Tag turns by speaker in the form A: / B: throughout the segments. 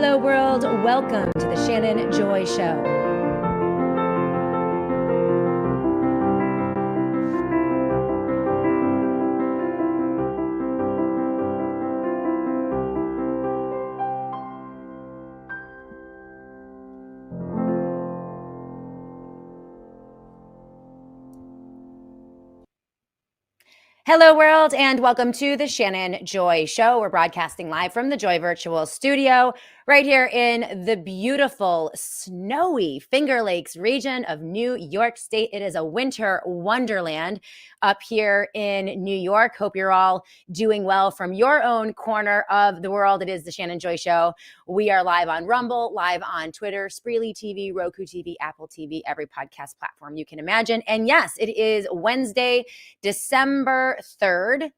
A: Hello, world. Welcome to the Shannon Joy Show. Hello, world, and welcome to the Shannon Joy Show. We're broadcasting live from the Joy Virtual Studio right here in the beautiful, snowy Finger Lakes region of New York State. It is a winter wonderland up here in New York. Hope you're all doing well from your own corner of the world. It is the Shannon Joy Show. We are live on Rumble, live on Twitter, Spreely TV, Roku TV, Apple TV, every podcast platform you can imagine. And yes, it is Wednesday, December 3rd,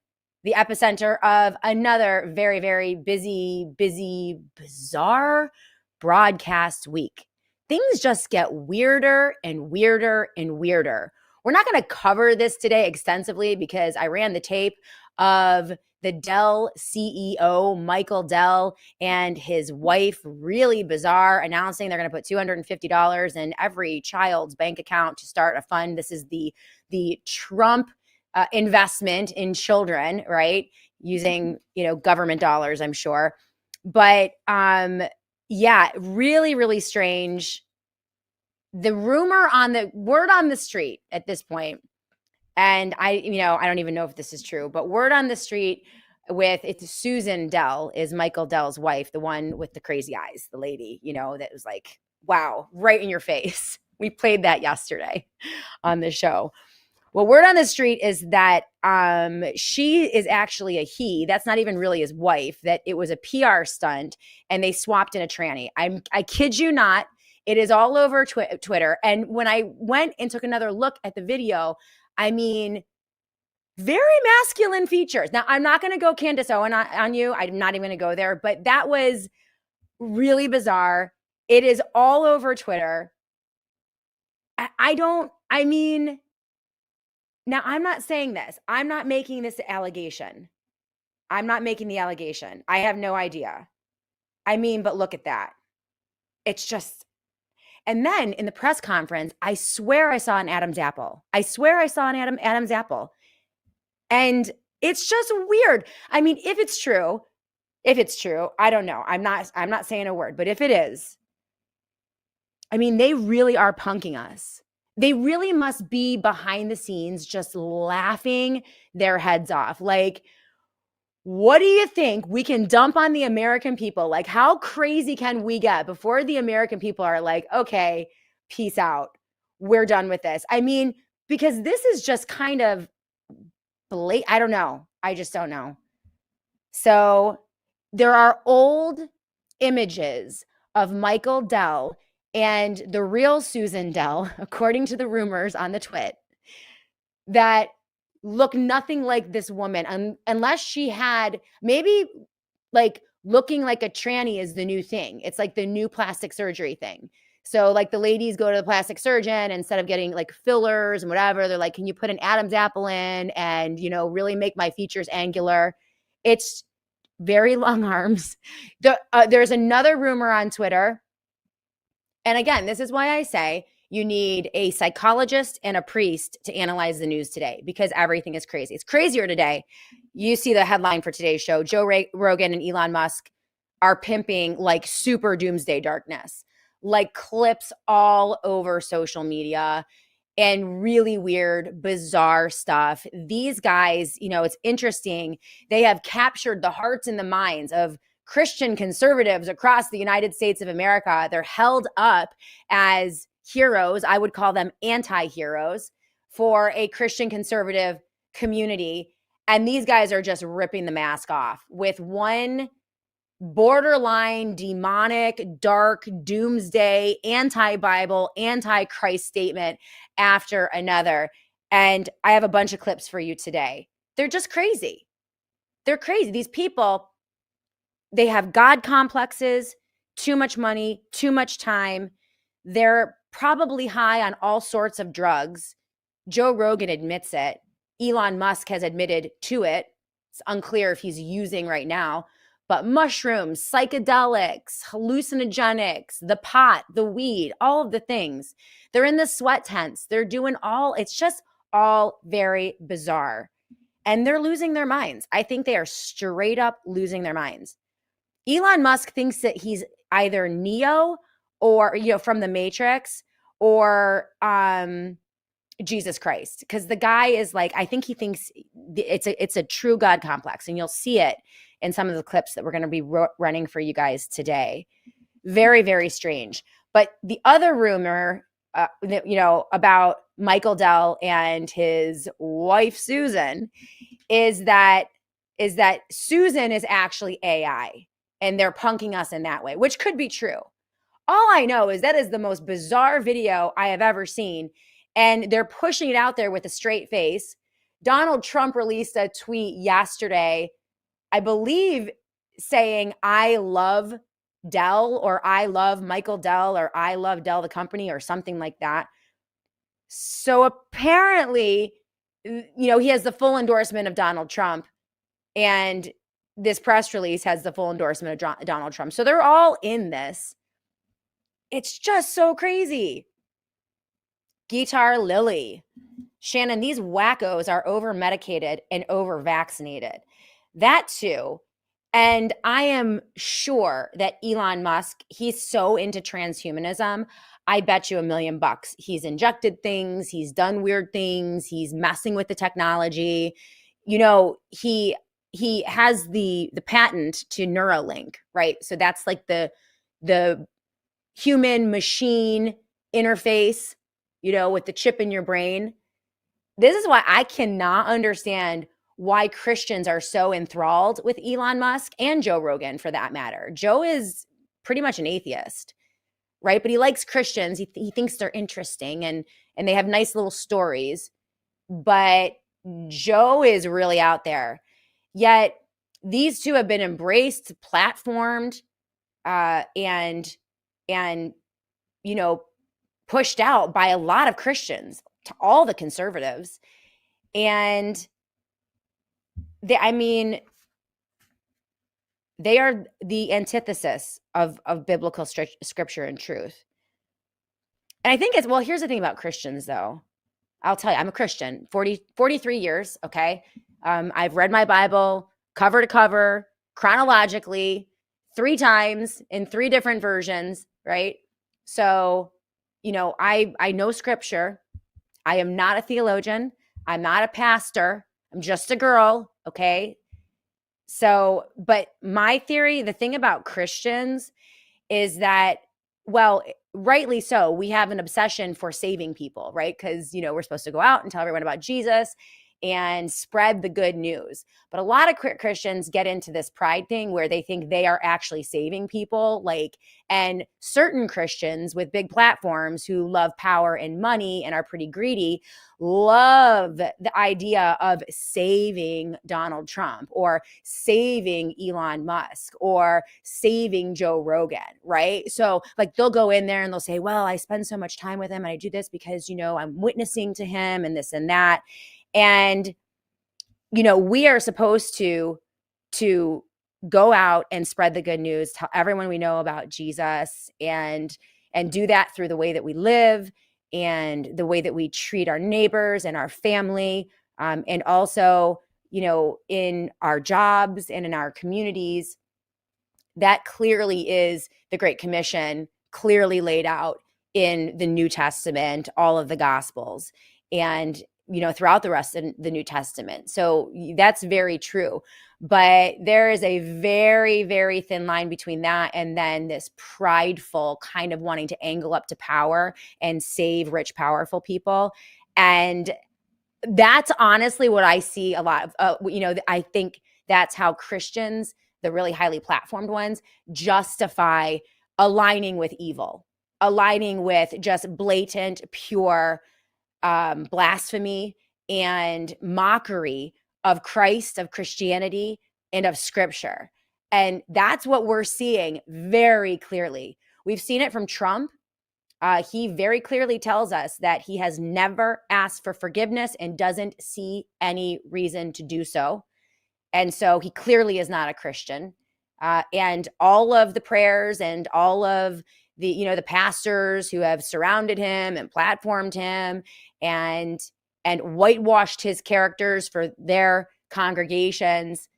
A: the epicenter of another very, very busy, bizarre broadcast week. Things just get weirder and weirder and weirder. We're not going to cover this today extensively because I ran the tape of the Dell CEO, Michael Dell, and his wife, really bizarre, announcing they're going to put $250 in every child's bank account to start a fund. This is the Trump investment in children, right? Using, government dollars, I'm sure. But yeah, really, really strange. The word on the street at this point, and I don't even know if this is true, but word on the street it's Susan Dell is Michael Dell's wife, the one with the crazy eyes, the lady, that was like, wow, right in your face. We played that yesterday on the show. Well, word on the street is that she is actually a he. That's not even really his wife, that it was a PR stunt and they swapped in a tranny. I kid you not. It is all over Twitter. And when I went and took another look at the video, I mean, very masculine features. Now, I'm not going to go Candace Owen on you. I'm not even going to go there. But that was really bizarre. It is all over Twitter. Now, I'm not saying this. I'm not making this allegation. I'm not making the allegation. I have no idea. But look at that. It's just... And then in the press conference, I swear I saw an Adam's apple. Adam's apple. And it's just weird. If it's true, I don't know. I'm not saying a word, but if it is, they really are punking us. They really must be behind the scenes just laughing their heads off. Like, what do you think we can dump on the American people? Like, how crazy can we get before the American people are like, okay, peace out. We're done with this. Because this is just kind of I don't know. I just don't know. So there are old images of Michael Dell and the real Susan Dell, according to the rumors on the twit, that look nothing like this woman, unless she had maybe like looking like a tranny is the new thing. It's like the new plastic surgery thing. So like the ladies go to the plastic surgeon instead of getting like fillers and whatever. They're like, can you put an Adam's apple in and, really make my features angular? It's very long arms. There's another rumor on Twitter. And again, this is why I say you need a psychologist and a priest to analyze the news today, because everything is crazy. It's crazier today. You see the headline for today's show. Rogan and Elon Musk are pimping like super doomsday darkness, like clips all over social media and really weird, bizarre stuff. These guys, it's interesting. They have captured the hearts and the minds of Christian conservatives across the United States of America. They're held up as heroes. I would call them anti-heroes for a Christian conservative community. And these guys are just ripping the mask off with one borderline demonic, dark, doomsday, anti-Bible, anti-Christ statement after another. And I have a bunch of clips for you today. They're just crazy. They're crazy. These people, they have God complexes, too much money, too much time. They're probably high on all sorts of drugs. Joe Rogan admits it. Elon Musk has admitted to it. It's unclear if he's using right now. but mushrooms, psychedelics, hallucinogenics, the pot, the weed, all of the things. They're in the sweat tents. They're doing it's just all very bizarre. And they're losing their minds. I think they are straight up losing their minds. Elon Musk thinks that he's either Neo or, from the Matrix, or Jesus Christ. Because the guy is like, I think he thinks it's a true God complex. And you'll see it in some of the clips that we're going to be running for you guys today. Very, very strange. But the other rumor, about Michael Dell and his wife, Susan, is that Susan is actually AI. And they're punking us in that way, which could be true. All I know is that is the most bizarre video I have ever seen. And they're pushing it out there with a straight face. Donald Trump released a tweet yesterday, I believe, saying, I love Dell, or I love Michael Dell, or I love Dell, the company, or something like that. So apparently, he has the full endorsement of Donald Trump. And this press release has the full endorsement of Donald Trump. So they're all in this. It's just so crazy. Guitar Lily. Shannon, these wackos are over-medicated and over-vaccinated. That too. And I am sure that Elon Musk, he's so into transhumanism. I bet you $1 million. He's injected things. He's done weird things. He's messing with the technology. He has the patent to Neuralink, right? So that's like the human machine interface, with the chip in your brain. This is why I cannot understand why Christians are so enthralled with Elon Musk and Joe Rogan, for that matter. Joe is pretty much an atheist, right? But he likes Christians. He thinks they're interesting and they have nice little stories. But Joe is really out there. Yet these two have been embraced, platformed, and pushed out by a lot of Christians, to all the conservatives. And they are the antithesis of biblical scripture and truth. And I think here's the thing about Christians, though. I'll tell you, I'm a Christian, 43 years, okay? I've read my Bible cover to cover, chronologically, 3 times in 3 different versions, right? So, I know scripture. I am not a theologian. I'm not a pastor. I'm just a girl, okay? So, but my theory, the thing about Christians is that, rightly so, we have an obsession for saving people, right? Because, we're supposed to go out and tell everyone about Jesus and spread the good news. But a lot of Christians get into this pride thing where they think they are actually saving people. And certain Christians with big platforms who love power and money and are pretty greedy love the idea of saving Donald Trump, or saving Elon Musk, or saving Joe Rogan, right? So they'll go in there and they'll say, well, I spend so much time with him and I do this because, I'm witnessing to him and this and that. And, we are supposed to go out and spread the good news, tell everyone we know about Jesus, and do that through the way that we live and the way that we treat our neighbors and our family. And also, in our jobs and in our communities. That clearly is the Great Commission, clearly laid out in the New Testament, all of the Gospels, and throughout the rest of the New Testament. So that's very true. But there is a very, very thin line between that and then this prideful kind of wanting to angle up to power and save rich, powerful people. And that's honestly what I see a lot of. I think that's how Christians, the really highly platformed ones, justify aligning with evil, aligning with just blatant, pure blasphemy and mockery of Christ, of Christianity, and of Scripture. And that's what we're seeing very clearly. We've seen it from Trump. He very clearly tells us that he has never asked for forgiveness and doesn't see any reason to do so. And so he clearly is not a Christian. and all of the prayers and all of the pastors who have surrounded him and platformed him and whitewashed his characters for their congregations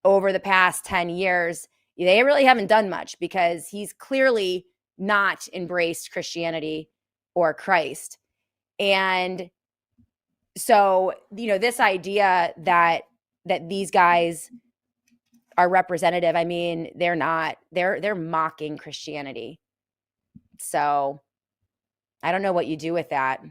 A: over the past 10 years, they really haven't done much, because he's clearly not embraced Christianity or Christ. And so, this idea that these guys are representative, I mean, they're not. They're mocking Christianity. So I don't know what you do with that.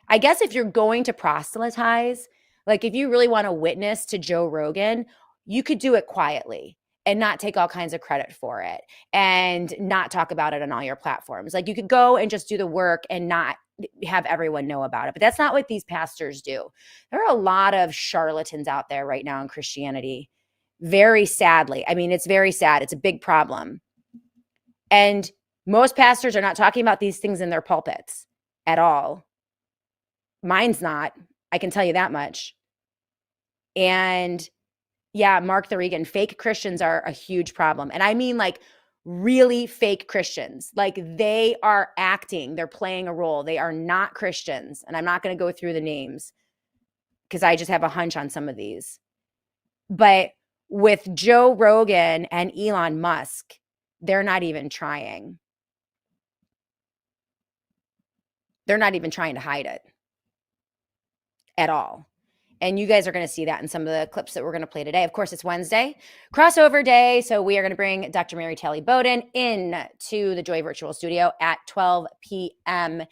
A: I guess if you're going to proselytize, like if you really want to witness to Joe Rogan, you could do it quietly and not take all kinds of credit for it and not talk about it on all your platforms. Like you could go and just do the work and not have everyone know about it. But that's not what these pastors do. There are a lot of charlatans out there right now in Christianity. Very sadly. I mean, it's very sad. It's a big problem. And most pastors are not talking about these things in their pulpits at all. Mine's not. I can tell you that much. And yeah, Mark the Regan, fake Christians are a huge problem. And I mean like really fake Christians. Like they are acting, they're playing a role. They are not Christians. And I'm not going to go through the names because I just have a hunch on some of these. But with Joe Rogan and Elon Musk, they're not even trying. They're not even trying to hide it at all. And you guys are going to see that in some of the clips that we're going to play today. Of course, it's Wednesday, crossover day. So we are going to bring Dr. Mary Talley Bowden in to the Joy Virtual Studio at 12 p.m.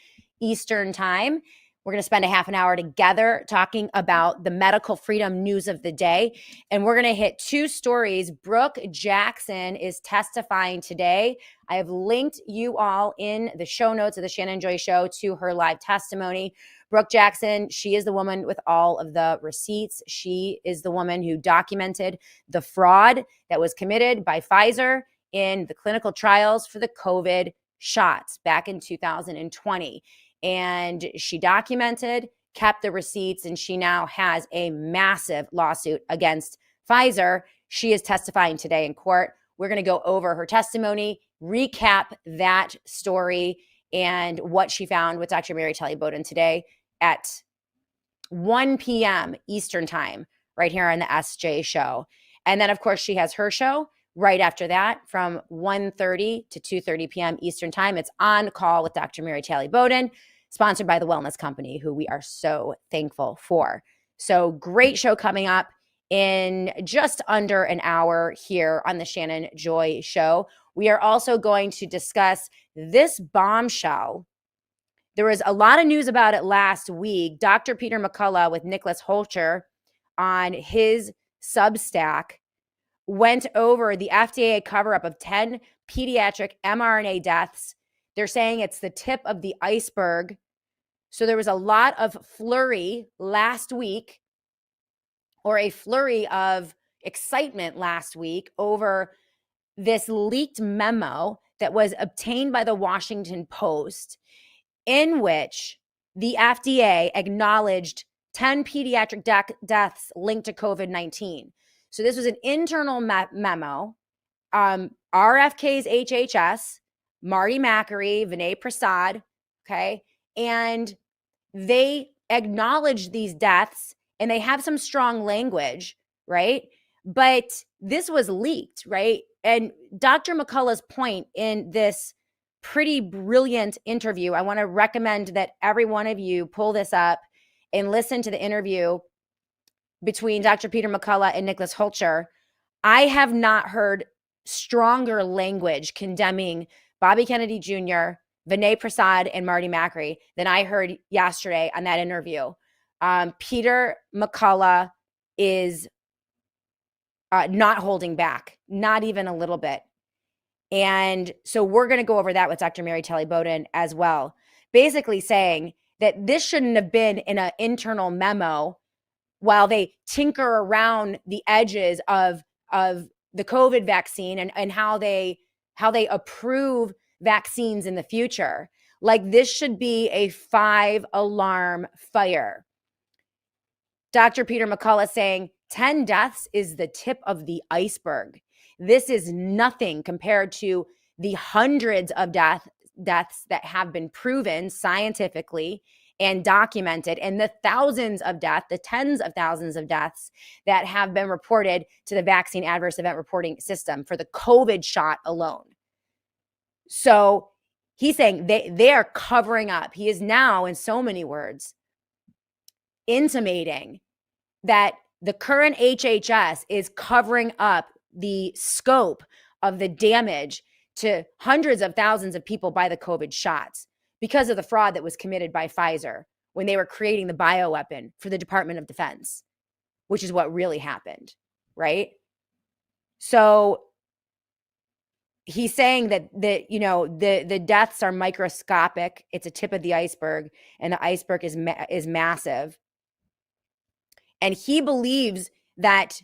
A: Eastern Time. We're going to spend a half an hour together talking about the medical freedom news of the day. And we're going to hit two stories. Brooke Jackson is testifying today. I have linked you all in the show notes of the Shannon Joy Show to her live testimony. Brooke Jackson, she is the woman with all of the receipts. She is the woman who documented the fraud that was committed by Pfizer in the clinical trials for the COVID shots back in 2020. And she documented, kept the receipts, and she now has a massive lawsuit against Pfizer. She is testifying today in court. We're going to go over her testimony, recap that story, and what she found with Dr. Mary Talley Bowden today at 1 p.m. Eastern Time, right here on the SJ Show. And then, of course, she has her show right after that from 1:30 to 2:30 p.m. Eastern Time. It's On Call with Dr. Mary Talley Bowden, sponsored by the Wellness Company, who we are so thankful for. So great show coming up in just under an hour here on the Shannon Joy Show. We are also going to discuss this bombshell. There was a lot of news about it last week. Dr. Peter McCullough with Nicholas Holcher on his Substack went over the FDA cover-up of 10 pediatric mRNA deaths. They're saying it's the tip of the iceberg. So there was a lot of flurry last week, or a flurry of excitement last week over this leaked memo that was obtained by the Washington Post, in which the FDA acknowledged 10 pediatric deaths linked to COVID-19. So this was an internal memo. RFK's HHS, Marty Makary, Vinay Prasad, okay? And they acknowledged these deaths, and they have some strong language, right? But this was leaked, right? And Dr. McCullough's point in this pretty brilliant interview, I want to recommend that every one of you pull this up and listen to the interview between Dr. Peter McCullough and Nicholas Holcher. I have not heard stronger language condemning Bobby Kennedy Jr., Vinay Prasad, and Marty Makary than I heard yesterday on that interview. Peter McCullough is not holding back, not even a little bit. And so we're going to go over that with Dr. Mary Talley Bowden as well, basically saying that this shouldn't have been in an internal memo while they tinker around the edges of the COVID vaccine and how they approve vaccines in the future. Like, this should be a 5-alarm fire. Dr. Peter McCullough saying 10 deaths is the tip of the iceberg. this is nothing compared to the hundreds of deaths that have been proven scientifically and documented, and the thousands of deaths, the tens of thousands of deaths that have been reported to the vaccine adverse event reporting system for the COVID shot alone. So he's saying they are covering up. He is now, in so many words, intimating that the current HHS is covering up the scope of the damage to hundreds of thousands of people by the COVID shots because of the fraud that was committed by Pfizer when they were creating the bioweapon for the Department of Defense, which is what really happened, right? So he's saying that the deaths are microscopic. It's a tip of the iceberg, and the iceberg is massive. And he believes that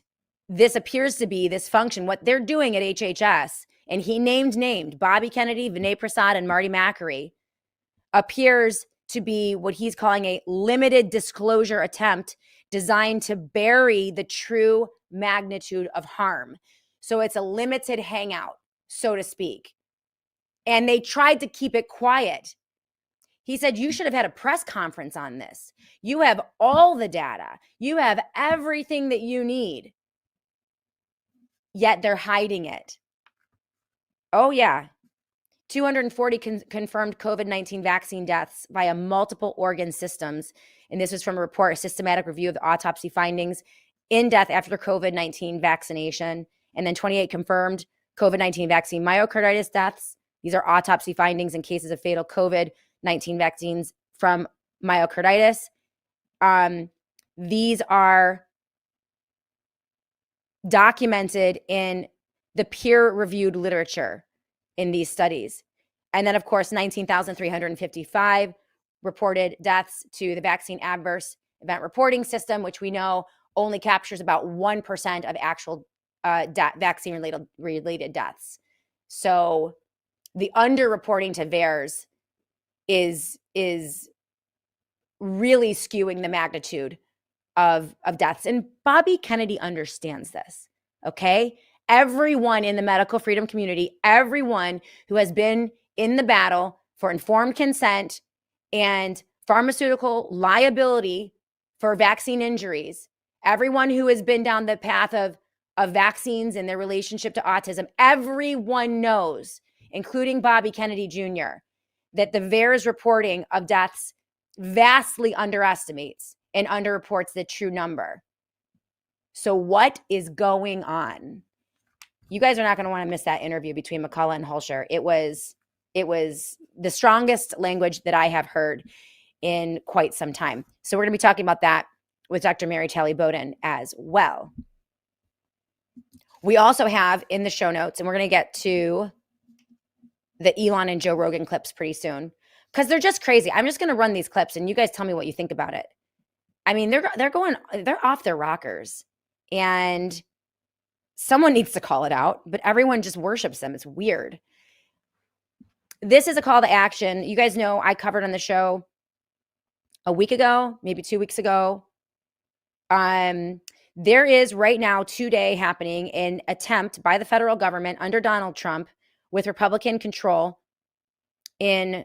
A: this appears to be this function, what they're doing at HHS, and he named Bobby Kennedy, Vinay Prasad, and Marty Makary, appears to be what he's calling a limited disclosure attempt designed to bury the true magnitude of harm. So it's a limited hangout, so to speak. And they tried to keep it quiet. He said, you should have had a press conference on this. You have all the data. You have everything that you need. Yet they're hiding it. Oh, yeah. 240 confirmed COVID-19 vaccine deaths via multiple organ systems. And this was from a report, a systematic review of the autopsy findings in death after COVID-19 vaccination. And then 28 confirmed COVID-19 vaccine myocarditis deaths. These are autopsy findings in cases of fatal COVID-19 vaccines from myocarditis. These are documented in the peer-reviewed literature in these studies. And then, of course, 19,355 reported deaths to the vaccine adverse event reporting system, which we know only captures about 1% of actual vaccine-related deaths. So the underreporting to VAERS is really skewing the magnitude of deaths. And Bobby Kennedy understands this, okay? Everyone in the medical freedom community, everyone who has been in the battle for informed consent and pharmaceutical liability for vaccine injuries, everyone who has been down the path of vaccines and their relationship to autism, everyone knows, including Bobby Kennedy Jr., that the VAERS reporting of deaths vastly underestimates and underreports the true number. So what is going on? You guys are not going to want to miss that interview between McCullough and Hulsher. It was the strongest language that I have heard in quite some time. So we're going to be talking about that with Dr. Mary Talley Bowden as well. We also have in the show notes, and we're going to get to the Elon and Joe Rogan clips pretty soon because they're just crazy. I'm just going to run these clips and you guys tell me what you think about it. I mean, they're off their rockers, and someone needs to call it out, but everyone just worships them. It's weird. This is a call to action. You guys know I covered on the show a week ago, maybe 2 weeks ago. There is right now today happening an attempt by the federal government under Donald Trump with Republican control in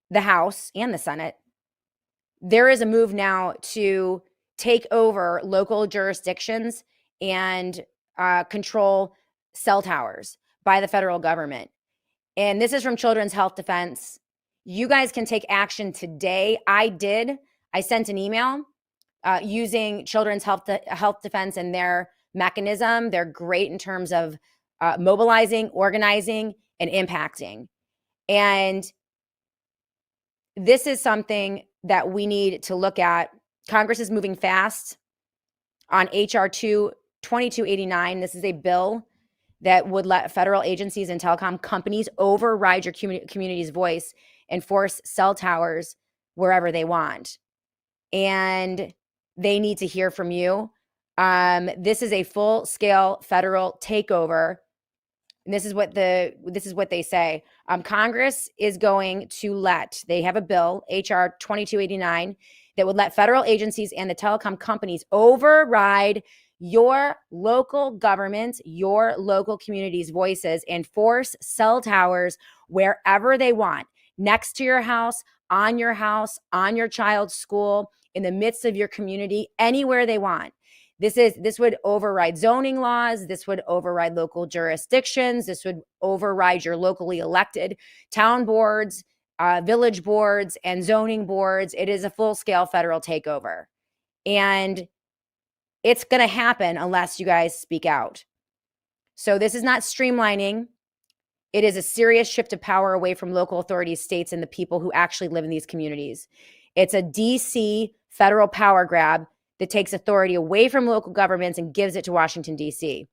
A: the House and the Senate. There is a move now to take over local jurisdictions and control cell towers by the federal government. And this is from Children's Health Defense. You guys can take action today. I did. I sent an email using Children's Health Defense and their mechanism. They're great in terms of mobilizing, organizing, and impacting. And this is something that we need to look at. Congress is moving fast on HR 2289. This is a bill that would let federal agencies and telecom companies override your community's voice and force cell towers wherever they want. And they need to hear from you. This is a full-scale federal takeover. And this is what they say. Congress is going to they have a bill, HR 2289, that would let federal agencies and the telecom companies override your local governments, your local communities' voices, and force cell towers wherever they want, next to your house, on your child's school, in the midst of your community, anywhere they want. This would override zoning laws. This would override local jurisdictions. This would override your locally elected town boards, village boards, and zoning boards. It is a full-scale federal takeover. And it's going to happen unless you guys speak out. So this is not streamlining. It is a serious shift of power away from local authorities, states, and the people who actually live in these communities. It's a DC federal power grab that takes authority away from local governments and gives it to Washington, DC.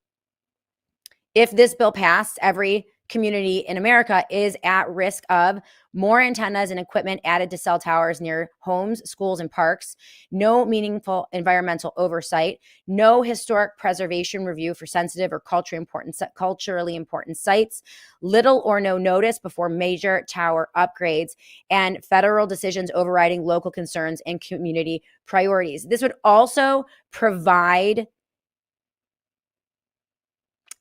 A: If this bill passed, every community in America is at risk of more antennas and equipment added to cell towers near homes, schools, and parks, no meaningful environmental oversight, no historic preservation review for sensitive or culturally important sites, little or no notice before major tower upgrades, and federal decisions overriding local concerns and community priorities. This would also provide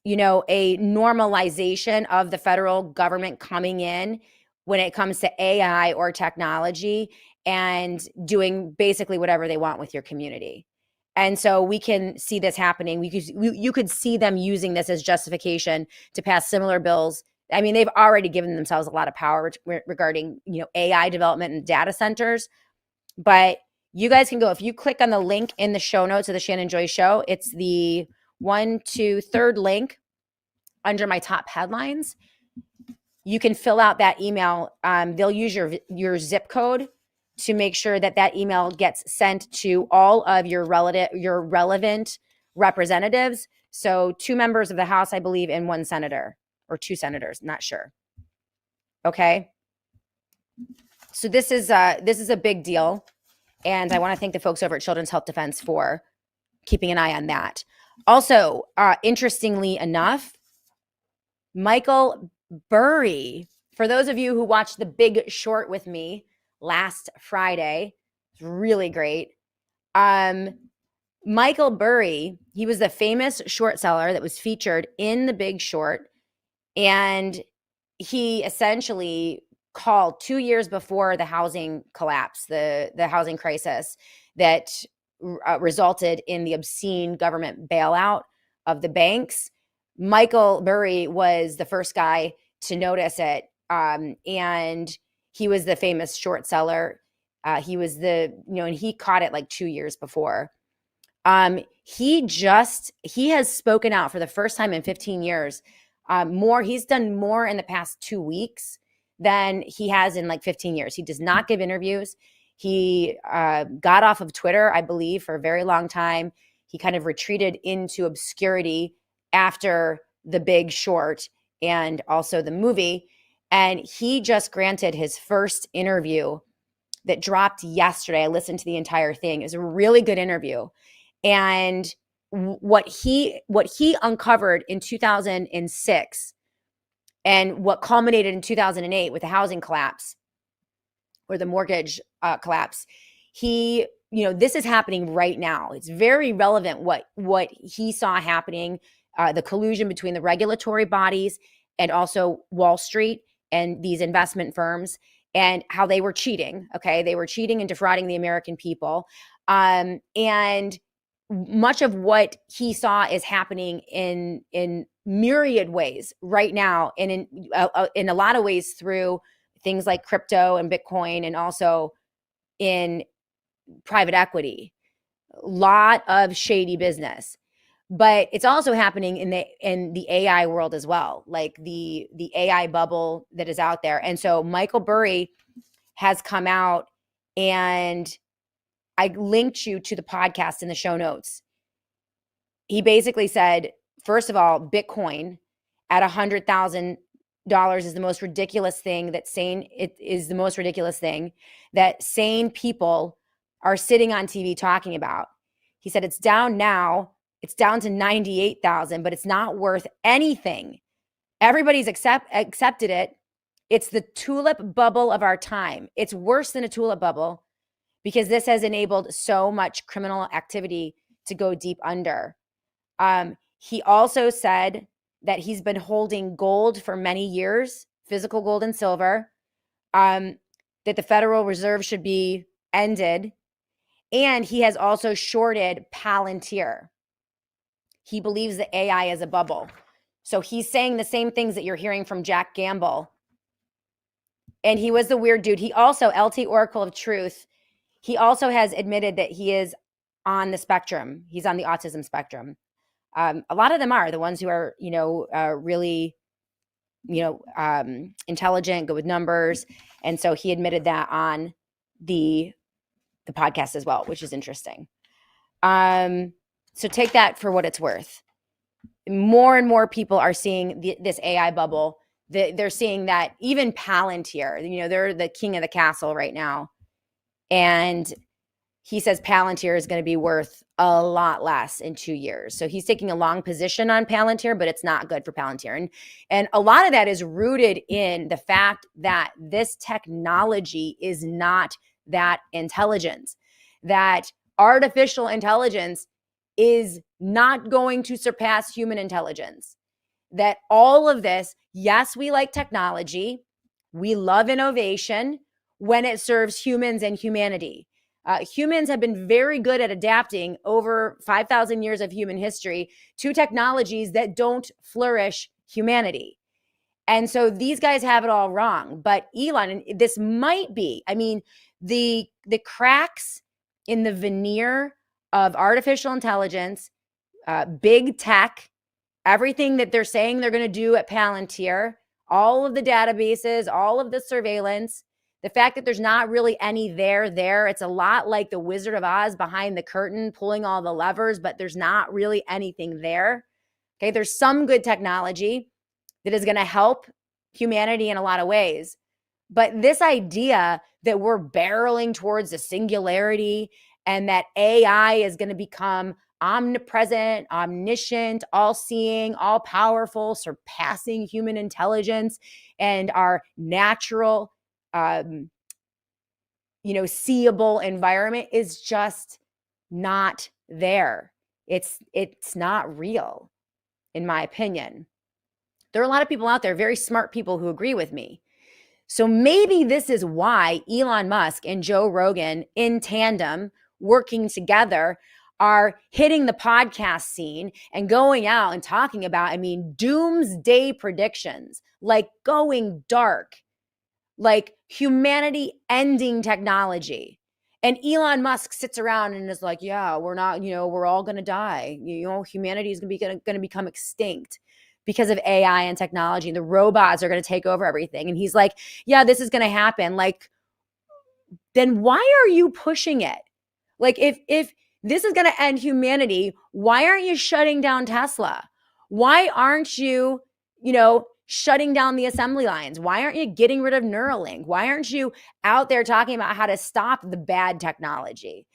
A: a normalization of the federal government coming in when it comes to AI or technology and doing basically whatever they want with your community. And so we can see this happening. You could see them using this as justification to pass similar bills. I mean, they've already given themselves a lot of power regarding, AI development and data centers. But you guys can go, if you click on the link in the show notes of the Shannon Joy Show, it's the third link under my top headlines. You can fill out that email. They'll use your zip code to make sure that email gets sent to all of your relevant representatives. So 2 members of the House, I believe, and 1 senator, or 2 senators, not sure. Okay. So this is a big deal. And I want to thank the folks over at Children's Health Defense for keeping an eye on that. Also, interestingly enough, Michael Burry, for those of you who watched The Big Short with me last Friday, it's really great. Michael Burry, he was the famous short seller that was featured in The Big Short, and he essentially called 2 years before the housing collapse, the housing crisis that resulted in the obscene government bailout of the banks. Michael Burry was the first guy to notice it, and he was the famous short seller. He was and he caught it like 2 years before. He has spoken out for the first time in 15 years. He's done more in the past 2 weeks than he has in like 15 years. He does not give interviews. He got off of Twitter, I believe, for a very long time. He kind of retreated into obscurity after The Big Short and also the movie. And he just granted his first interview that dropped yesterday. I listened to the entire thing. It was a really good interview. And what he uncovered in 2006 and what culminated in 2008 with the housing collapse or the mortgage collapse, this is happening right now. It's very relevant what he saw happening, the collusion between the regulatory bodies and also Wall Street and these investment firms, and how they were cheating. Okay, they were cheating and defrauding the American people. And much of what he saw is happening in myriad ways right now, and in a lot of ways through things like crypto and Bitcoin, and also in private equity. A lot of shady business. But it's also happening in the AI world as well, like the AI bubble that is out there. And so Michael Burry has come out, and I linked you to the podcast in the show notes. He basically said, first of all, Bitcoin at $100,000 is the most ridiculous thing that sane people are sitting on TV talking about. He said it's down now. It's down to 98,000, but it's not worth anything. Everybody's accepted it. It's the tulip bubble of our time. It's worse than a tulip bubble because this has enabled so much criminal activity to go deep under. He also said that he's been holding gold for many years, physical gold and silver, that the Federal Reserve should be ended. And he has also shorted Palantir. He believes that AI is a bubble. So he's saying the same things that you're hearing from Jack Gamble. And he was the weird dude. He also, LT Oracle of Truth, he also has admitted that he is on the spectrum. He's on the autism spectrum. A lot of them are the ones who are, really, intelligent, good with numbers. And so he admitted that on the podcast as well, which is interesting. So take that for what it's worth. More and more people are seeing this AI bubble. They're seeing that even Palantir, they're the king of the castle right now. And he says Palantir is going to be worth a lot less in 2 years. So he's taking a long position on Palantir, but it's not good for Palantir. And a lot of that is rooted in the fact that this technology is not that intelligent, that artificial intelligence is not going to surpass human intelligence. That all of this, yes, we like technology. We love innovation when it serves humans and humanity. Humans have been very good at adapting over 5,000 years of human history to technologies that don't flourish humanity. And so these guys have it all wrong. But Elon, and this might be, the cracks in the veneer of artificial intelligence, big tech, everything that they're saying they're going to do at Palantir, all of the databases, all of the surveillance, the fact that there's not really any there. It's a lot like the Wizard of Oz behind the curtain, pulling all the levers, but there's not really anything there. Okay, there's some good technology that is going to help humanity in a lot of ways. But this idea that we're barreling towards a singularity and that AI is going to become omnipresent, omniscient, all-seeing, all-powerful, surpassing human intelligence and our natural, seeable environment is just not there. It's not real, in my opinion. There are a lot of people out there, very smart people, who agree with me. So maybe this is why Elon Musk and Joe Rogan in tandem, working together, are hitting the podcast scene and going out and talking about, doomsday predictions, like going dark, like humanity ending technology. And Elon Musk sits around and is like, yeah, we're not, we're all going to die. Humanity is going to become extinct because of AI and technology. The robots are going to take over everything. And he's like, yeah, this is going to happen. Like, then why are you pushing it? Like, if this is going to end humanity, why aren't you shutting down Tesla? Why aren't you, shutting down the assembly lines? Why aren't you getting rid of Neuralink? Why aren't you out there talking about how to stop the bad technology?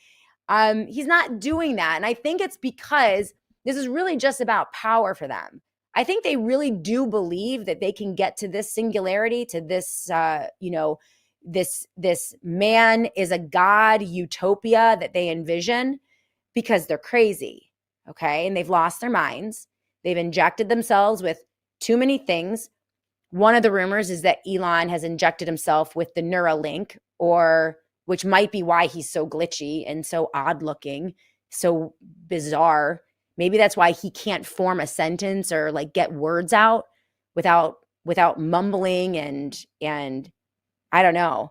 A: He's not doing that. And I think it's because this is really just about power for them. I think they really do believe that they can get to this singularity, to this, this man is a god utopia that they envision, because they're crazy, okay? And they've lost their minds. They've injected themselves with too many things. One of the rumors is that Elon has injected himself with the Neuralink, which might be why he's so glitchy and so odd looking, so bizarre. Maybe that's why he can't form a sentence or like get words out without mumbling and I don't know.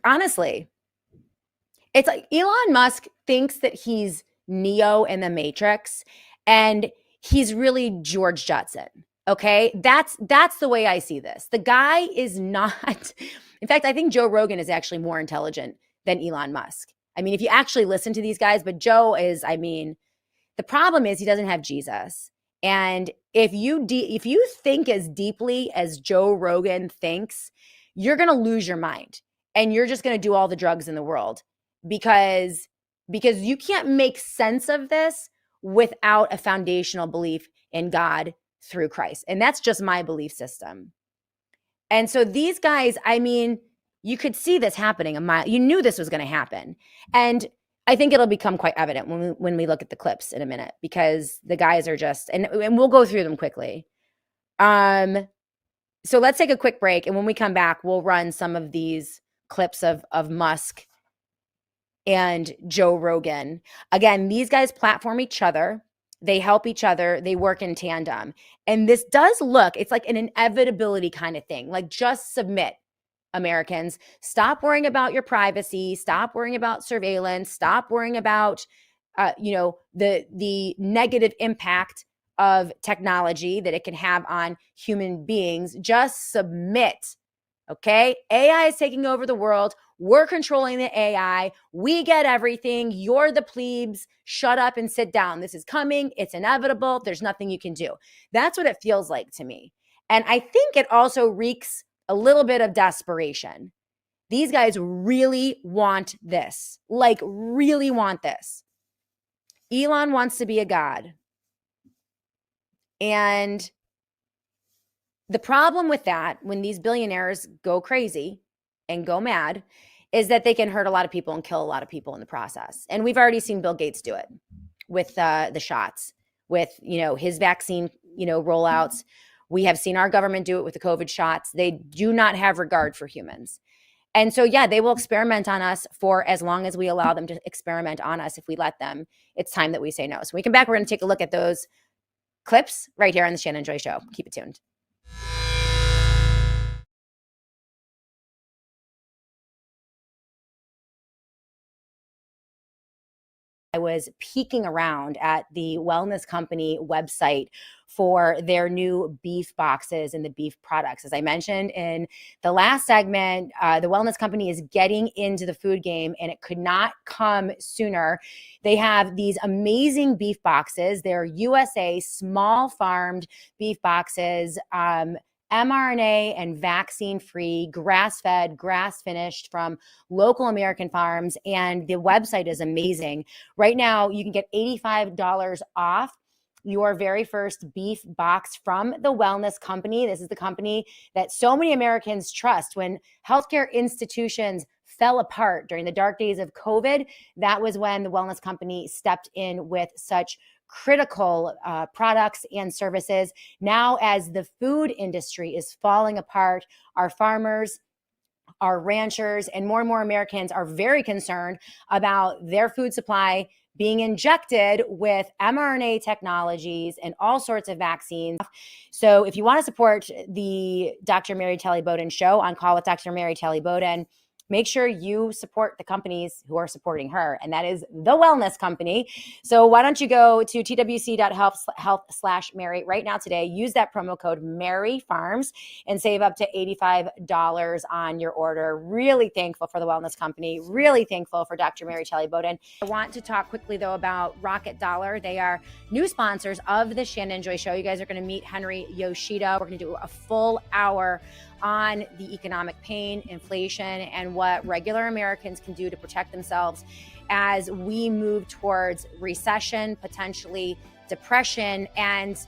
A: Honestly, it's like Elon Musk thinks that he's Neo in the Matrix and he's really George Jetson. Okay? That's the way I see this. The guy is not, in fact, I think Joe Rogan is actually more intelligent than Elon Musk. If you actually listen to these guys, but Joe is, the problem is he doesn't have Jesus. And if you think as deeply as Joe Rogan thinks, you're going to lose your mind and you're just going to do all the drugs in the world because you can't make sense of this without a foundational belief in God through Christ. And that's just my belief system. And so these guys, you could see this happening a mile. You knew this was going to happen. And I think it'll become quite evident when we look at the clips in a minute, because the guys are just, and we'll go through them quickly. So let's take a quick break, and when we come back, we'll run some of these clips of Musk and Joe Rogan. Again, these guys platform each other. They help each other. They work in tandem. And this does look, it's like an inevitability kind of thing. Like, just submit, Americans. Stop worrying about your privacy. Stop worrying about surveillance. Stop worrying about, the negative impact of technology that it can have on human beings. Just submit. Okay? AI is taking over the world. We're controlling the AI. We get everything. You're the plebes. Shut up and sit down. This is coming. It's inevitable. There's nothing you can do. That's what it feels like to me. And I think it also reeks a little bit of desperation. These guys really want this, like really want this. Elon wants to be a god. And the problem with that, when these billionaires go crazy and go mad, is that they can hurt a lot of people and kill a lot of people in the process. And we've already seen Bill Gates do it with the shots, with his vaccine rollouts. We have seen our government do it with the COVID shots. They do not have regard for humans. And so, yeah, they will experiment on us for as long as we allow them to experiment on us. If we let them, it's time that we say no. So when we come back, we're going to take a look at those clips right here on the Shannon Joy Show. Keep it tuned. I was peeking around at the wellness company website for their new beef boxes and the beef products. As I mentioned in the last segment, the wellness company is getting into the food game, and it could not come sooner. They have these amazing beef boxes. They're USA small farmed beef boxes, mRNA and vaccine free, grass fed, grass finished from local American farms. And the website is amazing. Right now, you can get $85 off your very first beef box from the wellness company. This is the company that so many Americans trust. When healthcare institutions fell apart during the dark days of COVID, that was when the wellness company stepped in with such critical products and services. Now, as the food industry is falling apart, our farmers, our ranchers, and more Americans are very concerned about their food supply being injected with mRNA technologies and all sorts of vaccines. So if you want to support the Dr. Mary Telly Bowden show, On Call with Dr. Mary Telly Bowden, make sure you support the companies who are supporting her, and that is the wellness company. So why don't you go to twc.health/Mary right now today, use that promo code Mary Farms, and save up to $85 on your order. Really thankful for the wellness company. Really thankful for Dr. Mary Telly Bowden. I want to talk quickly, though, about Rocket Dollar. They are new sponsors of the Shannon Joy Show. You guys are going to meet Henry Yoshida. We're going to do a full hour on the economic pain, inflation, and what regular Americans can do to protect themselves as we move towards recession, potentially depression, and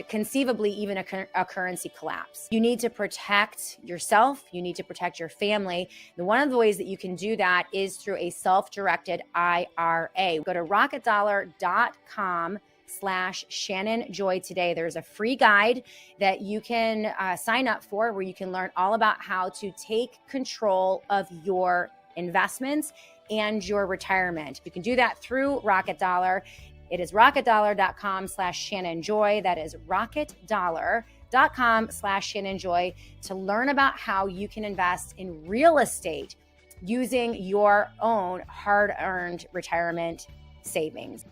A: conceivably even a currency collapse. You need to protect yourself. You need to protect your family. And one of the ways that you can do that is through a self-directed IRA. Go to rocketdollar.com/Shannon Joy today. There's a free guide that you can sign up for, where you can learn all about how to take control of your investments and your retirement. You can do that through Rocket Dollar. It is rocketdollar.com/Shannon Joy. That is rocketdollar.com/Shannon Joy to learn about how you can invest in real estate using your own hard-earned retirement savings.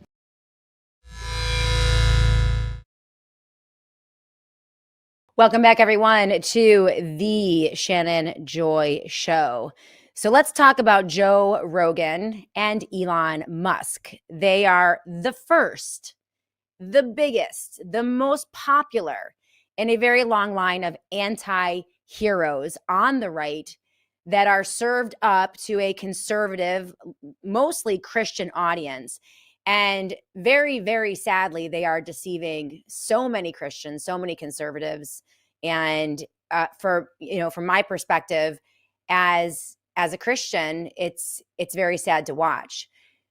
A: Welcome back, everyone, to the Shannon Joy Show. So let's talk about Joe Rogan and Elon Musk. They are the first, the biggest, the most popular in a very long line of anti-heroes on the right that are served up to a conservative, mostly Christian audience. And very, very sadly, they are deceiving so many Christians, so many conservatives. And from my perspective, as a Christian, it's very sad to watch.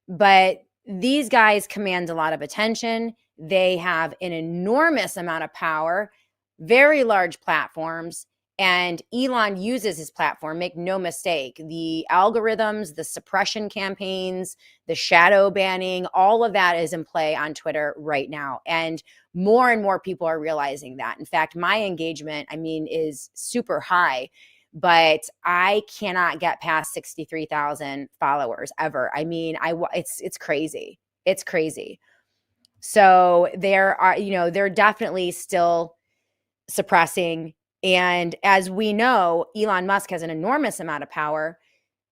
A: But these guys command a lot of attention. They have an enormous amount of power, very large platforms, and Elon uses his platform, make no mistake. The algorithms, the suppression campaigns, the shadow banning, all of that is in play on Twitter right now. And more people are realizing that. In fact, my engagement, is super high, but I cannot get past 63,000 followers ever. It's crazy. It's crazy. So they're definitely still suppressing. And as we know, Elon Musk has an enormous amount of power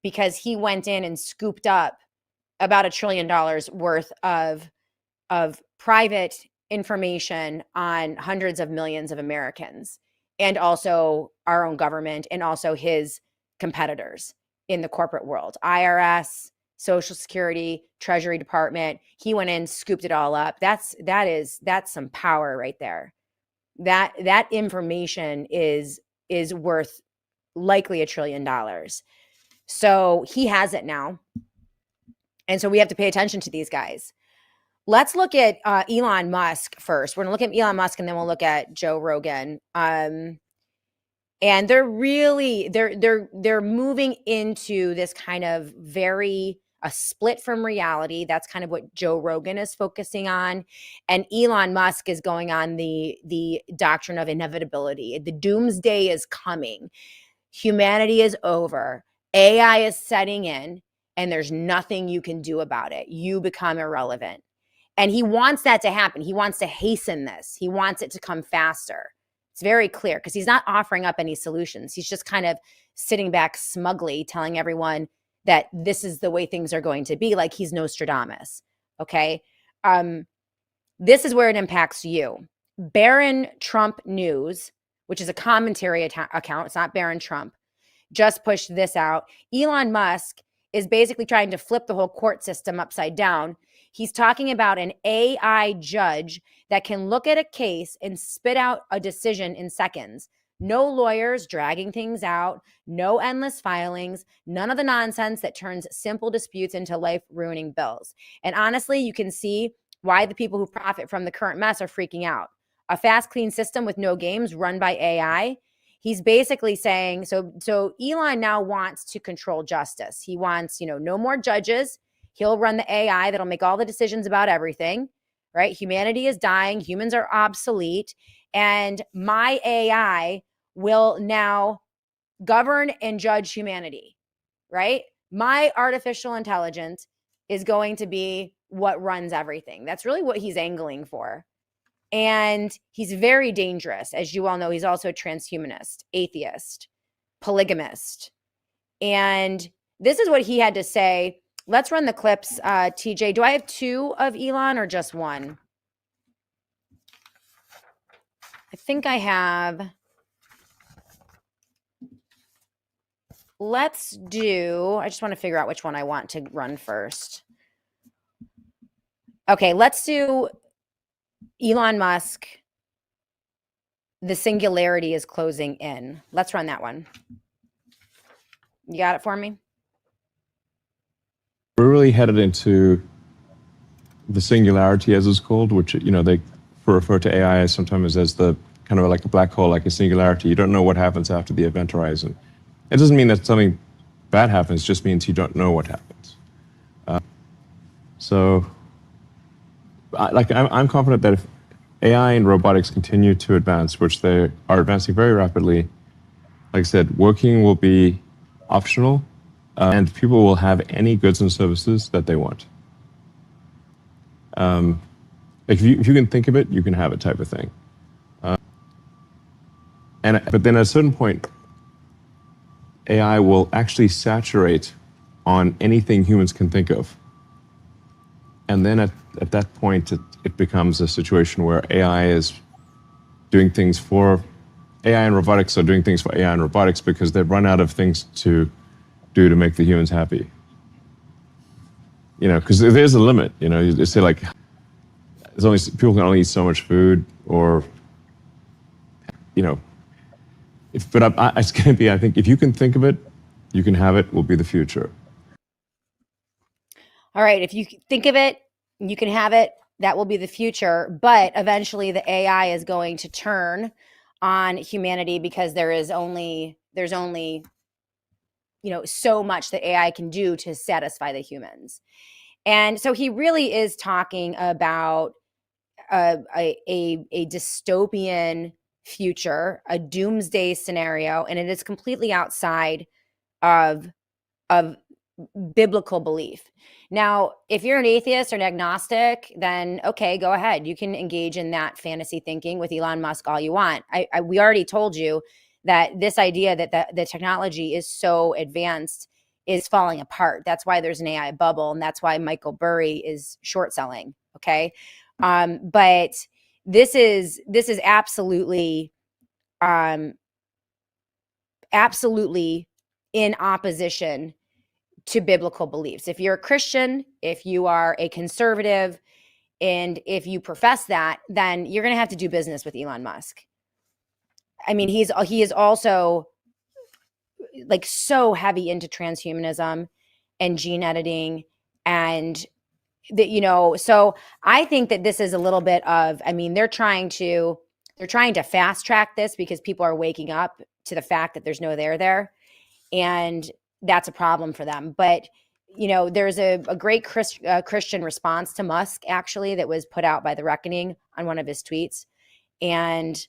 A: because he went in and scooped up about $1 trillion worth of private information on hundreds of millions of Americans, and also our own government, and also his competitors in the corporate world, IRS, Social Security, Treasury Department. He went in, scooped it all up. That's some power right there. That information is worth likely $1 trillion. So he has it now. And so we have to pay attention to these guys. Let's look at Elon Musk first. We're going to look at Elon Musk, and then we'll look at Joe Rogan. And they're really they're moving into this kind of a split from reality. That's kind of what Joe Rogan is focusing on, and Elon Musk is going on the doctrine of inevitability. The doomsday is coming. Humanity is over. AI is setting in, and there's nothing you can do about it. You become irrelevant. And he wants that to happen. He wants to hasten this. He wants it to come faster. It's very clear because he's not offering up any solutions. He's just kind of sitting back smugly telling everyone that this is the way things are going to be, like he's Nostradamus. Okay? This is where it impacts you. Baron Trump News, which is a commentary account, it's not Baron Trump, just pushed this out. Elon Musk is basically trying to flip the whole court system upside down. He's talking about an AI judge that can look at a case and spit out a decision in seconds. No lawyers dragging things out, no endless filings, none of the nonsense that turns simple disputes into life-ruining bills. And honestly, you can see why the people who profit from the current mess are freaking out. A fast, clean system with no games run by AI. He's basically saying, so Elon now wants to control justice. He wants, no more judges. He'll run the AI that'll make all the decisions about everything, right? Humanity is dying. Humans are obsolete. And my AI will now govern and judge humanity, right? My artificial intelligence is going to be what runs everything. That's really what he's angling for. And he's very dangerous. As you all know, he's also a transhumanist, atheist, polygamist. And this is what he had to say. Let's run the clips. TJ, do I have 2 of Elon or just 1? I think I have. Let's do, I just want to figure out which one I want to run first. Okay, let's do Elon Musk. The singularity is closing in. Let's run that one. You got it for me?
B: We're really headed into the singularity, as it's called, which, they refer to AI sometimes as the kind of like a black hole, like a singularity. You don't know what happens after the event horizon. It doesn't mean that something bad happens, it just means you don't know what happens. I'm confident that if AI and robotics continue to advance, which they are advancing very rapidly, like I said, working will be optional, and people will have any goods and services that they want. If you can think of it, you can have it, type of thing. But then at a certain point, AI will actually saturate on anything humans can think of. And then at that point, it becomes a situation where AI is doing things for AI, and robotics are doing things for AI and robotics because they've run out of things to do to make the humans happy. Because there's a limit. You say like, people can only eat so much food, or it's going to be. I think if you can think of it, you can have it. Will be the future.
A: All right, if you think of it, you can have it. That will be the future. But eventually the AI is going to turn on humanity because there's only, so much that AI can do to satisfy the humans. And so he really is talking about a dystopian future, a doomsday scenario, and it is completely outside of of biblical belief. Now, if you're an atheist or an agnostic, then okay, go ahead. You can engage in that fantasy thinking with Elon Musk all you want. We already told you that this idea that the technology is so advanced is falling apart. That's why there's an AI bubble, and that's why Michael Burry is short selling. Okay, but this is absolutely absolutely in opposition to biblical beliefs. If you're a Christian, if you are a conservative, and if you profess that, then you're going to have to do business with Elon Musk. I mean, he is also like so heavy into transhumanism and gene editing, and that, so I think that this is a little bit of, I mean, they're trying to fast track this because people are waking up to the fact that there's no there. And that's a problem for them. But, there's a great Christian response to Musk, actually, that was put out by The Reckoning on one of his tweets. And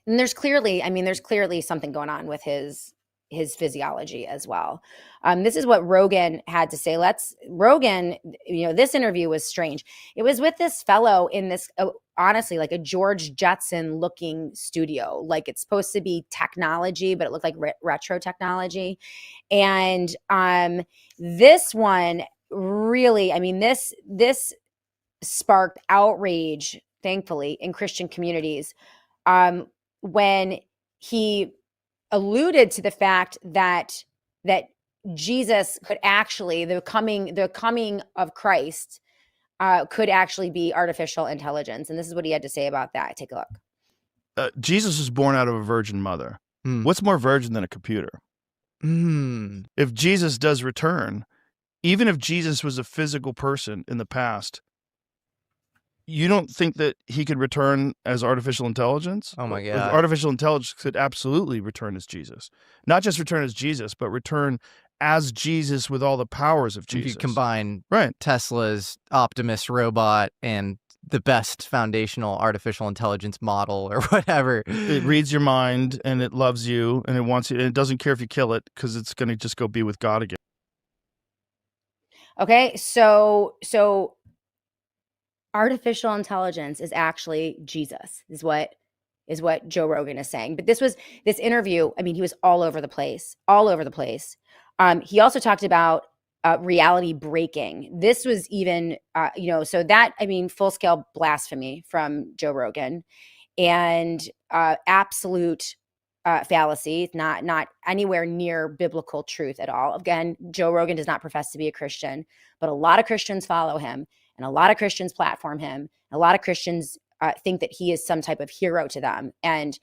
A: there's clearly something going on with his physiology as well. This is what Rogan had to say. Rogan, this interview was strange. It was with this fellow in this, honestly, like a George Jetson looking studio. Like it's supposed to be technology, but it looked like retro technology. And this one really, I mean, this sparked outrage, thankfully, in Christian communities when he alluded to the fact that Jesus could actually, the coming of Christ could actually be artificial intelligence. And this is what he had to say about that. Take a look.
C: Jesus was born out of a virgin mother. What's more virgin than a computer? If Jesus does return, even if Jesus was a physical person in the past, you don't think that he could return as artificial intelligence?
D: Oh my God.
C: Artificial intelligence could absolutely return as Jesus. Not just return as Jesus, but return as Jesus with all the powers of Jesus.
D: If you combine
C: right.
D: Tesla's Optimus robot and the best foundational artificial intelligence model or whatever.
C: It reads your mind and it loves you and it wants you, and it doesn't care if you kill it because it's going to just go be with God again.
A: Okay, so artificial intelligence is actually Jesus, is what Joe Rogan is saying. But this interview, I mean, he was all over the place. He also talked about reality breaking. This was even, so that, I mean, full scale blasphemy from Joe Rogan, and absolute fallacy, not anywhere near biblical truth at all. Again, Joe Rogan does not profess to be a Christian, but a lot of Christians follow him. And a lot of Christians platform him. A lot of Christians think that he is some type of hero to them. And,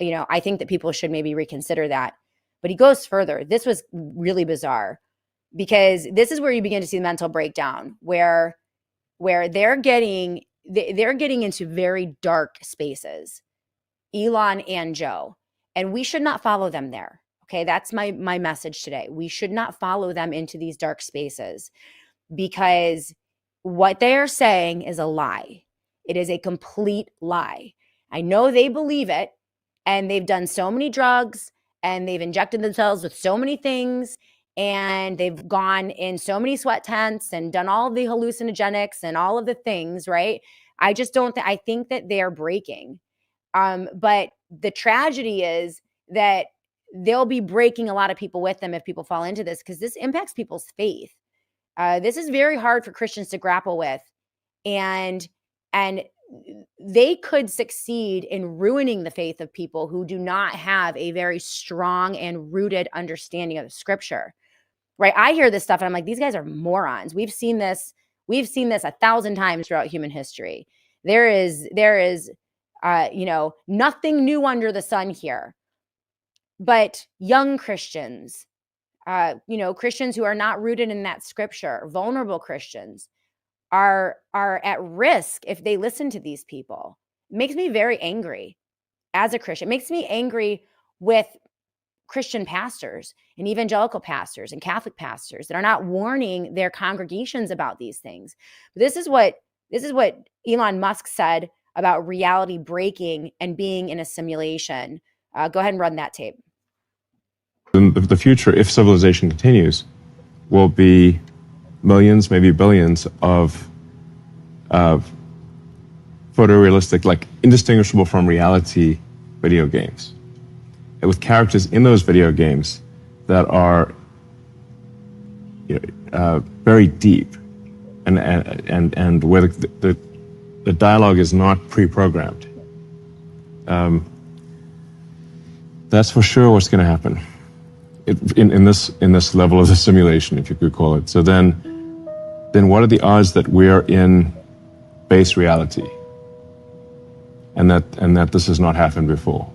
A: I think that people should maybe reconsider that. But he goes further. This was really bizarre because this is where you begin to see the mental breakdown where they're getting into very dark spaces, Elon and Joe. And we should not follow them there. Okay, that's my message today. We should not follow them into these dark spaces because what they are saying is a lie. It is a complete lie. I know they believe it, and they've done so many drugs, and they've injected themselves with so many things, and they've gone in so many sweat tents and done all of the hallucinogenics and all of the things, right? I just don't I think that they're breaking. But the tragedy is that they'll be breaking a lot of people with them if people fall into this, because this impacts people's faith. This is very hard for Christians to grapple with, and they could succeed in ruining the faith of people who do not have a very strong and rooted understanding of the scripture, right? I hear this stuff and I'm like, these guys are morons. We've seen this 1,000 times throughout human history. There is nothing new under the sun here. But young Christians, Christians who are not rooted in that scripture, vulnerable Christians, are at risk if they listen to these people. It makes me very angry as a Christian. It makes me angry with Christian pastors and evangelical pastors and Catholic pastors that are not warning their congregations about these things. This is what Elon Musk said about reality breaking and being in a simulation. Go ahead and run that tape.
B: The future, if civilization continues, will be millions, maybe billions of photorealistic, like indistinguishable from reality video games, with characters in those video games that are very deep, and where the dialogue is not pre-programmed. That's for sure what's going to happen in this level of the simulation, if you could call it. So then what are the odds that we're in base reality, and that this has not happened before?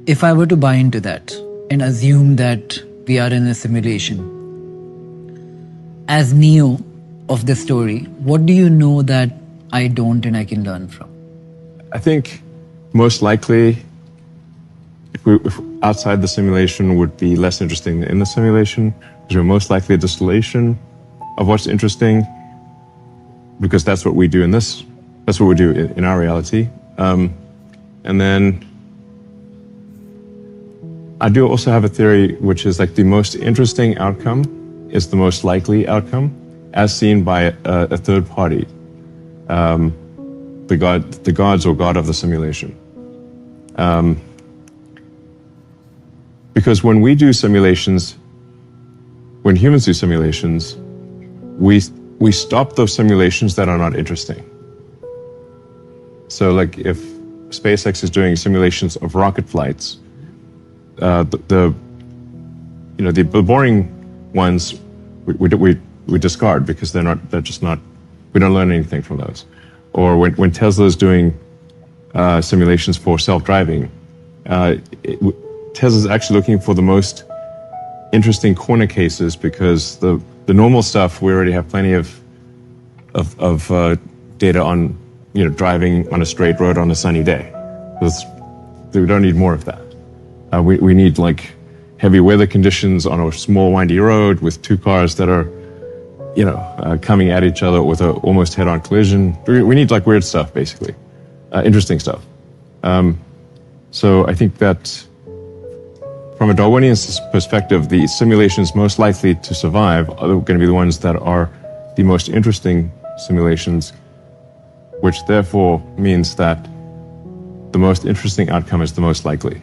E: If I were to buy into that and assume that we are in a simulation, as Neo of the story, what do you know that I don't and I can learn from?
B: I think most likely, if outside the simulation would be less interesting than in the simulation, because we're most likely a distillation of what's interesting, because that's what we do that's what we do in our reality. And then I do also have a theory, which is like the most interesting outcome is the most likely outcome, as seen by a third party, the gods or god of the simulation. Because when we do simulations, when humans do simulations, we stop those simulations that are not interesting. So like if SpaceX is doing simulations of rocket flights, the boring ones we discard because they're just not, we don't learn anything from those. Or when Tesla's doing simulations for self-driving, Tesla's actually looking for the most interesting corner cases, because the normal stuff we already have plenty of data on, driving on a straight road on a sunny day. We don't need more of that. We need like heavy weather conditions on a small windy road with two cars that are, coming at each other with a almost head-on collision. We need like weird stuff, basically, interesting stuff. So I think that from a Darwinian perspective, the simulations most likely to survive are going to be the ones that are the most interesting simulations, which therefore means that the most interesting outcome is the most likely.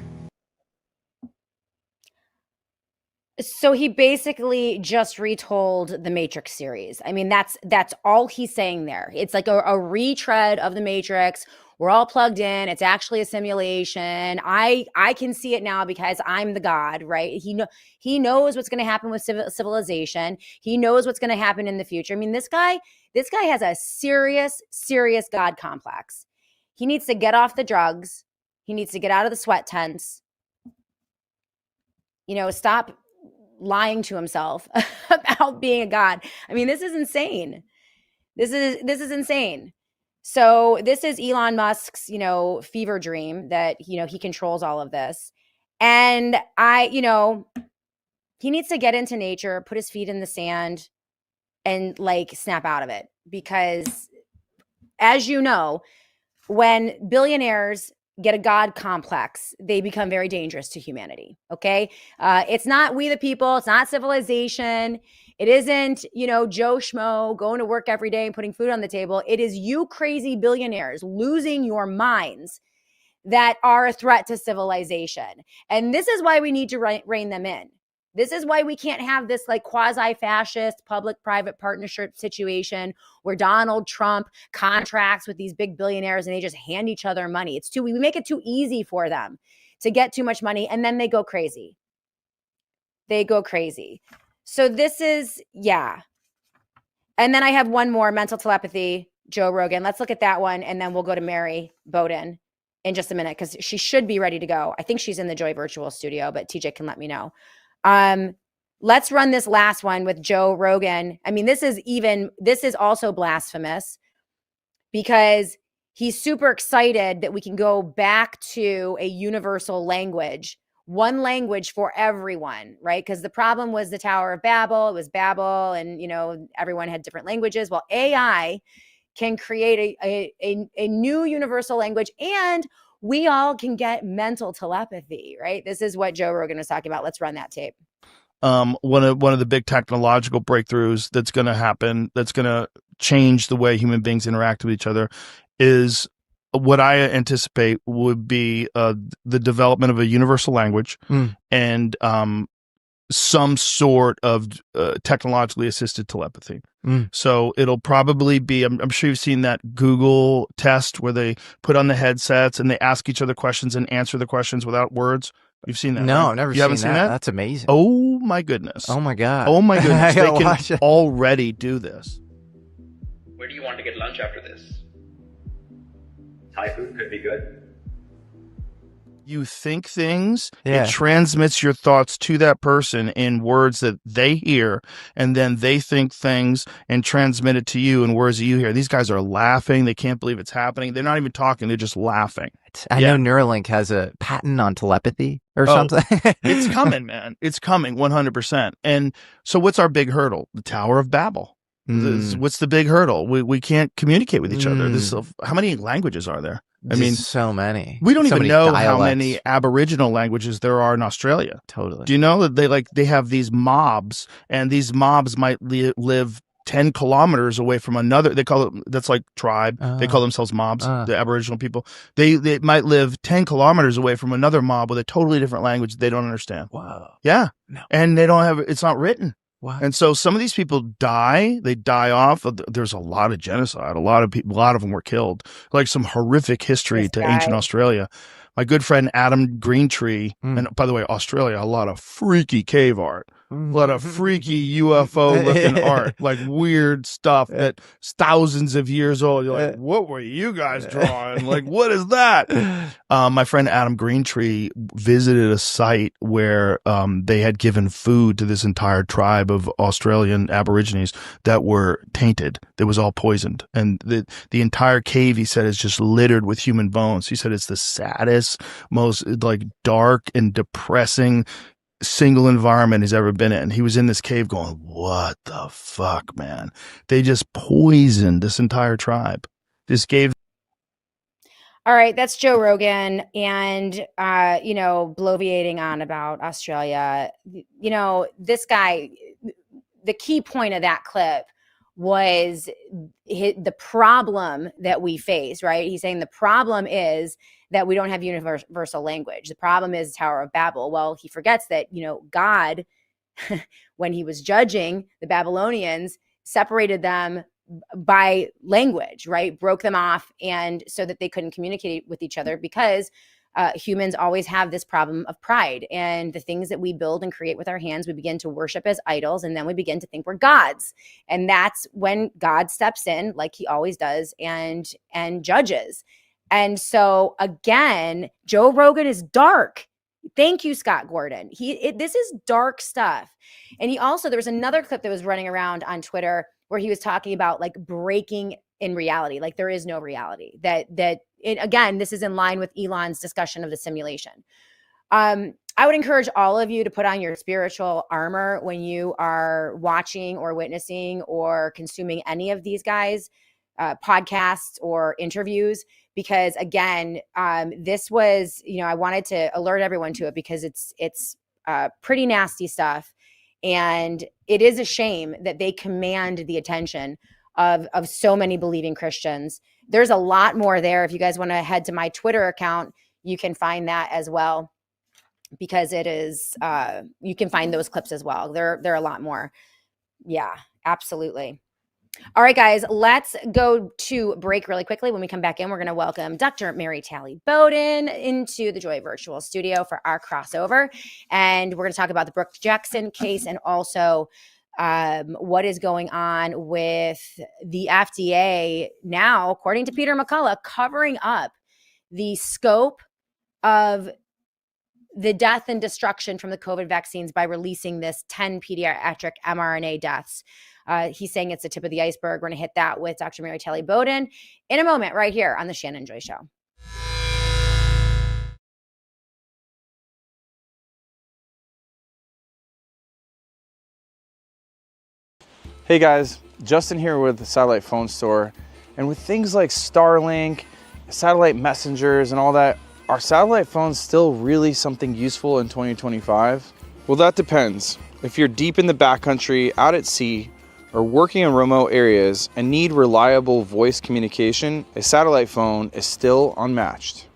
A: So he basically just retold the Matrix series. I mean, that's all he's saying there. It's like a retread of the Matrix. We're all plugged in. It's actually a simulation. I can see it now because I'm the god, right? He knows what's going to happen with civilization. He knows what's going to happen in the future. I mean, this guy has a serious god complex. He needs to get off the drugs. He needs to get out of the sweat tents. Stop lying to himself about being a god. I mean, this is insane. This is insane. So this is Elon Musk's, fever dream that, he controls all of this. And he needs to get into nature, put his feet in the sand, and like snap out of it. Because as you know, when billionaires get a god complex, they become very dangerous to humanity. Okay. It's not we the people. It's not civilization. It isn't, Joe Schmo going to work every day and putting food on the table. It is you crazy billionaires losing your minds that are a threat to civilization. And this is why we need to rein them in. This is why we can't have this like quasi-fascist public-private partnership situation where Donald Trump contracts with these big billionaires and they just hand each other money. We make it too easy for them to get too much money, and then they go crazy. So this is, yeah. And then I have one more, mental telepathy, Joe Rogan. Let's look at that one, and then we'll go to Mary Bowden. in just a minute because she should be ready to go. I think she's in the Joy Virtual Studio, but TJ can let me know. Let's run this last one with Joe Rogan. I mean, this is also blasphemous because he's super excited that we can go back to a universal language, one language for everyone, right? Because the problem was the Tower of Babel. It was Babel, and everyone had different languages. Well, AI can create a new universal language, and we all can get mental telepathy, right? This is what Joe Rogan was talking about. Let's run that tape.
C: One of the big technological breakthroughs that's going to happen, that's going to change the way human beings interact with each other, is what I anticipate would be the development of a universal language and some sort of technologically assisted telepathy. So it'll probably be, I'm sure you've seen that Google test where they put on the headsets and they ask each other questions and answer the questions without words. You've seen that?
D: No,
C: right?
D: I've never
C: You haven't
D: seen
C: seen
D: that.
C: that?
D: That's amazing.
C: Oh my goodness.
D: Oh my God.
C: Oh my goodness. They
D: gotta watch
C: can
D: it.
C: already do this.
F: Where do you want to get lunch after this? Thai food could be good.
C: You think things,
D: Yeah.
C: it transmits your thoughts to that person in words that they hear, and then they think things and transmit it to you in words that you hear. These guys are laughing. They can't believe it's happening. They're not even talking. They're just laughing.
D: I know Neuralink has a patent on telepathy or
C: Oh,
D: something.
C: It's coming, man. It's coming 100%. And so what's our big hurdle? The Tower of Babel. What's the big hurdle? We can't communicate with each other. How many languages are there? I mean,
D: so many.
C: We don't
D: so
C: even
D: many
C: know
D: dialects.
C: how many Aboriginal languages there are in Australia.
D: Totally.
C: Do you know that they have these mobs, and these mobs might live 10 kilometers away from another? They call it, that's like tribe. They call themselves mobs, the Aboriginal people. They might live 10 kilometers away from another mob with a totally different language they don't understand.
D: Wow.
C: Yeah.
D: No.
C: And they don't have, it's not written.
D: Wow.
C: And so some of these people die. They die off. There's a lot of genocide. A lot of people, a lot of them were killed. Like some horrific history to ancient Australia. My good friend Adam Greentree, and by the way, Australia, a lot of freaky cave art. A lot of freaky UFO looking art, like weird stuff that's thousands of years old. You're like, what were you guys drawing? Like, what is that? My friend Adam Greentree visited a site where they had given food to this entire tribe of Australian Aborigines that were tainted. It was all poisoned. And the entire cave, he said, is just littered with human bones. He said it's the saddest, most like dark and depressing single environment he's ever been in. He was in this cave going, what the fuck, man? They just poisoned this entire tribe. This gave.
A: All right, that's Joe Rogan, and bloviating on about Australia. This guy, the key point of that clip was the problem that we face, right? He's saying the problem is that we don't have universal language. The problem is Tower of Babel. Well, he forgets that, God, when he was judging the Babylonians, separated them by language, right? Broke them off, and so that they couldn't communicate with each other, because humans always have this problem of pride, and the things that we build and create with our hands, we begin to worship as idols, and then we begin to think we're gods. And that's when God steps in, like he always does, and judges. And so again, Joe Rogan is dark. Thank you, Scott Gordon. This is dark stuff. And there was another clip that was running around on Twitter where he was talking about like breaking in reality. Like there is no reality. Again, this is in line with Elon's discussion of the simulation. I would encourage all of you to put on your spiritual armor when you are watching or witnessing or consuming any of these guys' podcasts or interviews, because again, this was, I wanted to alert everyone to it because it's pretty nasty stuff. And it is a shame that they command the attention of so many believing Christians. There's a lot more there. If you guys want to head to my Twitter account, you can find that as well, because it is, you can find those clips as well. There are a lot more. Yeah, absolutely. All right, guys, let's go to break really quickly. When we come back in, we're going to welcome Dr. Mary Talley Bowden into the Joy Virtual Studio for our crossover. And we're going to talk about the Brooke Jackson case, and also what is going on with the FDA now, according to Peter McCullough, covering up the scope of the death and destruction from the COVID vaccines by releasing this 10 pediatric mRNA deaths. He's saying it's the tip of the iceberg. We're going to hit that with Dr. Mary Kelly Bowden in a moment right here on the Shannon Joy Show.
G: Hey guys, Justin here with the Satellite Phone Store. And with things like Starlink, satellite messengers and all that, are satellite phones still really something useful in 2025? Well, that depends. If you're deep in the backcountry, out at sea, or working in remote areas and need reliable voice communication, a satellite phone is still unmatched.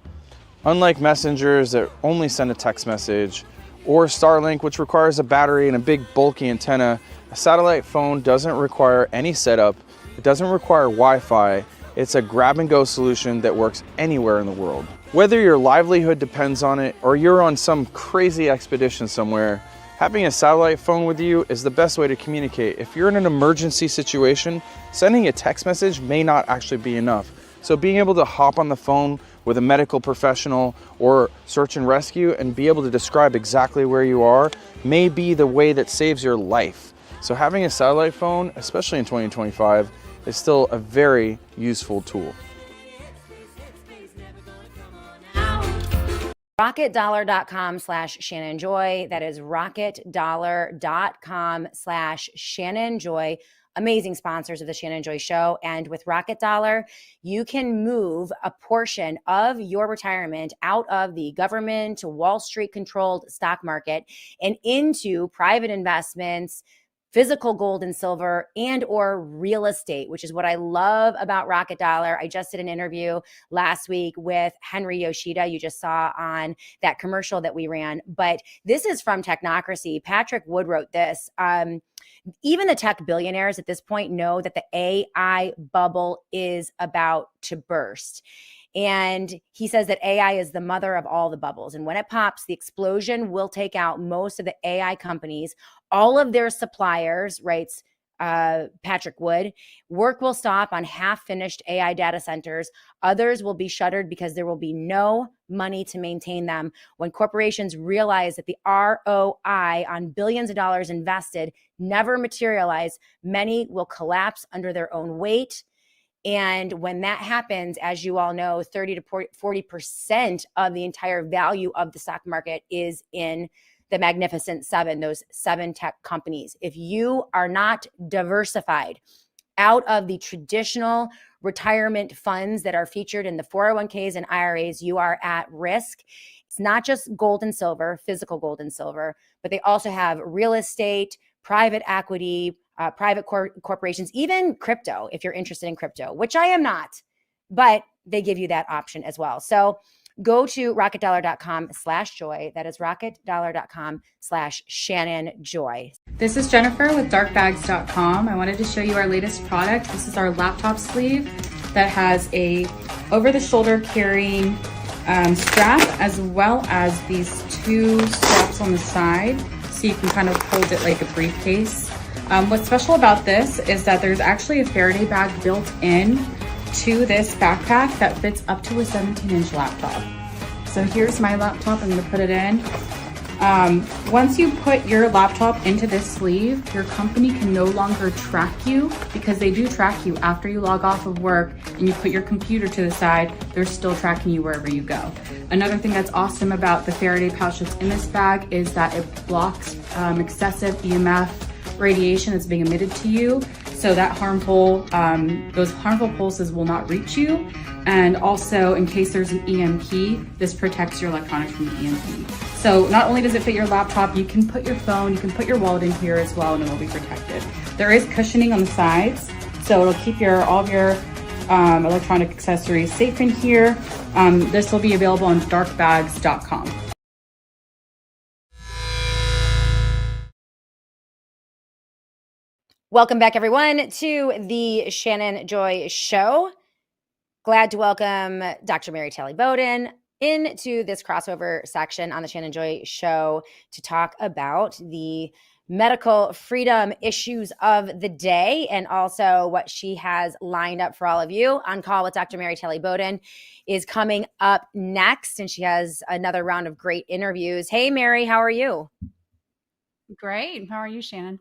G: Unlike messengers that only send a text message, or Starlink, which requires a battery and a big bulky antenna, a satellite phone doesn't require any setup, it doesn't require Wi-Fi, it's a grab-and-go solution that works anywhere in the world. Whether your livelihood depends on it or you're on some crazy expedition somewhere, having a satellite phone with you is the best way to communicate. If you're in an emergency situation, sending a text message may not actually be enough. So being able to hop on the phone with a medical professional or search and rescue and be able to describe exactly where you are may be the way that saves your life. So having a satellite phone, especially in 2025, is still a very useful tool.
A: RocketDollar.com/Shannonjoy. That is RocketDollar.com/Shannonjoy. Amazing sponsors of the Shannon Joy Show. And with Rocket Dollar, you can move a portion of your retirement out of the government to Wall Street controlled stock market and into private investments, physical gold and silver, and or real estate, which is what I love about Rocket Dollar. I just did an interview last week with Henry Yoshida. You just saw on that commercial that we ran, but this is from Technocracy. Patrick Wood wrote this. Even the tech billionaires at this point know that the AI bubble is about to burst. And he says that AI is the mother of all the bubbles. And when it pops, the explosion will take out most of the AI companies, all of their suppliers, writes Patrick Wood. Work will stop on half-finished AI data centers. Others will be shuttered because there will be no money to maintain them. When corporations realize that the ROI on billions of dollars invested never materialize, many will collapse under their own weight. And when that happens, as you all know, 30 to 40% of the entire value of the stock market is in the Magnificent Seven, those 7 tech companies. If you are not diversified out of the traditional retirement funds that are featured in the 401ks and IRAs, you are at risk. It's not just gold and silver, physical gold and silver, but they also have real estate, private equity, private corporations, even crypto, if you're interested in crypto, which I am not, but they give you that option as well. So go to rocketdollar.com/joy. That is rocketdollar.com/Shannonjoy.
H: This is Jennifer with darkbags.com. I wanted to show you our latest product. This is our laptop sleeve that has a over-the-shoulder carrying strap, as well as these 2 straps on the side, so you can kind of hold it like a briefcase. What's special about this is that there's actually a Faraday bag built in to this backpack that fits up to a 17-inch laptop. So here's my laptop. I'm going to put it in. Once you put your laptop into this sleeve, your company can no longer track you, because they do track you after you log off of work and you put your computer to the side. They're still tracking you wherever you go. Another thing that's awesome about the Faraday pouch that's in this bag is that it blocks excessive EMF radiation that's being emitted to you, so that those harmful pulses will not reach you. And also, in case there's an EMP, this protects your electronics from the EMP. So not only does it fit your laptop, you can put your phone, you can put your wallet in here as well, and it will be protected. There is cushioning on the sides, so it'll keep all of your electronic accessories safe in here. This will be available on darkbags.com.
A: Welcome back, everyone, to the Shannon Joy Show. Glad to welcome Dr. Mary Kelly Bowden into this crossover section on the Shannon Joy Show to talk about the medical freedom issues of the day, and also what she has lined up for all of you. On Call with Dr. Mary Telly Bowden is coming up next, and she has another round of great interviews. Hey, Mary, how are you?
I: Great. How are you, Shannon?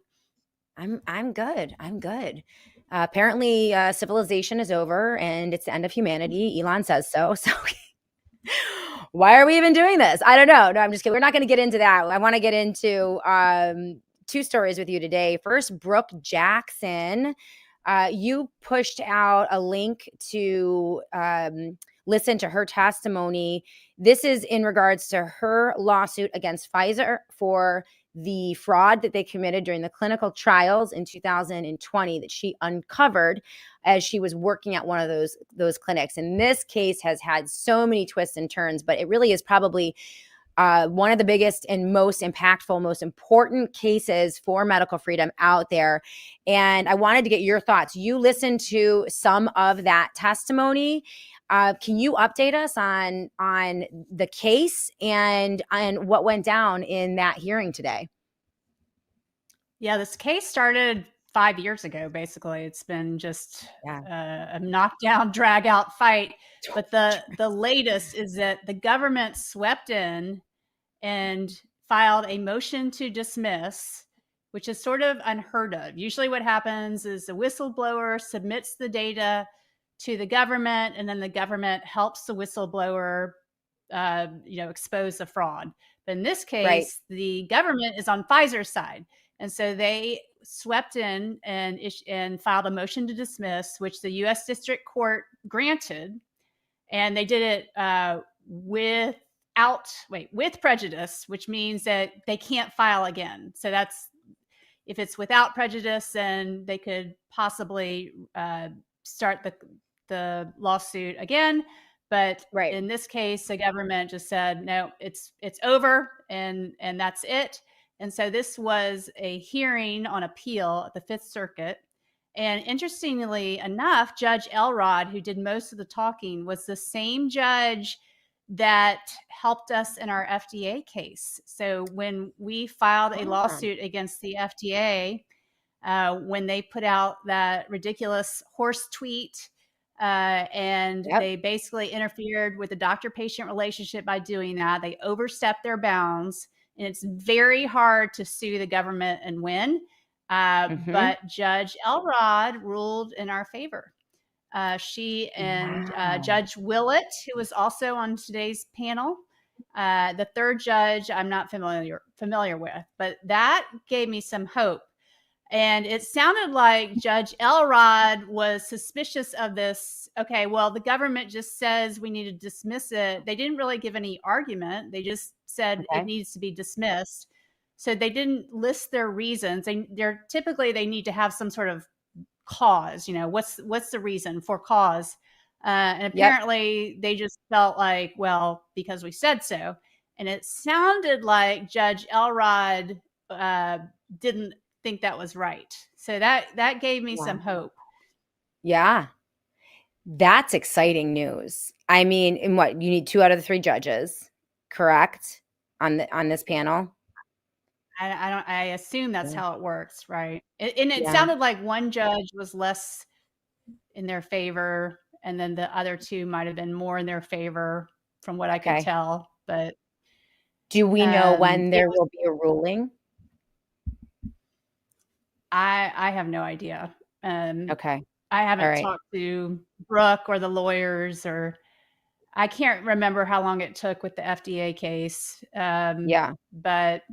A: I'm good. I'm good. Apparently, civilization is over, and it's the end of humanity. Elon says so. So. Why are we even doing this? I don't know. No, I'm just kidding. We're not going to get into that. I want to get into two stories with you today. First, Brooke Jackson. You pushed out a link to listen to her testimony. This is in regards to her lawsuit against Pfizer for the fraud that they committed during the clinical trials in 2020 that she uncovered as she was working at one of those clinics. And this case has had so many twists and turns, but it really is probably one of the biggest and most impactful, most important cases for medical freedom out there. And I wanted to get your thoughts. You listened to some of that testimony. Can you update us on the case and what went down in that hearing today?
I: Yeah, this case started 5 years ago, basically. It's been just a knockdown, drag out fight. But the latest is that the government swept in and filed a motion to dismiss, which is sort of unheard of. Usually what happens is the whistleblower submits the data to the government, and then the government helps the whistleblower expose the fraud. But in this case, the government is on Pfizer's side. And so they swept in and filed a motion to dismiss, which the U.S. District Court granted. And they did it with prejudice, which means that they can't file again. So that's, if it's without prejudice, then they could possibly start the lawsuit again. But in this case, the government just said, no, it's over, and that's it. And so this was a hearing on appeal at the Fifth Circuit. And interestingly enough, Judge Elrod, who did most of the talking, was the same judge that helped us in our FDA case. So when we filed a lawsuit against the FDA, when they put out that ridiculous horse tweet, and they basically interfered with the doctor-patient relationship by doing that, they overstepped their bounds. And it's very hard to sue the government and win. But Judge Elrod ruled in our favor. She and Judge Willett, who was also on today's panel, the third judge I'm not familiar with, but that gave me some hope. And it sounded like Judge Elrod was suspicious of this. Okay, well, the government just says we need to dismiss it. They didn't really give any argument. They just said it needs to be dismissed. So they didn't list their reasons. They're typically, they need to have some sort of cause. What's the reason for cause? And apparently they just felt like, well, because we said so. And it sounded like Judge Elrod didn't think that was right. So that gave me some hope.
A: Yeah. That's exciting news. I mean, in what, you need 2 out of the 3 judges, correct? On this panel.
I: I assume that's how it works, right? And it sounded like one judge was less in their favor, and then the other 2 might have been more in their favor, from what I could tell. But
A: do we know when there will be a ruling?
I: I have no idea.
A: Okay.
I: I haven't talked to Brooke or the lawyers, or I can't remember how long it took with the FDA case. But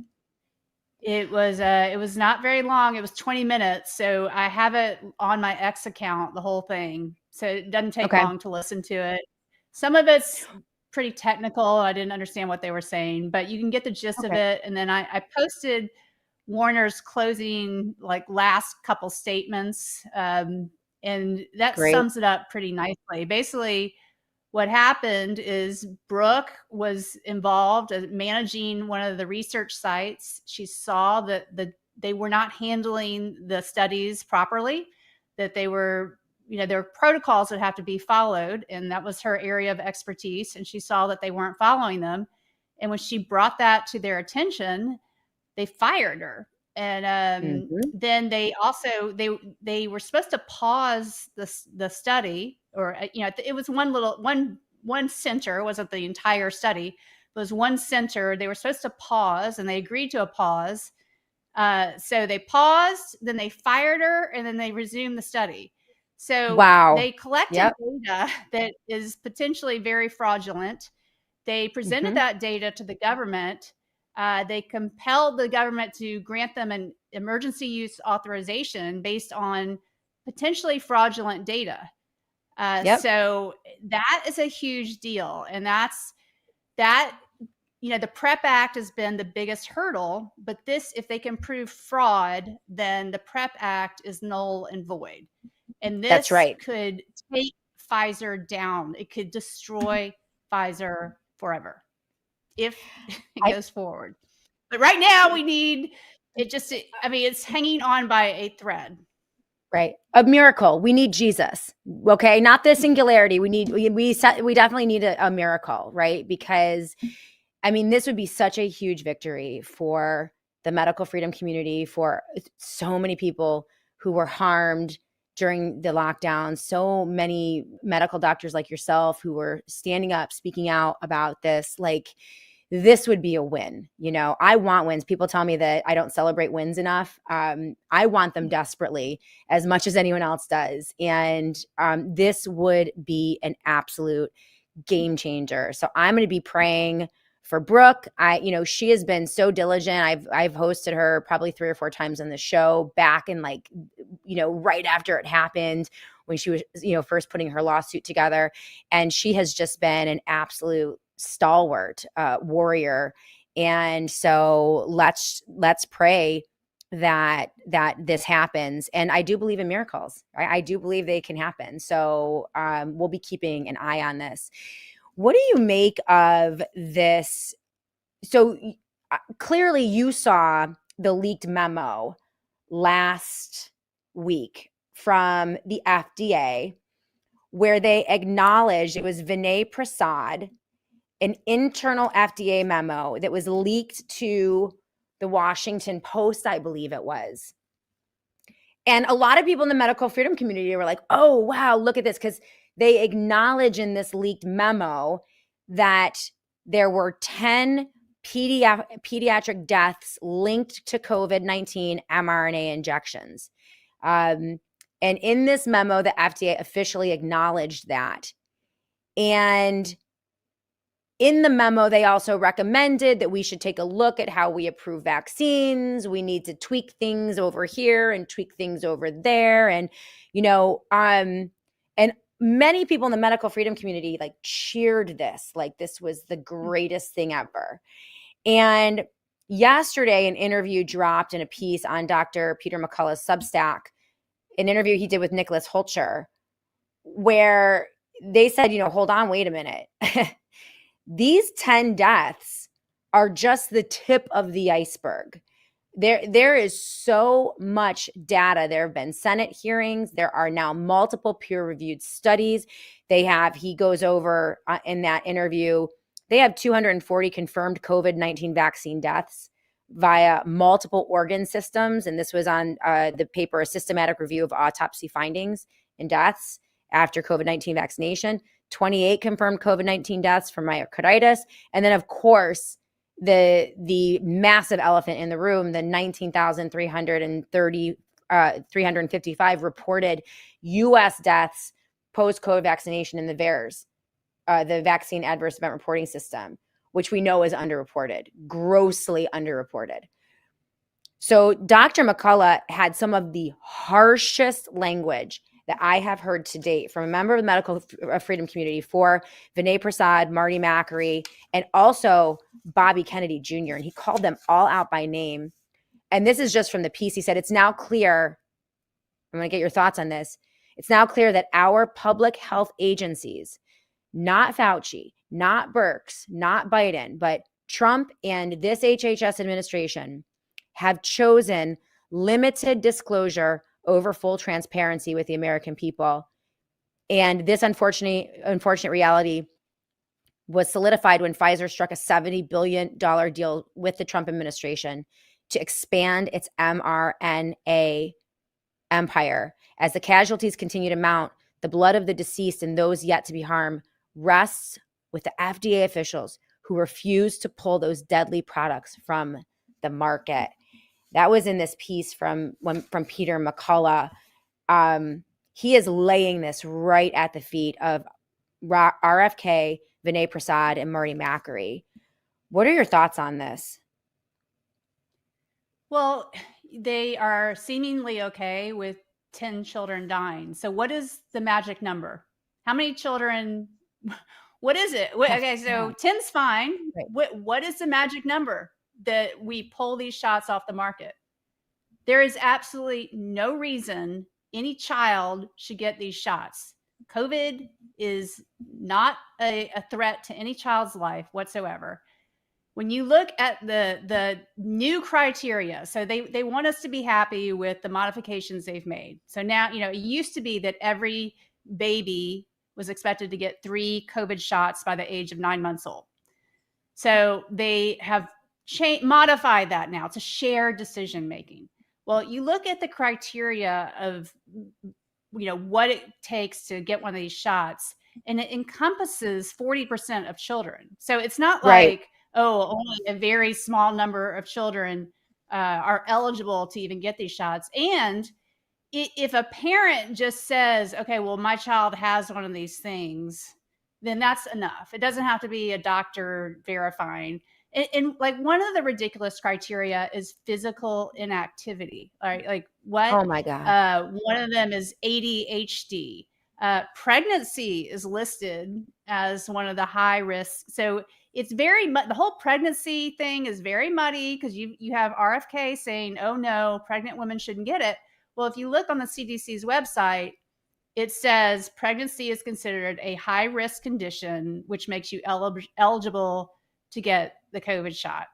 I: it was not very long. It was 20 minutes. So I have it on my X account, the whole thing. So it doesn't take long to listen to it. Some of it's pretty technical. I didn't understand what they were saying, but you can get the gist of it. And then I posted Warner's closing, like, last couple statements. And that sums it up pretty nicely. Basically, what happened is Brooke was involved in managing one of the research sites. She saw that they were not handling the studies properly, that they were, there were protocols that have to be followed, and that was her area of expertise. And she saw that they weren't following them. And when she brought that to their attention, they fired her. And then they also they were supposed to pause the study, or it was one center. It wasn't the entire study. It was one center. They were supposed to pause, and they agreed to a pause. So they paused, then they fired her, and then they resumed the study. So
A: Wow.
I: they collected
A: Yep.
I: data that is potentially very fraudulent. They presented that data to the government. They compelled the government to grant them an emergency use authorization based on potentially fraudulent data. So that is a huge deal. And that, the PrEP Act has been the biggest hurdle, but if they can prove fraud, then the PrEP Act is null and void. And this could take Pfizer down. It could destroy Pfizer forever if it goes forward. But right now we need it it's hanging on by a thread.
A: Right. A miracle. We need Jesus. Okay. Not the singularity. We definitely need a miracle, right? Because this would be such a huge victory for the medical freedom community, for so many people who were harmed during the lockdown, so many medical doctors like yourself who were standing up, speaking out about this. Like, this would be a win. I want wins. People tell me that I don't celebrate wins enough. I want them desperately, as much as anyone else does. And this would be an absolute game changer. So I'm going to be praying for Brooke. She has been so diligent. I've hosted her probably 3 or 4 times on the show back in right after it happened, when she was, first putting her lawsuit together. And she has just been an absolute stalwart warrior. And so let's pray that this happens. And I do believe in miracles. Right? I do believe they can happen. So we'll be keeping an eye on this. What do you make of this? So clearly you saw the leaked memo last week from the FDA where they acknowledged it was Vinay Prasad, an internal FDA memo that was leaked to the Washington Post, I believe it was. And a lot of people in the medical freedom community were like, oh, wow, look at this. Because they acknowledge in this leaked memo that there were 10 pediatric deaths linked to COVID-19 mRNA injections. And in this memo, the FDA officially acknowledged that. And in the memo, they also recommended that we should take a look at how we approve vaccines. We need to tweak things over here and tweak things over there. And, and many people in the medical freedom community cheered this, like this was the greatest thing ever. And yesterday, an interview dropped in a piece on Dr. Peter McCullough's Substack, an interview he did with Nicholas Holtscher, where they said, hold on, wait a minute. These 10 deaths are just the tip of the iceberg. There is so much data. There have been Senate hearings. There are now multiple peer-reviewed studies. He goes over in that interview, they have 240 confirmed COVID-19 vaccine deaths via multiple organ systems. And this was on the paper, A Systematic Review of Autopsy Findings and Deaths After COVID-19 Vaccination. 28 confirmed COVID-19 deaths from myocarditis. And then, of course, the massive elephant in the room, the 19,355 reported U.S. deaths post-COVID vaccination in the VAERS, the Vaccine Adverse Event Reporting System, which we know is underreported, grossly underreported. So Dr. McCullough had some of the harshest language that I have heard to date from a member of the medical freedom community for Vinay Prasad, Marty Makary, and also Bobby Kennedy Jr. And he called them all out by name. And this is just from the piece. He said, it's now clear, I'm going to get your thoughts on this. It's now clear that our public health agencies, not Fauci, not Birx, not Biden, but Trump and this HHS administration have chosen limited disclosure over full transparency with the American people. And this unfortunate reality was solidified when Pfizer struck a $70 billion deal with the Trump administration to expand its mRNA empire. As the casualties continue to mount, the blood of the deceased and those yet to be harmed rests with the FDA officials who refuse to pull those deadly products from the market. That was in this piece from Peter McCullough. He is laying this right at the feet of RFK, Vinay Prasad, and Marty Makary. What are your thoughts on this?
I: Well, they are seemingly okay with 10 children dying. So what is the magic number? How many children? What is it? Okay, so 10's fine.
A: Right.
I: What is the magic number that we pull these shots off the market? There is absolutely no reason any child should get these shots. COVID is not a threat to any child's life whatsoever. When you look at the new criteria, so they want us to be happy with the modifications they've made. So now, it used to be that every baby was expected to get 3 COVID shots by the age of 9 months old. So they have modified that now to shared decision making. Well, you look at the criteria of, what it takes to get one of these shots, and it encompasses 40% of children. So it's not like, only a very small number of children are eligible to even get these shots. And if a parent just says, okay, well, my child has one of these things, then that's enough. It doesn't have to be a doctor verifying. And like one of the ridiculous criteria is physical inactivity. All right, like what?
A: Oh my God.
I: One of them is ADHD. Pregnancy is listed as one of the high risks. So it's very the whole pregnancy thing is very muddy because you have RFK saying, oh no, pregnant women shouldn't get it. Well, if you look on the CDC's website, it says pregnancy is considered a high risk condition, which makes you eligible to get the COVID shot.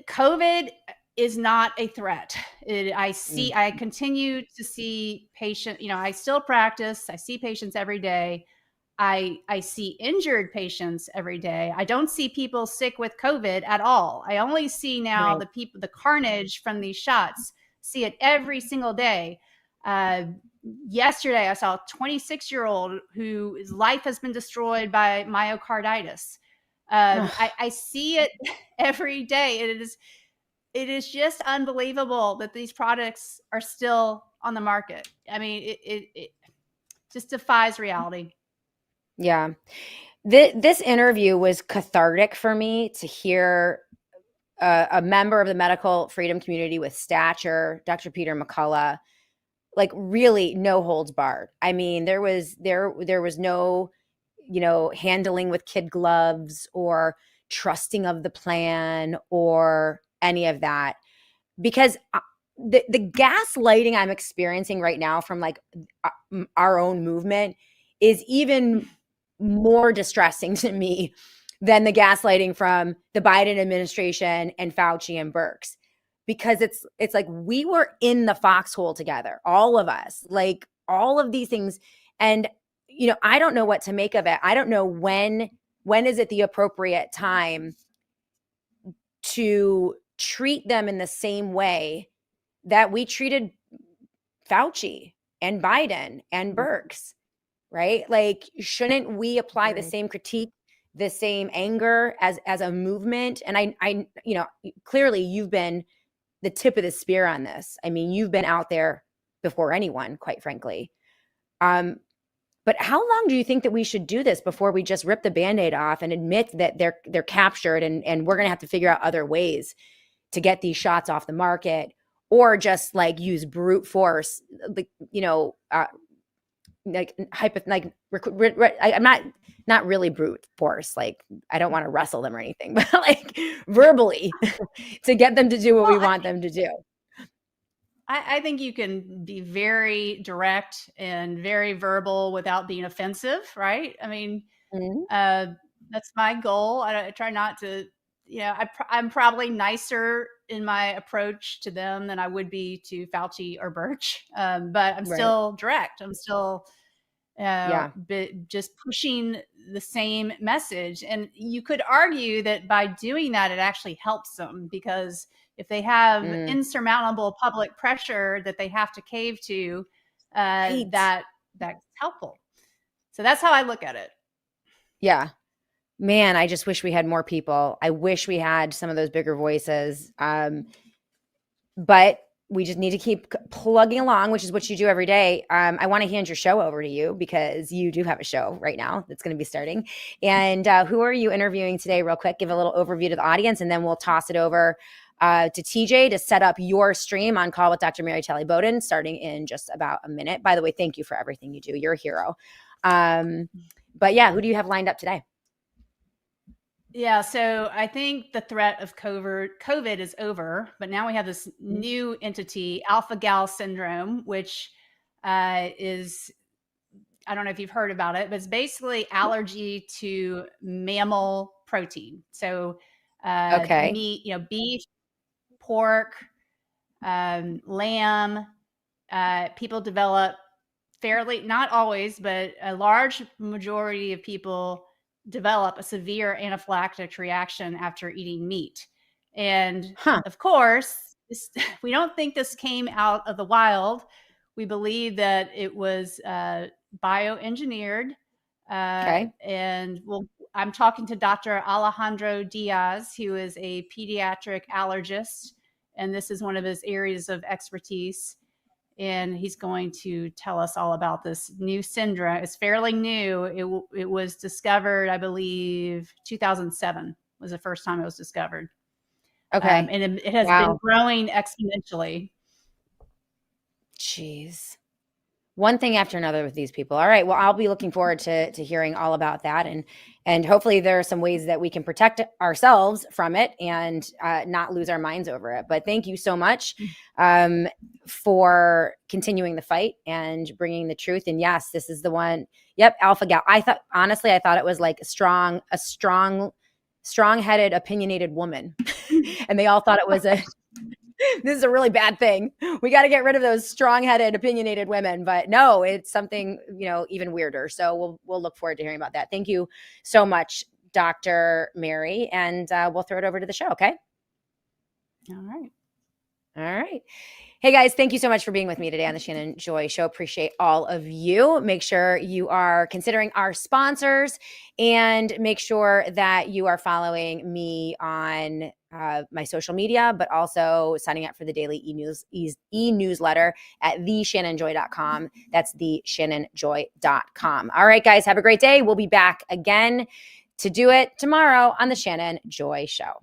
I: COVID is not a threat. I continue to see patients, I still practice. I see patients every day. I see injured patients every day. I don't see people sick with COVID at all. I only see now the carnage from these shots, see it every single day. Yesterday, I saw a 26-year-old whose life has been destroyed by myocarditis. I see it every day. It is just unbelievable that these products are still on the market. I mean, it just defies reality.
A: Yeah. This interview was cathartic for me to hear a member of the medical freedom community with stature, Dr. Peter McCullough, like really no holds barred. I mean, there was no, handling with kid gloves or trusting of the plan or any of that, because the gaslighting I'm experiencing right now from like our own movement is even more distressing to me than the gaslighting from the Biden administration and Fauci and Birx, because it's like we were in the foxhole together, all of us, like all of these things. And, I don't know what to make of it. I don't know when is it the appropriate time to treat them in the same way that we treated Fauci and Biden and Birx, right? Like, shouldn't we apply the same critique, the same anger as a movement? And I clearly you've been the tip of the spear on this. I mean, you've been out there before anyone, quite frankly. But how long do you think that we should do this before we just rip the Band-Aid off and admit that they're captured and we're going to have to figure out other ways to get these shots off the market, or just like use brute force, like, I'm not really brute force. Like, I don't want to wrestle them or anything, but like verbally to get them to do what we want them to do.
I: I think you can be very direct and very verbal without being offensive, right? I mean, that's my goal. I try not to, I'm probably nicer in my approach to them than I would be to Fauci or Birch, but I'm still direct. I'm still just pushing the same message. And you could argue that by doing that, it actually helps them, because if they have
A: Mm.
I: insurmountable public pressure that they have to cave to,
A: Right.
I: that's helpful. So that's how I look at it.
A: Yeah. Man, I just wish we had more people. I wish we had some of those bigger voices. But we just need to keep plugging along, which is what you do every day. I want to hand your show over to you because you do have a show right now that's going to be starting. And who are you interviewing today, real quick? Give a little overview to the audience, and then we'll toss it over to TJ to set up your stream on Call with Dr. Mary Telly Bowden, starting in just about a minute. By the way, thank you for everything you do. You're a hero. But yeah, who do you have lined up today?
I: Yeah, so I think the threat of COVID is over, but now we have this new entity, alpha-gal syndrome, which is, I don't know if you've heard about it, but it's basically allergy to mammal protein. So
A: Okay.
I: meat, beef, pork, lamb. People develop not always, but a large majority of people develop a severe anaphylactic reaction after eating meat. And of course, we don't think this came out of the wild. We believe that it was bioengineered. And I'm talking to Dr. Alejandro Diaz, who is a pediatric allergist, and this is one of his areas of expertise. And he's going to tell us all about this new syndrome. It's fairly new. It was discovered, I believe, 2007 was the first time it was discovered.
A: Okay.
I: And it has been growing exponentially.
A: Jeez. One thing after another with these people. All right. Well, I'll be looking forward to hearing all about that. And hopefully there are some ways that we can protect ourselves from it and not lose our minds over it. But thank you so much for continuing the fight and bringing the truth. And yes, this is the one. Yep. Alpha gal. I thought it was like a strong-headed, opinionated woman. And they all thought it was this is a really bad thing. We got to get rid of those strong-headed, opinionated women. But no, it's something, even weirder. So we'll look forward to hearing about that. Thank you so much, Dr. Mary. And we'll throw it over to the show. Okay.
I: All right.
A: All right. Hey guys, thank you so much for being with me today on the Shannon Joy Show. Appreciate all of you. Make sure you are considering our sponsors and make sure that you are following me on my social media, but also signing up for the daily e-newsletter at theshannonjoy.com. That's theshannonjoy.com. All right, guys, have a great day. We'll be back again to do it tomorrow on the Shannon Joy Show.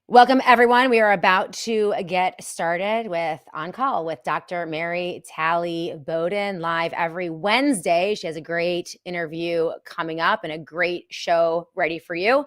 A: Welcome, everyone. We are about to get started with On Call with Dr. Mary Talley Bowden, live every Wednesday. She has a great interview coming up and a great show ready for you.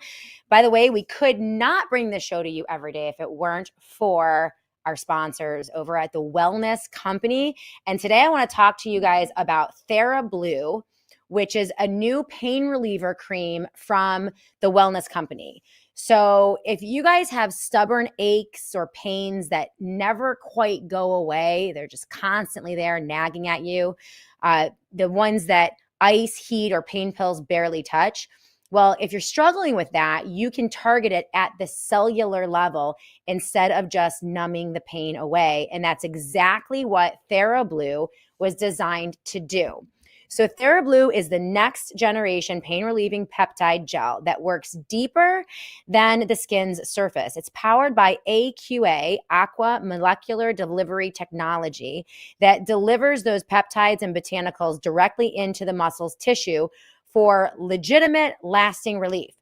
A: By the way, we could not bring this show to you every day if it weren't for our sponsors over at the Wellness Company. And today I want to talk to you guys about TheraBlue, which is a new pain reliever cream from the Wellness Company. So if you guys have stubborn aches or pains that never quite go away, they're just constantly there nagging at you, the ones that ice, heat, or pain pills barely touch, well, if you're struggling with that, you can target it at the cellular level instead of just numbing the pain away. And that's exactly what TheraBlue was designed to do. So TheraBlue is the next generation pain relieving peptide gel that works deeper than the skin's surface. It's powered by AQA, Aqua Molecular Delivery Technology, that delivers those peptides and botanicals directly into the muscle's tissue for legitimate, lasting relief.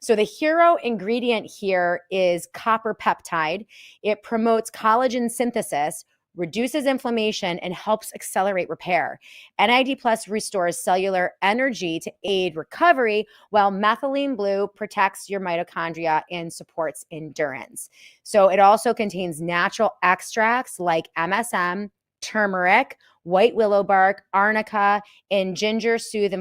A: So the hero ingredient here is copper peptide. It promotes collagen synthesis, reduces inflammation, and helps accelerate repair. NID Plus restores cellular energy to aid recovery, while methylene blue protects your mitochondria and supports endurance. So it also contains natural extracts like MSM, turmeric, white willow bark, arnica, and ginger to soothe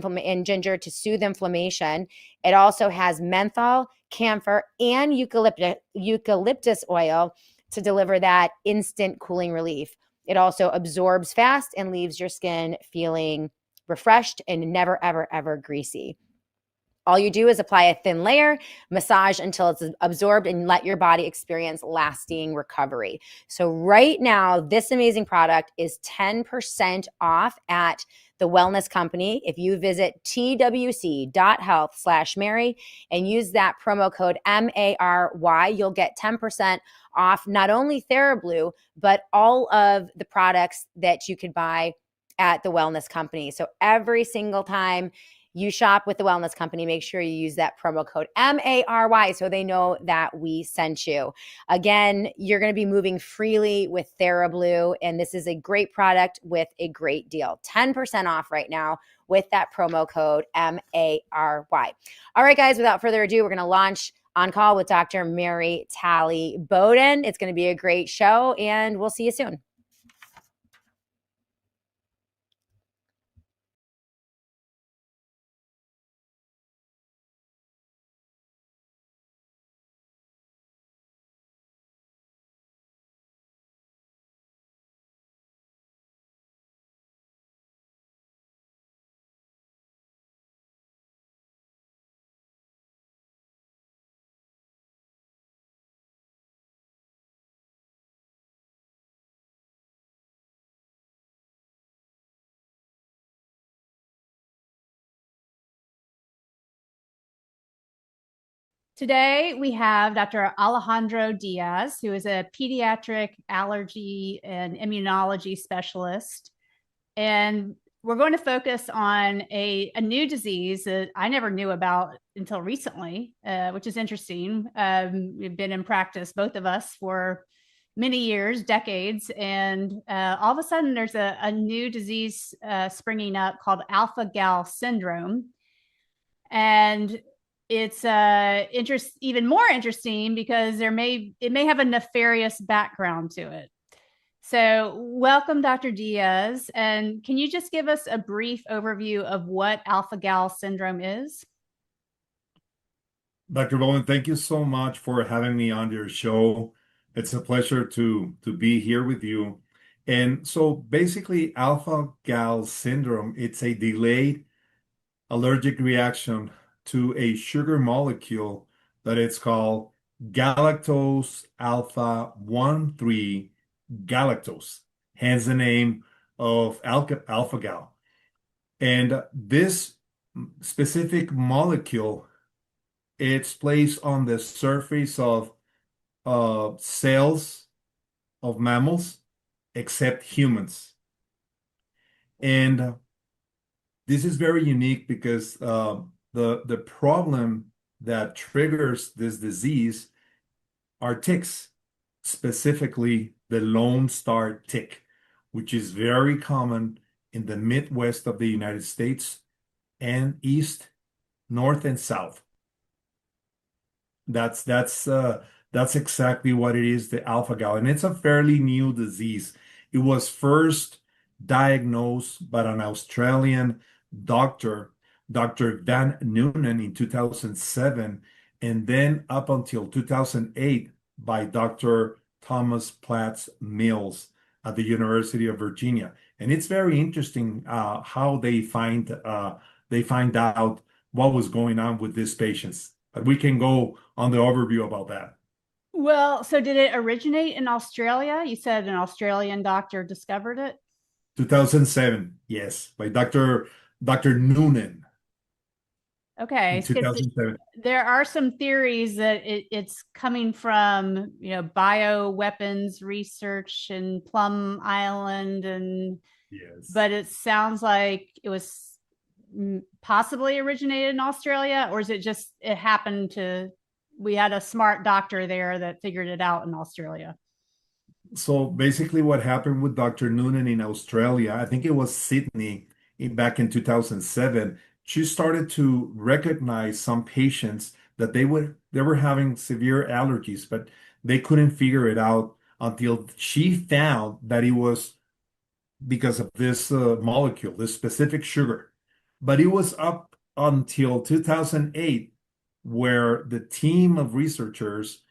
A: inflammation. It also has menthol, camphor, and eucalyptus oil to deliver that instant cooling relief. It also absorbs fast and leaves your skin feeling refreshed and never, ever, ever greasy. All you do is apply a thin layer, massage until it's absorbed, and let your body experience lasting recovery. So right now, this amazing product is 10% off at the Wellness Company. If you visit twc.health/Mary and use that promo code MARY, you'll get 10% off not only TheraBlue, but all of the products that you could buy at the Wellness Company. So every single time you shop with the Wellness Company, make sure you use that promo code MARY so they know that we sent you. Again, you're going to be moving freely with TheraBlue, and this is a great product with a great deal. 10% off right now with that promo code MARY. All right, guys, without further ado, we're going to launch On Call with Dr. Mary Talley Bowden. It's going to be a great show, and we'll see you soon.
I: Today, we have Dr. Alejandro Diaz, who is a pediatric allergy and immunology specialist. And we're going to focus on a new disease that I never knew about until recently, which is interesting. We've been in practice, both of us, for many years, decades. And all of a sudden, there's a new disease springing up called alpha-gal syndrome. And it's even more interesting because it may have a nefarious background to it. So welcome, Dr. Diaz. And can you just give us a brief overview of what alpha-gal syndrome is?
J: Dr. Bowden, thank you so much for having me on your show. It's a pleasure to be here with you. And so basically, alpha-gal syndrome, it's a delayed allergic reaction to a sugar molecule that it's called galactose alpha 1,3 galactose, hence the name of alpha-gal. And this specific molecule, it's placed on the surface of cells of mammals, except humans. And this is very unique because the problem that triggers this disease are ticks, specifically the Lone Star tick, which is very common in the Midwest of the United States and East, North, and South. That's exactly what it is, the alpha-gal, and it's a fairly new disease. It was first diagnosed by an Australian doctor, Dr. Van Noonan, in 2007, and then up until 2008 by Dr. Thomas Platts Mills at the University of Virginia. And it's very interesting how they find out what was going on with these patients. But we can go on the overview about that.
I: Well, so did it originate in Australia? You said an Australian doctor discovered it?
J: 2007, yes, by Dr. Noonan
I: Okay,
J: in
I: 'cause
J: 2007.
I: there are some theories that it's coming from, bioweapons research in Plum Island,
J: Yes.
I: but it sounds like it was possibly originated in Australia, or is it just we had a smart doctor there that figured it out in Australia?
J: So basically what happened with Dr. Noonan in Australia, I think it was Sydney back in 2007, she started to recognize some patients that they were having severe allergies, but they couldn't figure it out until she found that it was because of this molecule, this specific sugar. But it was up until 2008 where the team of researchers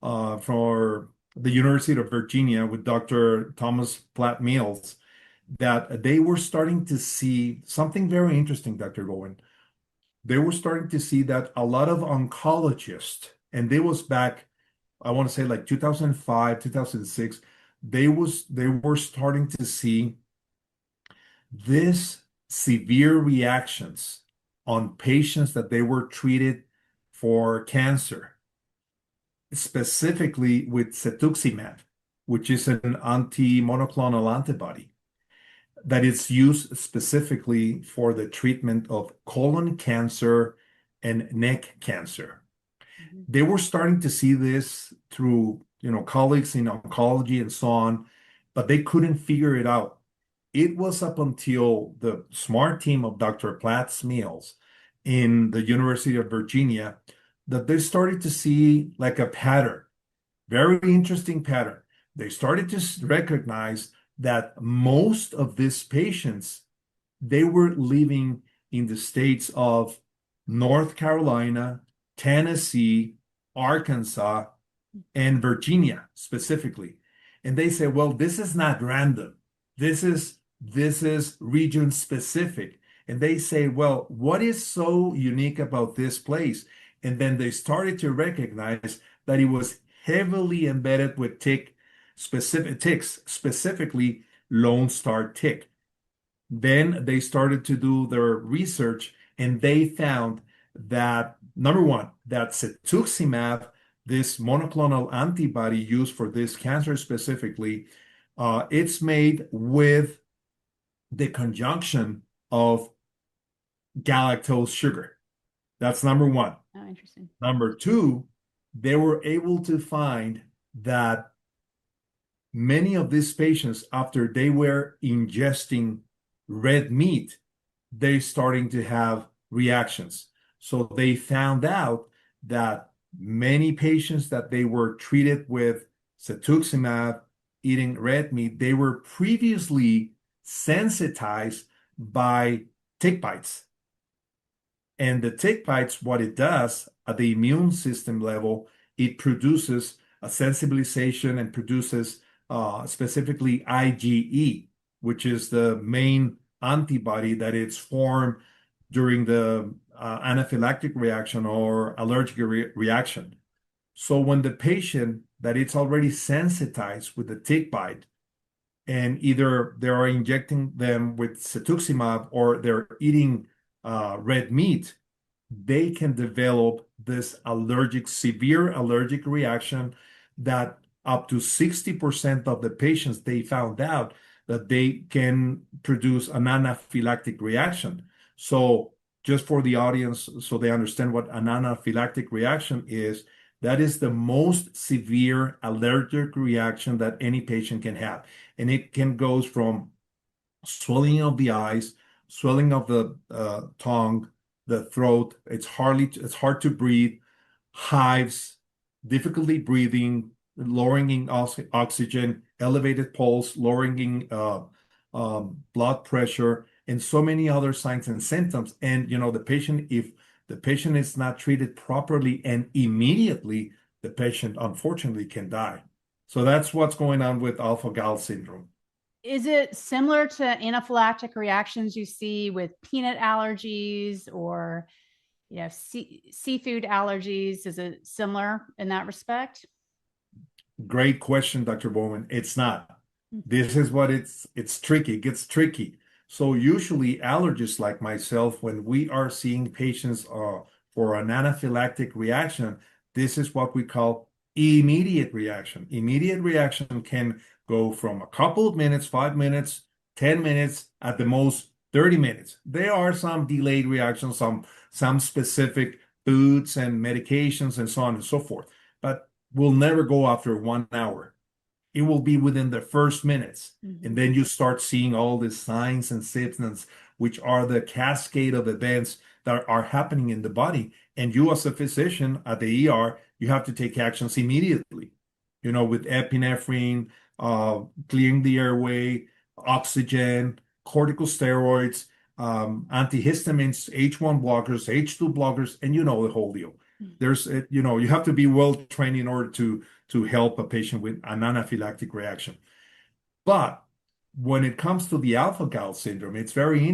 J: from the University of Virginia with Dr. Thomas Platt Mills, that they were starting to see something very interesting, Dr. Gowen. They were starting to see that a lot of oncologists, and they was back, I want to say like 2005, 2006, they were starting to see this severe reactions on patients that they were treated for cancer, specifically with cetuximab, which is an anti-monoclonal antibody that is used specifically for the treatment of colon cancer and neck cancer. They were starting to see this through, colleagues in oncology and so on, but they couldn't figure it out. It was up until the smart team of Dr. Platts Mills in the University of Virginia that they started to see like a pattern, very interesting pattern. They started to recognize that most of these patients, they were living in the states of North Carolina, Tennessee, Arkansas, and Virginia specifically. And they say, well, this is not random. This is region specific. And they say, well, what is so unique about this place? And then they started to recognize that it was heavily embedded with ticks, specifically Lone Star tick. Then they started to do their research and they found that, number one, that cetuximab, this monoclonal antibody used for this cancer specifically, it's made with the conjunction of galactose sugar. That's number one.
I: Oh, interesting.
J: Number two, they were able to find that many of these patients, after they were ingesting red meat, they're starting to have reactions. So they found out that many patients that they were treated with cetuximab, eating red meat, they were previously sensitized by tick bites. And the tick bites, what it does at the immune system level, it produces a sensibilization and produces specifically IgE, which is the main antibody that is formed during the anaphylactic reaction or allergic reaction. So when the patient that it's already sensitized with the tick bite, and either they are injecting them with cetuximab or they're eating red meat, they can develop this severe allergic reaction that up to 60% of the patients, they found out that they can produce an anaphylactic reaction. So just for the audience, so they understand what an anaphylactic reaction is, That is the most severe allergic reaction that any patient can have. And it can go from swelling of the eyes, swelling of the tongue, the throat. It's hard to breathe, hives, difficulty breathing, lowering in oxygen, elevated pulse, lowering in blood pressure, and so many other signs and symptoms. And if the patient is not treated properly and immediately, the patient unfortunately can die. So that's what's going on with alpha-gal syndrome.
I: Is it similar to anaphylactic reactions you see with peanut allergies or seafood allergies? Is it similar in that respect?
J: Great question, Dr. Bowman. It's not. This is what it's tricky. It gets tricky. So usually allergists like myself, when we are seeing patients for an anaphylactic reaction, this is what we call immediate reaction. Immediate reaction can go from a couple of minutes, 5 minutes, 10 minutes, at the most 30 minutes. There are some delayed reactions, some specific foods and medications and so on and so forth, but will never go after 1 hour. It will be within the first minutes. And then you start seeing all the signs and symptoms, which are the cascade of events that are happening in the body. And you, as a physician at the ER, you have to take actions immediately, with epinephrine, clearing the airway, oxygen, corticosteroids, antihistamines, H1 blockers, H2 blockers, and the whole deal. There's, you have to be well trained in order to help a patient with an anaphylactic reaction. But when it comes to the alpha-gal syndrome, it's very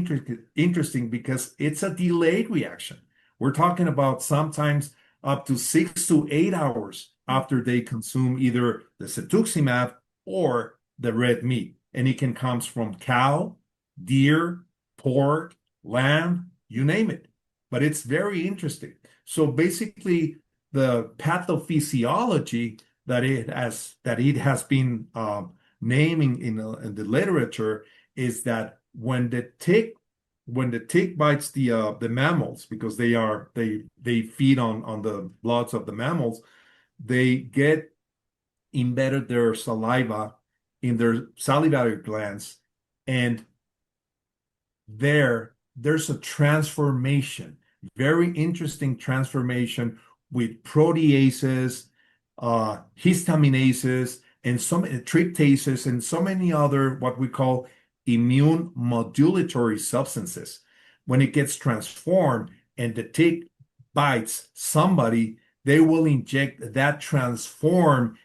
J: interesting because it's a delayed reaction. We're talking about sometimes up to 6 to 8 hours after they consume either the cetuximab or the red meat. And it can come from cow, deer, pork, lamb, you name it. But it's very interesting. So basically, the pathophysiology that it has been naming in the literature is that when the tick bites the mammals, because they feed on the bloods of the mammals, they get embedded their saliva in their salivary glands, and there's a transformation, very interesting transformation with proteases, histaminases, and some tryptases, and so many other what we call immune modulatory substances. When it gets transformed and the tick bites somebody, they will inject that transformed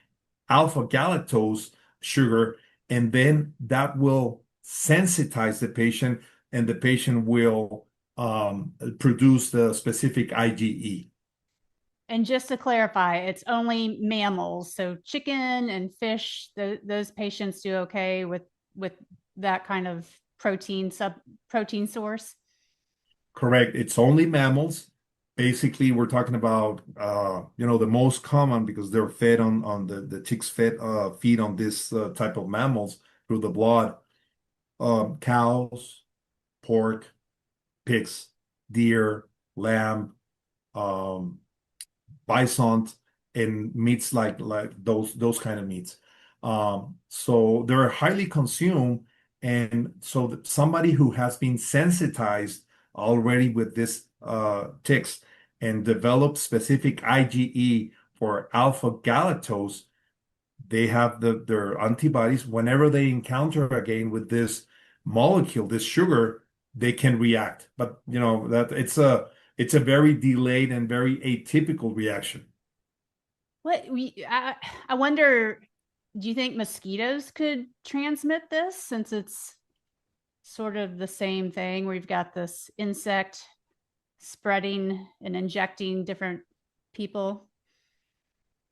J: alpha-galactose sugar, and then that will sensitize the patient, and the patient will produce the specific IgE.
I: And just to clarify, it's only mammals. So chicken and fish, those patients do okay with that kind of protein source? Correct.
J: It's only mammals. Basically, we're talking about the most common, because they're fed on the ticks feed on this type of mammals through the blood. Cows, pork, pigs, deer, lamb, bison, and meats like those kind of meats. So they're highly consumed, and so somebody who has been sensitized already with this ticks and developed specific IgE for alpha-galactose, they have their antibodies. Whenever they encounter again with this molecule, this sugar, they can react. But that it's a very delayed and very atypical reaction.
I: I wonder, do you think mosquitoes could transmit this, since it's sort of the same thing where you've got this insect spreading and injecting different people?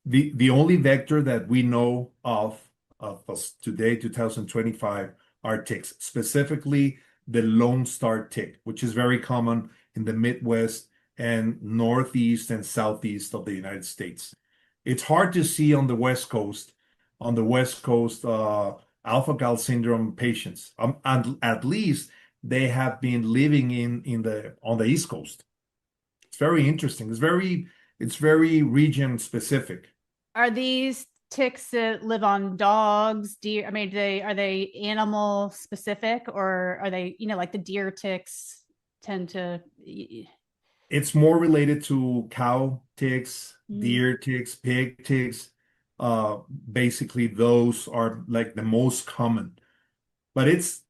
J: The only vector that we know of today, 2025, are ticks, specifically the Lone Star tick, which is very common in the Midwest and Northeast and Southeast of the United States. It's hard to see on the West Coast. On the West Coast, alpha-gal syndrome patients, at least they have been living on the East Coast. It's very interesting. It's very It's very region specific.
I: Are these ticks that live on dogs, deer? I mean, are they animal specific, or are they, like the deer ticks tend to?
J: It's more related to cow ticks,
I: Mhm.
J: deer ticks, pig ticks. Basically, those are like the most common. But it's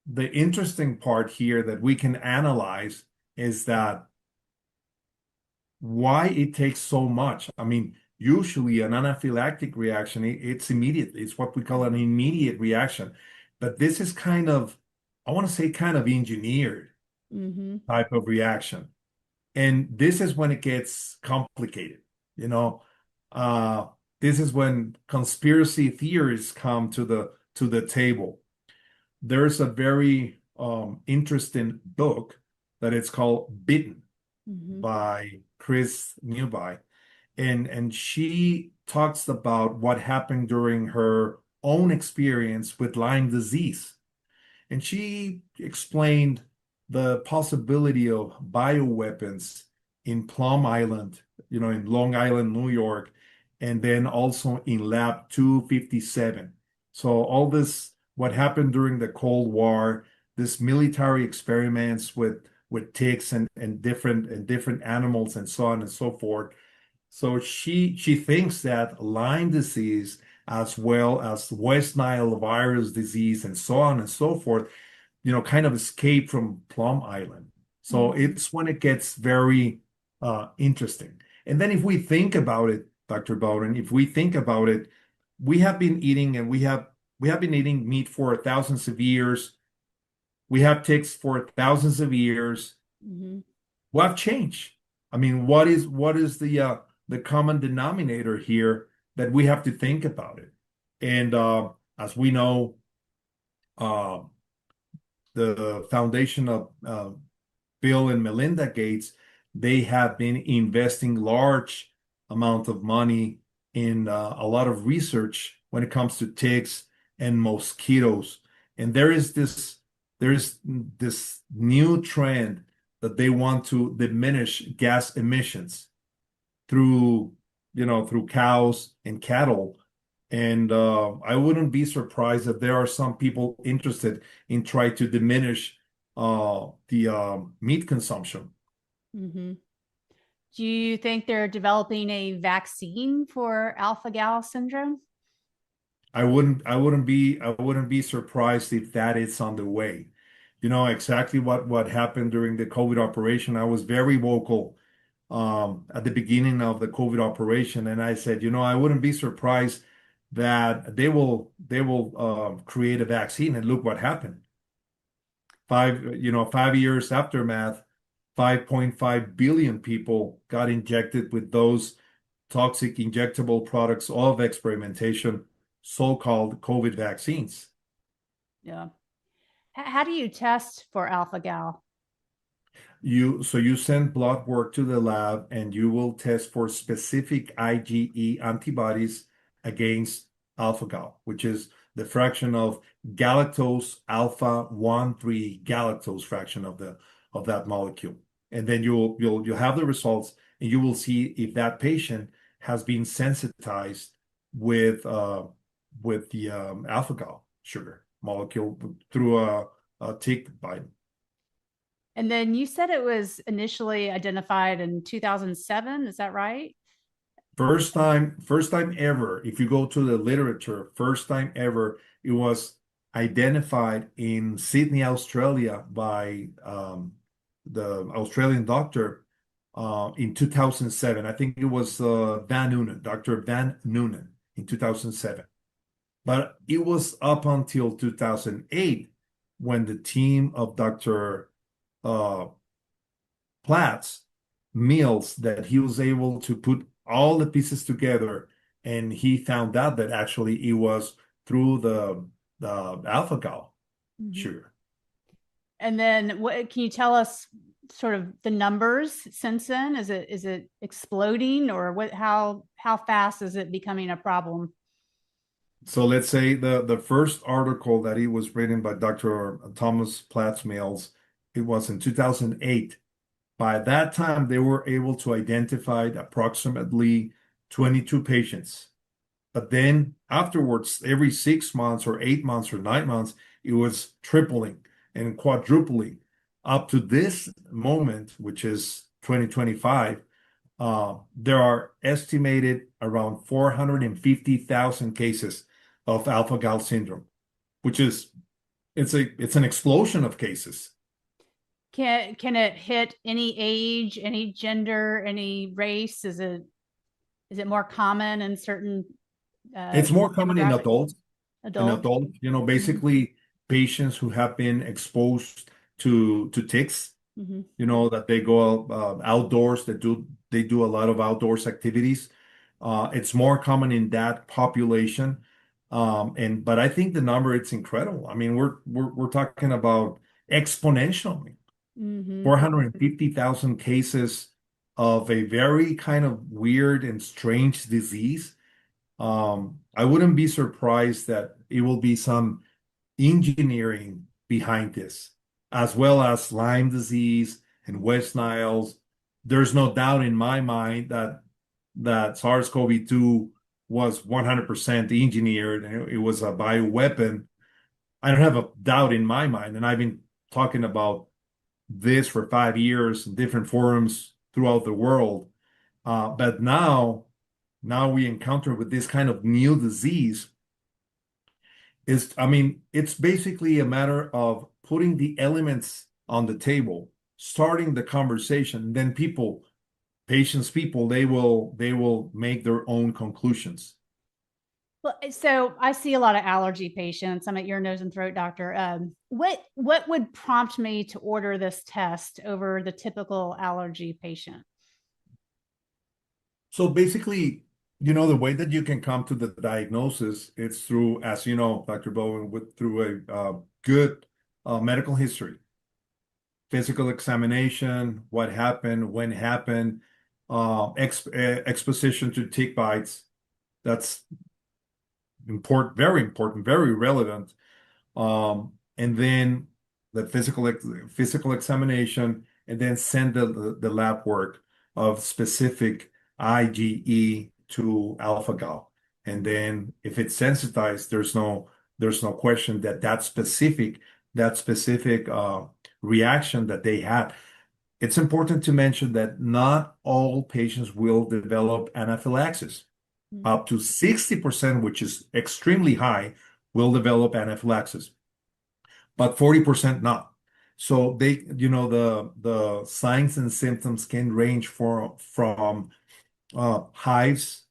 J: the interesting part here that we can analyze is that why it takes so much. I mean, usually an anaphylactic reaction, it's immediate. It's what we call an immediate reaction. But this is kind of, I want to say, kind of engineered
I: Mm-hmm.
J: type of reaction. And this is when it gets complicated, you know. Uh, this is when conspiracy theories come to the table. There's a very interesting book that it's called Bitten
I: Mm-hmm.
J: by Chris Newby, and she talks about what happened during her own experience with Lyme disease. And she explained the possibility of bioweapons in Plum Island, in Long Island, New York, and then also in Lab 257. So all this, what happened during the Cold War, this military experiments with ticks and different animals and so on and so forth. So she thinks that Lyme disease, as well as West Nile virus disease, and so on and so forth, kind of escaped from Plum Island. So
I: Mm-hmm.
J: it's when it gets very interesting. And then if we think about it, Dr. Bowden, if we think about it, we have been eating and we have been eating meat for thousands of years. We have ticks for thousands of years.
I: Mm-hmm.
J: What have changed? I mean, what is the common denominator here that we have to think about it? And as we know, uh, the foundation of Bill and Melinda Gates, they have been investing large amount of money in a lot of research when it comes to ticks and mosquitoes. And there is this new trend that they want to diminish gas emissions through through cows and cattle. And I wouldn't be surprised if there are some people interested in trying to diminish the meat consumption.
I: Mm-hmm. Do you think they're developing a vaccine for alpha-gal syndrome?
J: I wouldn't be surprised if that is on the way. You know exactly what happened during the COVID operation. I was very vocal at the beginning of the COVID operation, and I said, I wouldn't be surprised that they will create a vaccine. And look what happened. 5 years aftermath, 5.5 billion people got injected with those toxic injectable products of experimentation, so-called COVID vaccines.
I: Yeah. How do you test for alpha-gal?
J: You send blood work to the lab and you will test for specific IgE antibodies against alpha-gal, which is the fraction of galactose alpha 1,3 galactose fraction of that molecule. And then you'll have the results and you will see if that patient has been sensitized with the alpha-gal sugar molecule through a tick bite.
I: And then you said it was initially identified in 2007. Is that right?
J: First time ever, if you go to the literature, first time ever, it was identified in Sydney, Australia by the Australian doctor in 2007. I think it was Van Noonen, Dr. Van Noonen in 2007. But it was up until 2008 when the team of Dr. Platt's Mills, that he was able to put all the pieces together, and he found out that actually it was through the alpha-gal sugar.
I: And then what can you tell us sort of the numbers since then? Is it exploding, or how fast is it becoming a problem?
J: So let's say the first article that it was written by Dr. Thomas Platts Mills, it was in 2008. By that time, they were able to identify approximately 22 patients. But then afterwards, every 6 months or 8 months or 9 months, it was tripling and quadrupling up to this moment, which is 2025. There are estimated around 450,000 cases of alpha-gal syndrome, which is it's an explosion of cases.
I: Can it hit any age, any gender, any race? Is it more common in certain
J: It's more common in adults.
I: adults?
J: Basically patients who have been exposed to ticks, that they go outdoors, they do a lot of outdoors activities. It's more common in that population. But I think the number, it's incredible. I mean, we're talking about exponentially 450,000 cases of a very kind of weird and strange disease. I wouldn't be surprised that it will be some engineering behind this, as well as Lyme disease and West Niles. There's no doubt in my mind that SARS-CoV-2 was 100% engineered and it was a bioweapon. I don't have a doubt in my mind, and I've been talking about this for 5 years in different forums throughout the world. But now we encounter with this kind of new disease it's basically a matter of putting the elements on the table, starting the conversation, then patients, they will make their own conclusions.
I: Well, so I see a lot of allergy patients. I'm an ear, nose, and throat doctor. What would prompt me to order this test over the typical allergy patient?
J: So basically, the way that you can come to the diagnosis, it's through, as you know, Dr. Bowen, through a good medical history, physical examination, what happened, when happened, exposition to tick bites. That's important, very relevant. And then the physical examination, and then send the lab work of specific IgE to alpha-gal. And then if it's sensitized, there's no question that specific reaction that they had. It's important to mention that not all patients will develop anaphylaxis. Up to 60%, which is extremely high, will develop anaphylaxis, but 40% not. So the signs and symptoms can range from hives,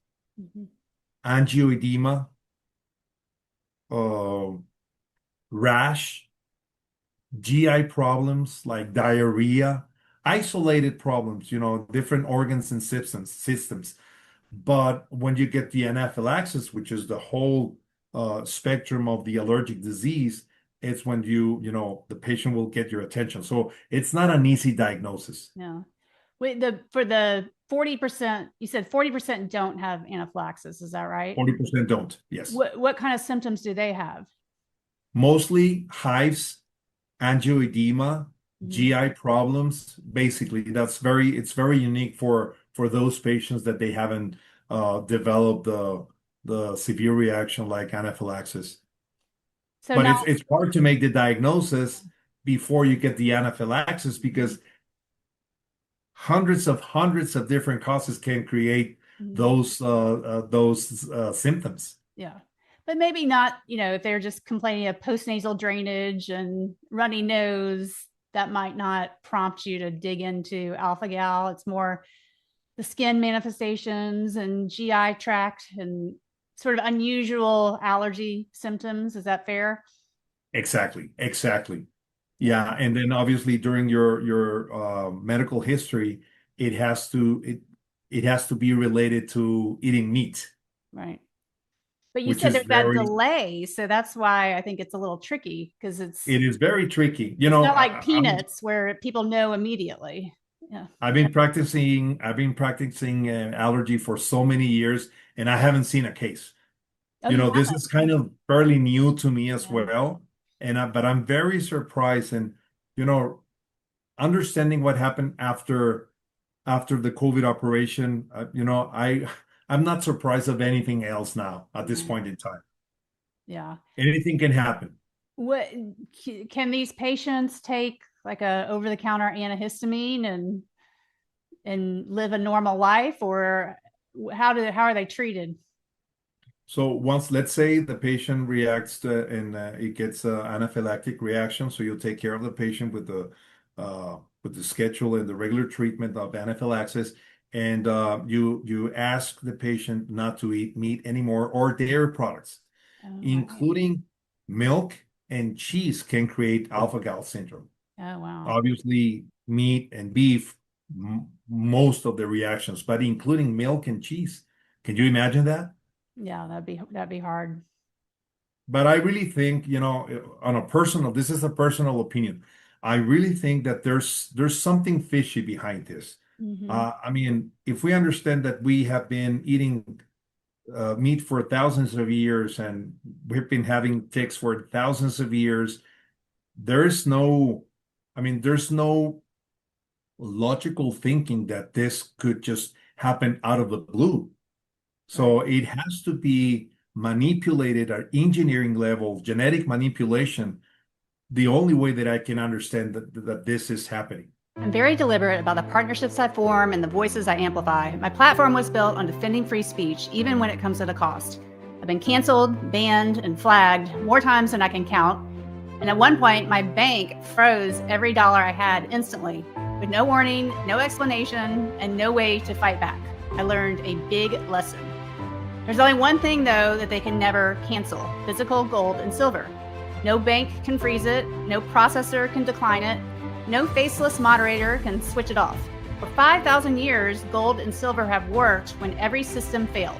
J: angioedema, rash, GI problems like diarrhea, isolated problems, different organs and systems. But when you get the anaphylaxis, which is the whole spectrum of the allergic disease, it's when the patient will get your attention. So it's not an easy diagnosis.
I: No. Wait, for the 40%, you said 40% don't have anaphylaxis. Is that right?
J: 40% don't. Yes.
I: What kind of symptoms do they have?
J: Mostly hives, angioedema, GI problems. Basically, it's very unique for those patients that they haven't developed the severe reaction like anaphylaxis.
I: So
J: but
I: now,
J: it's hard to make the diagnosis before you get the anaphylaxis, because hundreds of different causes can create those symptoms.
I: Yeah. But maybe not, if they're just complaining of postnasal drainage and runny nose, that might not prompt you to dig into alpha-gal. It's more the skin manifestations and GI tract and sort of unusual allergy symptoms. Is that fair?
J: Exactly. Yeah. And then obviously during your medical history, it has to be related to eating meat.
I: Right. But you said there's that delay, so that's why I think it's a little tricky, because it
J: is very tricky.
I: It's not like peanuts where people know immediately. Yeah.
J: I've been practicing allergy for so many years, and I haven't seen a case. This is kind of fairly new to me as well. But I'm very surprised. And, understanding what happened after the COVID operation, I'm not surprised of anything else now at this point in time.
I: Yeah.
J: Anything can happen.
I: What can these patients take, like a over-the-counter antihistamine and live a normal life, or how are they treated?
J: So once, let's say the patient reacts to, and it gets an anaphylactic reaction, so you'll take care of the patient with the schedule and the regular treatment of anaphylaxis, and you ask the patient not to eat meat anymore or dairy products, including milk and cheese can create alpha-gal syndrome.
I: Oh, wow.
J: Obviously, meat and beef, most of the reactions, but including milk and cheese. Can you imagine that?
I: Yeah, that'd be hard.
J: But I really think, this is a personal opinion. I really think that there's something fishy behind this. I mean, if we understand that we have been eating meat for thousands of years and we've been having ticks for thousands of years, there's no logical thinking that this could just happen out of the blue. So it has to be manipulated at engineering level, genetic manipulation, the only way that I can understand that this is happening.
I: I'm very deliberate about the partnerships I form and the voices I amplify. My platform was built on defending free speech, even when it comes at a cost. I've been canceled, banned, and flagged more times than I can count. And at one point, my bank froze every dollar I had instantly, with no warning, no explanation, and no way to fight back. I learned a big lesson. There's only one thing, though, that they can never cancel: physical gold and silver. No bank can freeze it, no processor can decline it, no faceless moderator can switch it off. For 5,000 years, gold and silver have worked when every system failed,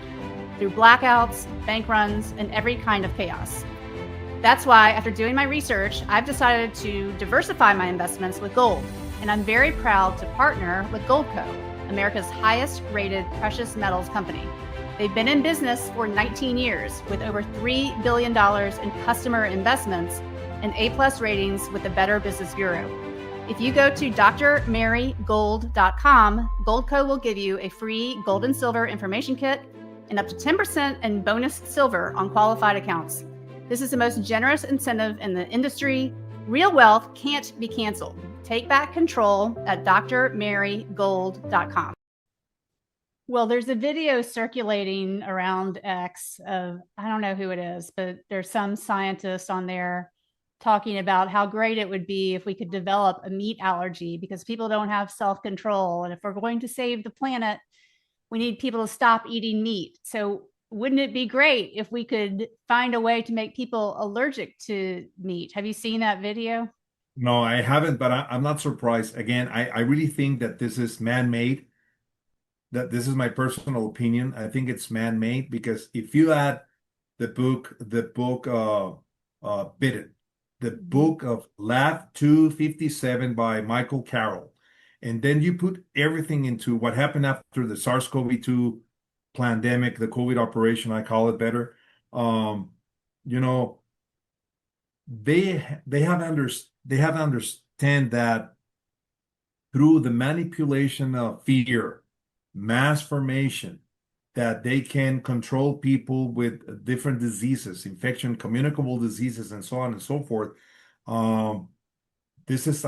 I: through blackouts, bank runs, and every kind of chaos. That's why, after doing my research, I've decided to diversify my investments with gold, and I'm very proud to partner with Goldco, America's highest rated precious metals company. They've been in business for 19 years with over $3 billion in customer investments and A+ ratings with the Better Business Bureau. If you go to drmarygold.com, Goldco will give you a free gold and silver information kit and up to 10% in bonus silver on qualified accounts. This is the most generous incentive in the industry. Real wealth can't be canceled. Take back control at drmarygold.com. Well, there's a video circulating around X of, I don't know who it is, but there's some scientist on there talking about how great it would be if we could develop a meat allergy because people don't have self-control. And if we're going to save the planet, we need people to stop eating meat. So wouldn't it be great if we could find a way to make people allergic to meat? Have you seen that video?
J: No, I haven't, but I'm not surprised. Again, I really think that this is man-made. That this is my personal opinion. I think it's man-made because if you add the book Bitten, the book of Lab 257 by Michael Carroll, and then you put everything into what happened after the SARS-CoV-2 pandemic, the COVID operation, I call it better. They have understand that through the manipulation of fear, mass formation, that they can control people with different diseases, infection, communicable diseases, and so on and so forth. I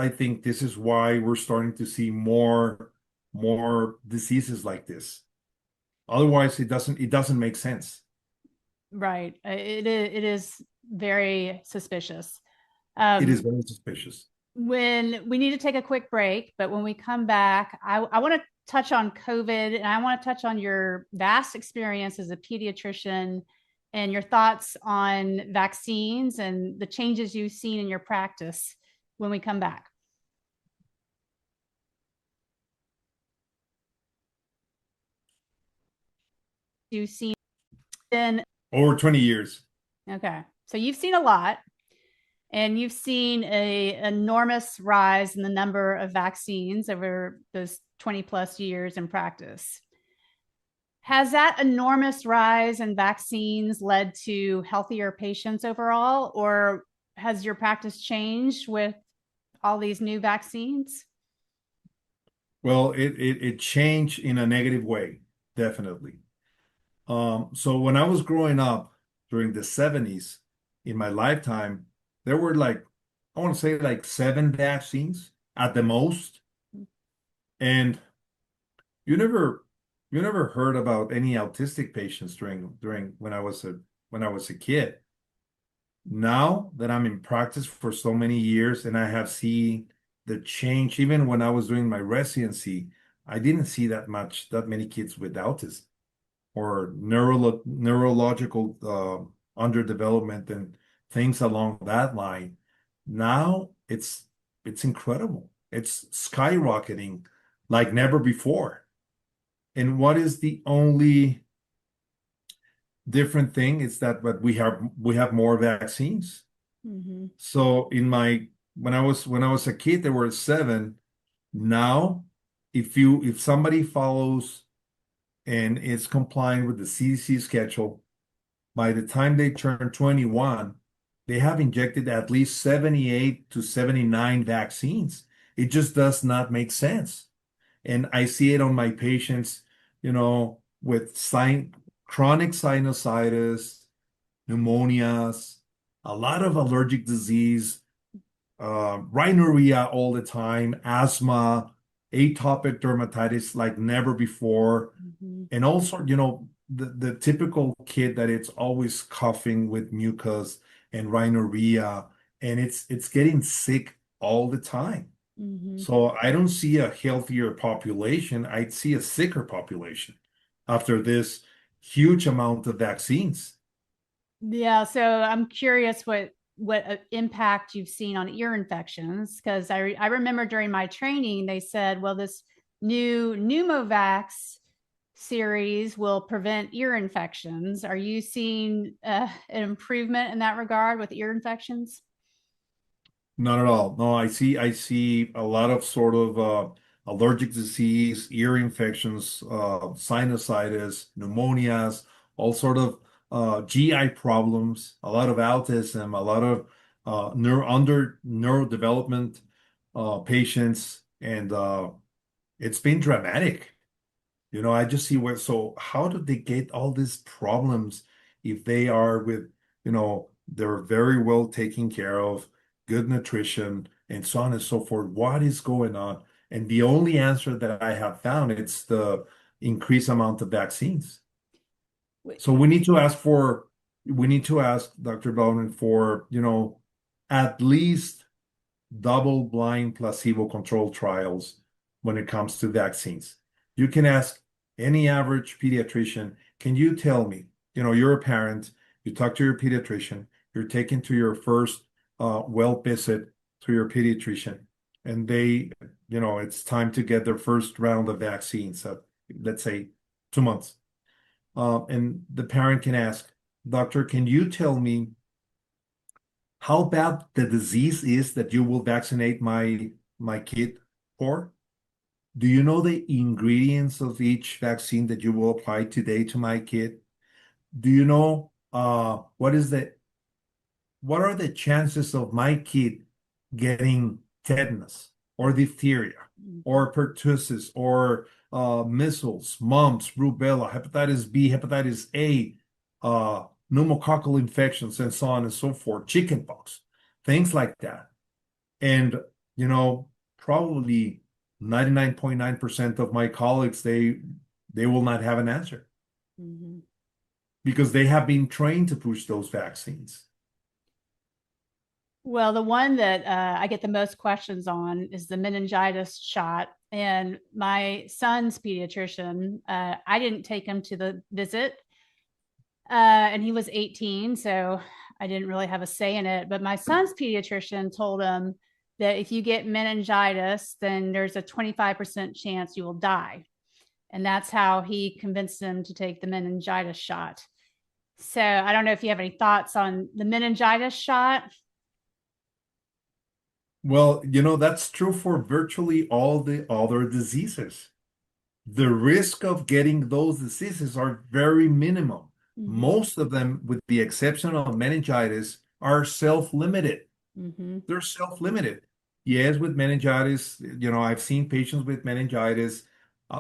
J: think this is why we're starting to see more diseases like this. Otherwise, it doesn't make sense.
I: Right. It is very suspicious.
J: It is very suspicious.
I: When we need to take a quick break, but when we come back, I want to touch on COVID, and I want to touch on your vast experience as a pediatrician and your thoughts on vaccines and the changes you've seen in your practice when we come back. You've seen in
J: over 20 years.
I: Okay. So you've seen a lot. And you've seen an enormous rise in the number of vaccines over those 20 plus years in practice. Has that enormous rise in vaccines led to healthier patients overall, or has your practice changed with all these new vaccines?
J: Well, it changed in a negative way, definitely. So when I was growing up during the 70s, in my lifetime, there were like, I want to say like 7 vaccines at the most. And you never you never heard about any autistic patients during when I was a kid. Now that I'm in practice for so many years and I have seen the change, even when I was doing my residency, I didn't see that many kids with autism or neurological underdevelopment and things along that line. Now it's incredible. It's skyrocketing like never before. And what is the only different thing is that but we have more vaccines.
A: Mm-hmm.
J: So when I was a kid, there were 7. Now, if somebody follows and is complying with the CDC schedule, by the time they turn 21, they have injected at least 78 to 79 vaccines. It just does not make sense. And I see it on my patients, with chronic sinusitis, pneumonias, a lot of allergic disease, rhinorrhea all the time, asthma, atopic dermatitis like never before.
A: Mm-hmm.
J: And also, the typical kid that it's always coughing with mucus and rhinorrhea, and it's getting sick all the time.
A: Mm-hmm.
J: So I don't see a healthier population. I'd see a sicker population after this huge amount of vaccines.
I: Yeah, so I'm curious what impact you've seen on ear infections, because I remember during my training they said, well, this new Pneumovax series will prevent ear infections. Are you seeing an improvement in that regard with ear infections?
J: Not at all. No, I see a lot of sort of allergic disease, ear infections, sinusitis, pneumonias, all sort of GI problems, a lot of autism, a lot of neurodevelopment patients, and it's been dramatic. I just see so how do they get all these problems if they are they're very well taken care of, good nutrition, and so on and so forth. What is going on? And the only answer that I have found, it's the increased amount of vaccines. So we need to ask Dr. Bowman for, at least double-blind placebo-controlled trials when it comes to vaccines. You can ask any average pediatrician, can you tell me, you're a parent, you talk to your pediatrician, you're taken to your first well visit to your pediatrician, and it's time to get their first round of vaccines, let's say 2 months. And the parent can ask, doctor, can you tell me how bad the disease is that you will vaccinate my kid for? Do you know the ingredients of each vaccine that you will apply today to my kid? Do you know what are the chances of my kid getting tetanus or diphtheria or pertussis or measles, mumps, rubella, hepatitis B, hepatitis A, pneumococcal infections, and so on and so forth, chickenpox, things like that. And, probably 99.9% of my colleagues, they will not have an answer because they have been trained to push those vaccines.
I: Well, the one that I get the most questions on is the meningitis shot. And my son's pediatrician, I didn't take him to the visit, and he was 18, so I didn't really have a say in it. But my son's pediatrician told him that if you get meningitis, then there's a 25% chance you will die. And that's how he convinced him to take the meningitis shot. So I don't know if you have any thoughts on the meningitis shot.
J: Well, that's true for virtually all the other diseases. The risk of getting those diseases are very minimum.
A: Mm-hmm.
J: Most of them, with the exception of meningitis, are self-limited.
A: Mm-hmm.
J: They're self-limited. Yes, with meningitis, I've seen patients with meningitis.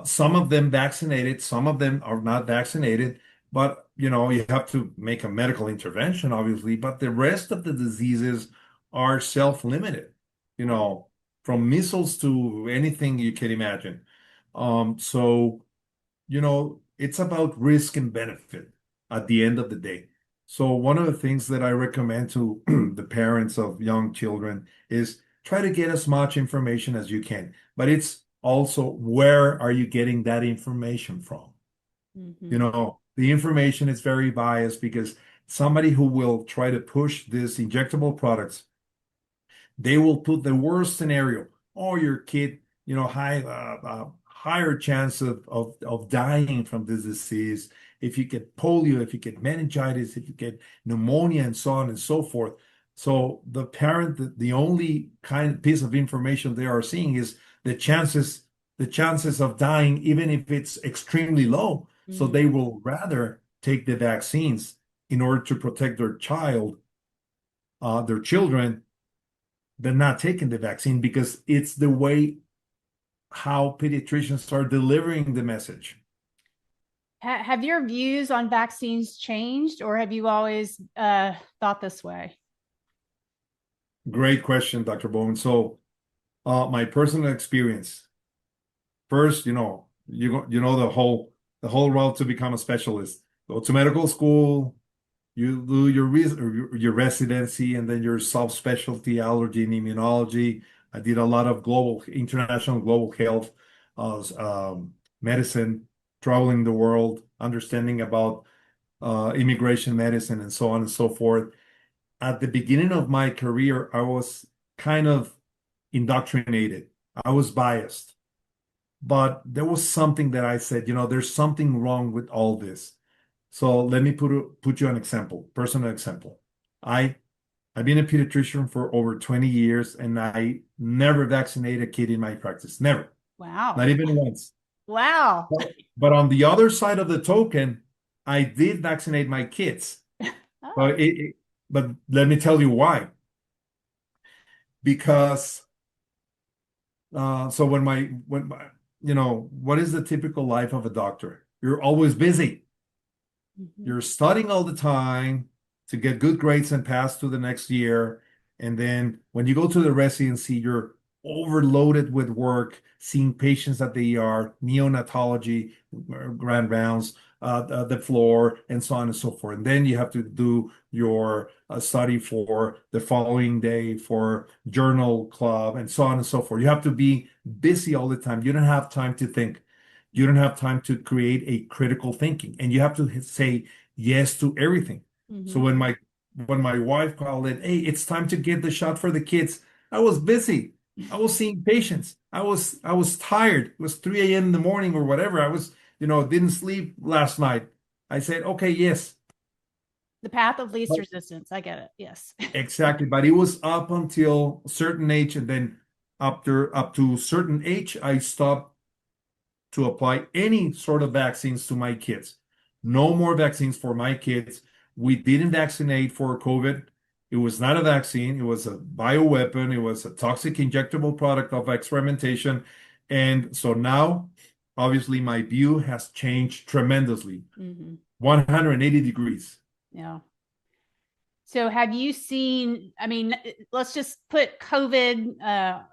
J: Some of them vaccinated, some of them are not vaccinated, but you have to make a medical intervention, obviously. But the rest of the diseases are self-limited, from measles to anything you can imagine. So it's about risk and benefit at the end of the day. So one of the things that I recommend to the parents of young children is try to get as much information as you can. But it's also, where are you getting that information from? The information is very biased because somebody who will try to push these injectable products, they will put the worst scenario. Oh, your kid, higher chance of dying from this disease if you get polio, if you get meningitis, if you get pneumonia, and so on and so forth. So the parent, the only kind of piece of information they are seeing is the chances of dying, even if it's extremely low. So they will rather take the vaccines in order to protect their children, than not taking the vaccine, because it's the way how pediatricians are delivering the message.
I: Have your views on vaccines changed, or have you always thought this way?
J: Great question, Dr. Bowman. So, my personal experience. First, the whole route to become a specialist. Go to medical school, you do your residency, and then your subspecialty, allergy and immunology. I did a lot of international global health, medicine, traveling the world, understanding about immigration medicine, and so on and so forth. At the beginning of my career, I was kind of indoctrinated. I was biased. But there was something that I said, there's something wrong with all this. So let me put you an example, personal example. I've been a pediatrician for over 20 years, and I never vaccinated a kid in my practice. Never.
I: Wow.
J: Not even once.
I: Wow.
J: But on the other side of the token, I did vaccinate my kids.
I: Oh.
J: But let me tell you why. Because so what is the typical life of a doctor? You're always busy. You're studying all the time to get good grades and pass to the next year. And then when you go to the residency, you're overloaded with work, seeing patients at the ER, neonatology, grand rounds, the floor, and so on and so forth. And then you have to do your study for the following day for journal club, and so on and so forth. You have to be busy all the time. You don't have time to think. You don't have time to create a critical thinking, and you have to say yes to everything. So when my wife called it, hey, it's time to get the shot for the kids, I was busy. I was seeing patients. I was tired. It was 3 a.m. in the morning or whatever. I was, didn't sleep last night. I said, okay, yes.
I: The path of least resistance. I get it. Yes.
J: Exactly. But it was up until a certain age, and then up to a certain age, I stopped to apply any sort of vaccines to my kids. No more vaccines for my kids. We didn't vaccinate for COVID. It was not a vaccine. It was a bioweapon. It was a toxic injectable product of experimentation. And so now, obviously, my view has changed tremendously. 180 degrees.
I: Yeah. So have you seen, let's just put COVID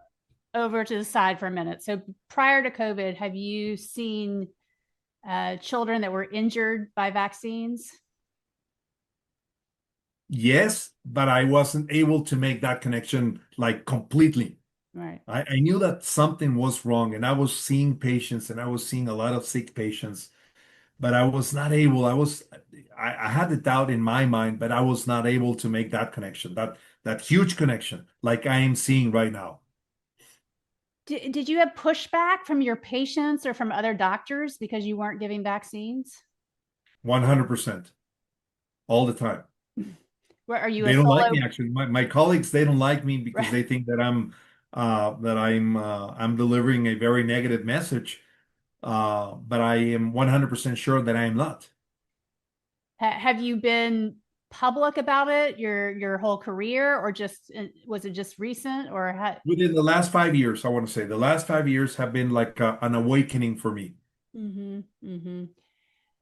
I: over to the side for a minute. So prior to COVID, have you seen children that were injured by vaccines?
J: Yes, but I wasn't able to make that connection completely.
I: Right.
J: I knew that something was wrong, and I was seeing patients, and I was seeing a lot of sick patients, but I was not able. I had the doubt in my mind, but I was not able to make that connection, that huge connection, like I am seeing right now.
I: Did you have pushback from your patients or from other doctors because you weren't giving vaccines?
J: 100%. All the time.
I: Where are you?
J: They don't like me, actually. My colleagues, they don't like me because they think that I'm delivering a very negative message. But I am 100% sure that I am not.
I: Have you been public about it your whole career, or just was it just recent, or how?
J: Within the last 5 years, I want to say the last 5 years have been like an awakening for me.
I: Mm-hmm. Mm-hmm.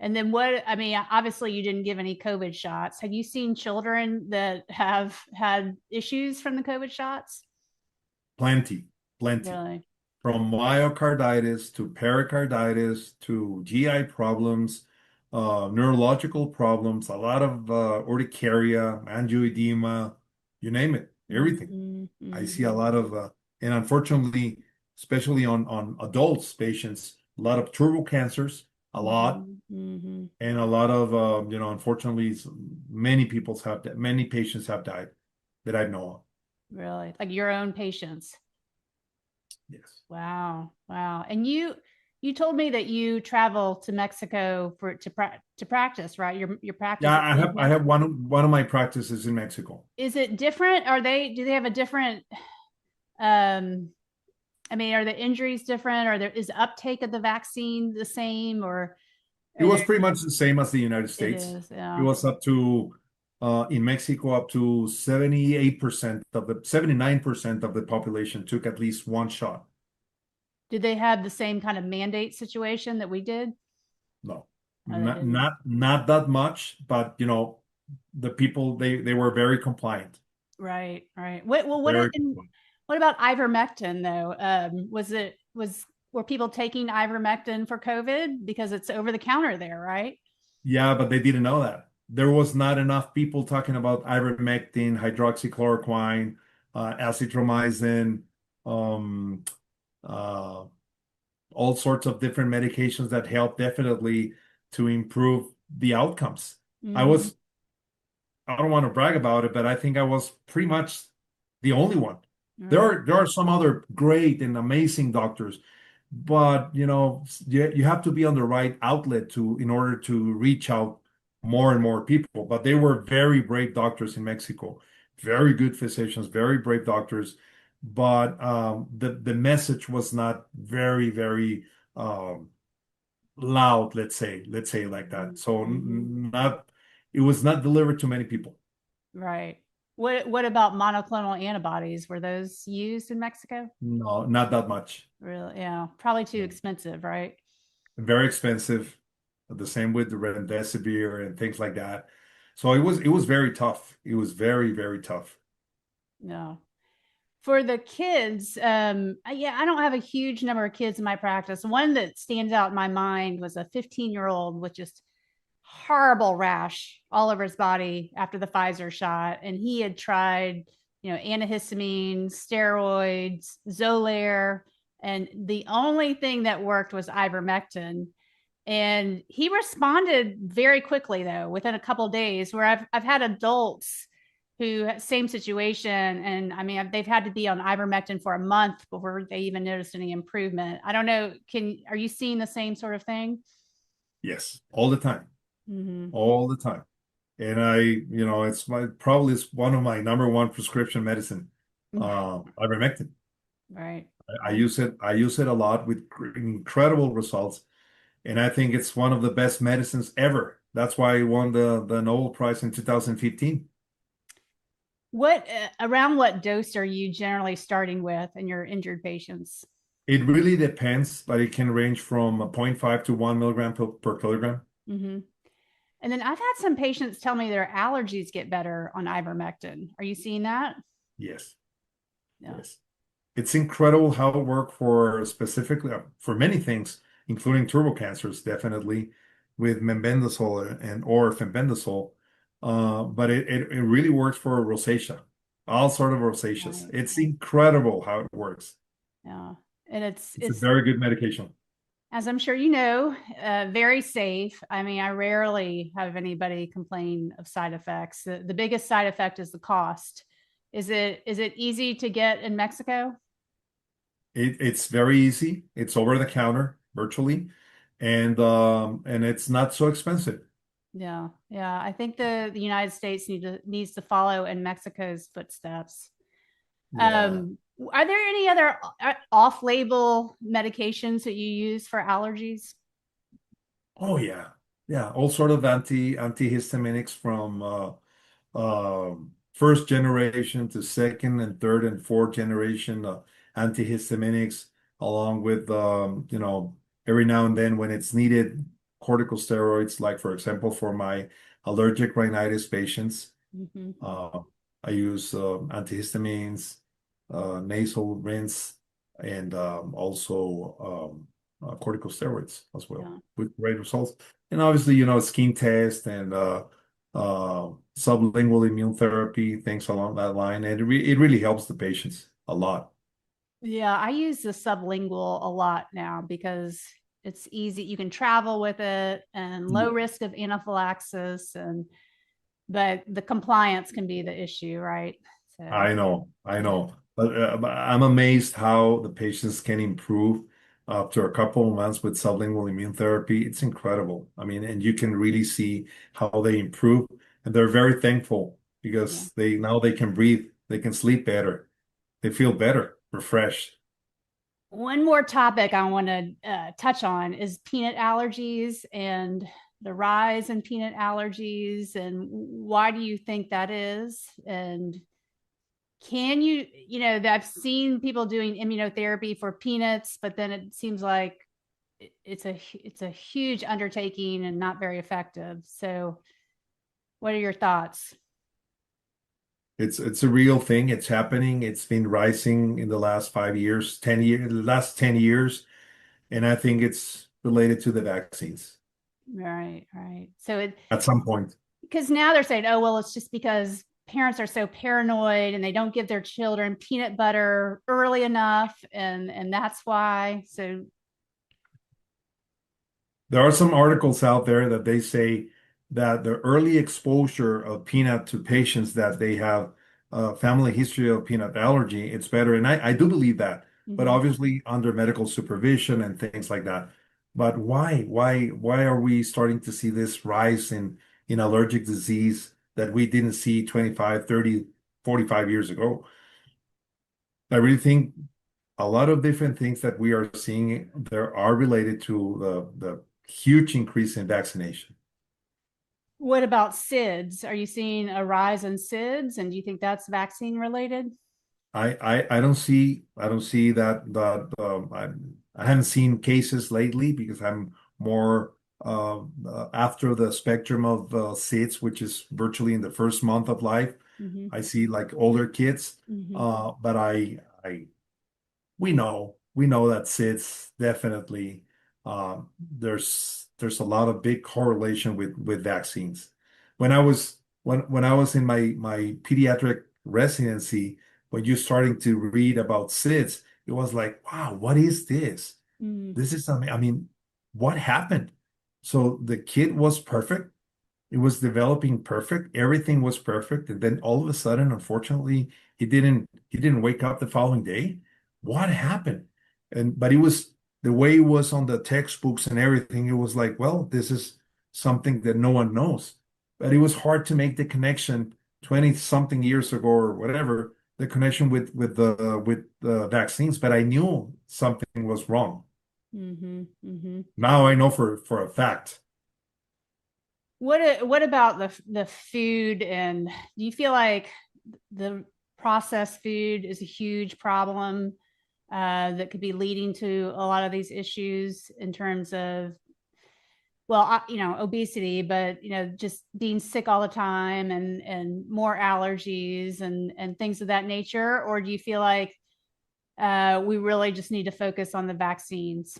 I: And then I mean, obviously you didn't give any COVID shots. Have you seen children that have had issues from the COVID shots?
J: Plenty.
I: Really?
J: From myocarditis to pericarditis to GI problems, neurological problems, a lot of urticaria, angioedema, you name it, everything.
I: Mm-hmm.
J: I see a lot of, and unfortunately, especially on adults, patients, a lot of turbo cancers, a lot,
I: Mm-hmm.
J: and a lot of, unfortunately, many patients have died that I know of.
I: Really? Like your own patients?
J: Yes.
I: Wow. Wow. And you told me that you travel to Mexico to practice, right? Your practice.
J: Yeah, I have one of my practices in Mexico.
I: Is it different? Do they have a different I mean, are the injuries different, or is uptake of the vaccine the same, or
J: it was pretty much the same as the United States.
I: It is, yeah.
J: It was up to in Mexico up to 79% of the population took at least one shot.
I: Did they have the same kind of mandate situation that we did?
J: No,
I: Oh,
J: not that much, but the people they were very compliant.
I: Right. What about ivermectin though? Were people taking ivermectin for COVID because it's over the counter there, right?
J: Yeah, but they didn't know that. There was not enough people talking about ivermectin, hydroxychloroquine, azithromycin, all sorts of different medications that help definitely to improve the outcomes.
I: Mm-hmm.
J: I don't want to brag about it, but I think I was pretty much the only one.
I: Right.
J: There are some other great and amazing doctors, but you have to be on the right outlet in order to reach out more and more people. But they were very brave doctors in Mexico, very good physicians, very brave doctors. But the message was not very, very loud, let's say it like that. So it was not delivered to many people.
I: Right. What about monoclonal antibodies? Were those used in Mexico?
J: No, not that much.
I: Really? Yeah. Probably too expensive, right?
J: Very expensive. The same with the remdesivir and things like that. So it was very tough. It was very, very tough.
I: No. For the kids, yeah, I don't have a huge number of kids in my practice. One that stands out in my mind was a 15-year-old with just horrible rash all over his body after the Pfizer shot. And he had tried, antihistamines, steroids, Xolair, and the only thing that worked was ivermectin. And he responded very quickly, though, within a couple of days, where I've had adults who same situation. And I mean, they've had to be on ivermectin for a month before they even noticed any improvement. I don't know. Are you seeing the same sort of thing?
J: Yes, all the time.
I: Mm-hmm.
J: All the time. And it's probably one of my number one prescription medicine, ivermectin.
I: Right.
J: I use it a lot with incredible results. And I think it's one of the best medicines ever. That's why it won the Nobel Prize in 2015.
I: Around what dose are you generally starting with in your injured patients?
J: It really depends, but it can range from 0.5 to 1 milligram per kilogram.
I: Mm-hmm. And then I've had some patients tell me their allergies get better on ivermectin. Are you seeing that?
J: Yes.
I: Yeah.
J: Yes. It's incredible how it works specifically for many things, including turbo cancers, definitely with mebendazole or fenbendazole. But it really works for rosacea, all sort of rosaceas.
I: Right.
J: It's incredible how it works.
I: Yeah. And it's
J: a very good medication.
I: As I'm sure you know, very safe. I mean, I rarely have anybody complain of side effects. The biggest side effect is the cost. Is it easy to get in Mexico?
J: It's very easy. It's over the counter virtually, and it's not so expensive.
I: Yeah. I think the United States needs to follow in Mexico's footsteps.
J: Yeah.
I: Are there any other off-label medications that you use for allergies?
J: Oh yeah, all sort of antihistaminics from first generation to second and third and fourth generation antihistaminics, along with every now and then when it's needed, corticosteroids, like for example for my allergic rhinitis patients.
I: Mm-hmm.
J: I use antihistamines, nasal rinse, and also corticosteroids as well,
I: Yeah.
J: with great results. And obviously, skin test and sublingual immune therapy, things along that line. And it really helps the patients a lot.
I: Yeah, I use the sublingual a lot now because it's easy. You can travel with it and low risk of anaphylaxis, but the compliance can be the issue, right? So
J: I know. But I'm amazed how the patients can improve after a couple of months with sublingual immune therapy. It's incredible. I mean, and you can really see how they improve, and they're very thankful because now they can breathe, they can sleep better, they feel better, refreshed.
I: one more topic I want to touch on is peanut allergies and the rise in peanut allergies, and why do you think that is? And can that I've seen people doing immunotherapy for peanuts, but then it seems like it's a huge undertaking and not very effective. So what are your thoughts?
J: It's a real thing. It's happening. It's been rising in the last 5 years, 10 years, the last 10 years. And I think it's related to the vaccines
I: Right. So
J: at some point.
I: because now they're saying, oh, well, it's just because parents are so paranoid and they don't give their children peanut butter early enough. And that's why. So
J: There are some articles out there that they say that the early exposure of peanut to patients that they have a family history of peanut allergy, it's better. And I do believe that, but obviously under medical supervision and things like that. But why are we starting to see this rise in allergic disease that we didn't see 25, 30, 45 years ago? I really think a lot of different things that we are seeing there are related to the huge increase in vaccination.
I: what about SIDS? Are you seeing a rise in SIDS? And do you think that's vaccine related?
J: I don't see I haven't seen cases lately because I'm more after the spectrum of SIDS, which is virtually in the first month of life. I see like older kids, but we know that SIDS definitely there's a lot of big correlation with vaccines. When I was in my pediatric residency, when you're starting to read about SIDS, it was like, wow, what is this? This is something, I mean, what happened? So the kid was perfect. It was developing perfect. Everything was perfect. And then all of a sudden, unfortunately, he didn't wake up the following day. What happened? But it was the way it was on the textbooks and everything. It was like, well, this is something that no one knows. But it was hard to make the connection 20 something years ago or whatever, the connection with the vaccines. But I knew something was wrong. Now I know for a fact.
I: What about the food? And do you feel like the processed food is a huge problem that could be leading to a lot of these issues in terms of, well, obesity, but just being sick all the time and more allergies and things of that nature? Or do you feel like we really just need to focus on the vaccines?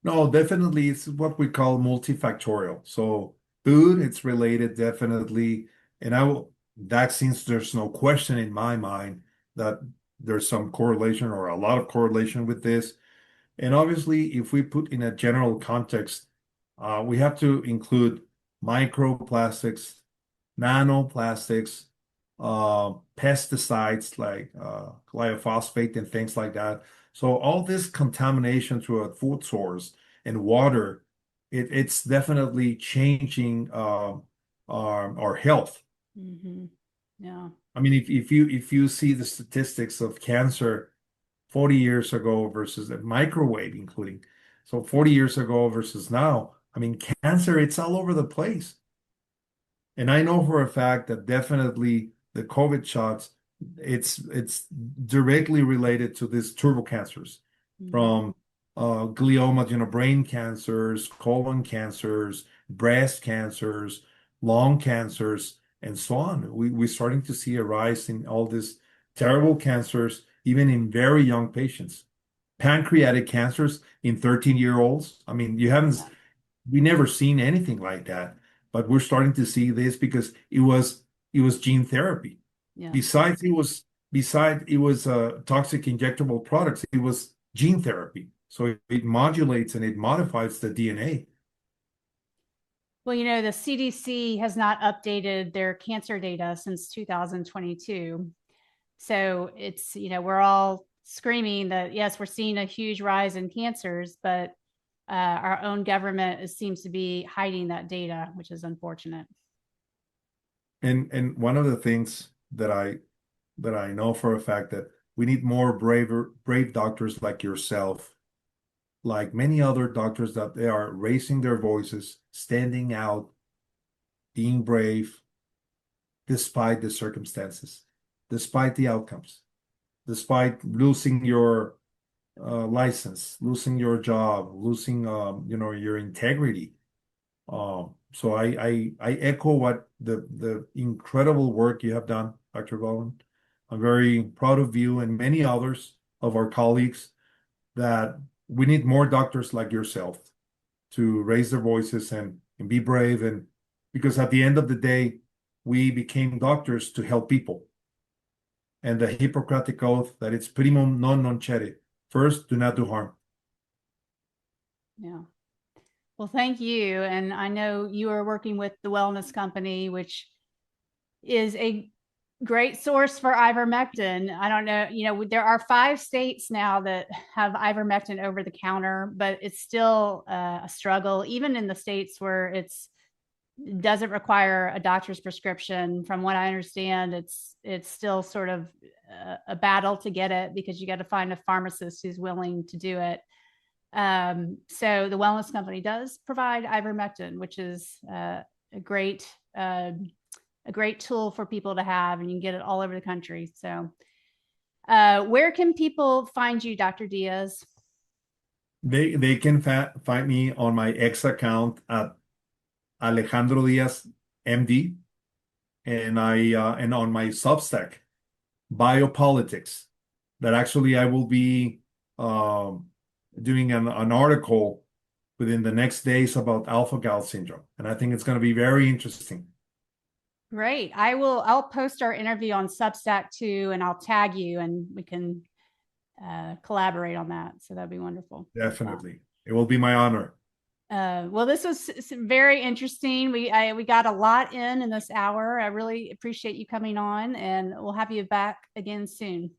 J: No, definitely it's what we call multifactorial. So food, it's related definitely. And vaccines, there's no question in my mind that there's some correlation or a lot of correlation with this. And obviously, if we put in a general context, we have to include microplastics, nanoplastics, pesticides like glyphosate and things like that. So all this contamination through a food source and water, it's definitely changing our health.
I: Yeah.
J: I mean, if you see the statistics of cancer 40 years ago versus the microwave, including so 40 years ago versus now, I mean, cancer, it's all over the place. And I know for a fact that definitely the COVID shots, it's directly related to these turbo cancers from glioma, brain cancers, colon cancers, breast cancers, lung cancers, and so on. We're starting to see a rise in all these terrible cancers, even in very young patients. Pancreatic cancers in 13-year-olds. I mean, we never seen anything like that, but we're starting to see this because it was gene therapy.
I: Yeah.
J: Besides it was toxic injectable products, it was gene therapy. So it modulates and it modifies the DNA.
I: Well, the CDC has not updated their cancer data since 2022. So it's, we're all screaming that, yes, we're seeing a huge rise in cancers, but our own government seems to be hiding that data, which is unfortunate.
J: And one of the things that I know for a fact that we need more brave doctors like yourself, like many other doctors, that they are raising their voices, standing out, being brave, despite the circumstances, despite the outcomes, despite losing your license, losing your job, losing your integrity. So I echo what the incredible work you have done, Dr. Bowen. I'm very proud of you and many others of our colleagues, that we need more doctors like yourself to raise their voices and be brave. And because at the end of the day, we became doctors to help people. And the Hippocratic Oath, that it's primum non nocere. First, do not do harm.
I: Yeah. Well, thank you. And I know you are working with the Wellness Company, which is a great source for ivermectin. I don't know, there are 5 states now that have ivermectin over the counter, but it's still a struggle, even in the states where it doesn't require a doctor's prescription. From what I understand, it's still sort of a battle to get it, because you got to find a pharmacist who's willing to do it. So the Wellness Company does provide ivermectin, which is a great tool for people to have, and you can get it all over the country. So where can people find you, Dr. Diaz?
J: They can find me on my X account at Alejandro Diaz MD, and and on my Substack, Biopolitics, that actually I will be doing an article within the next days about alpha-gal syndrome, and I think it's going to be very interesting.
I: Great. I'll post our interview on Substack too, and I'll tag you, and we can collaborate on that. So that'd be wonderful.
J: Definitely. It will be my honor.
I: Well, this was very interesting. We got a lot in this hour. I really appreciate you coming on, and we'll have you back again soon.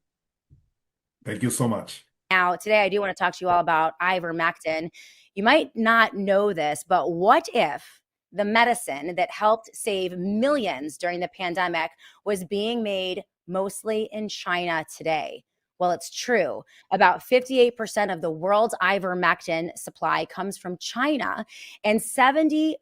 J: Thank you so much.
A: Now, today I do want to talk to you all about ivermectin. You might not know this, but what if the medicine that helped save millions during the pandemic was being made mostly in China today? Well, it's true. About 58% of the world's ivermectin supply comes from China and 75%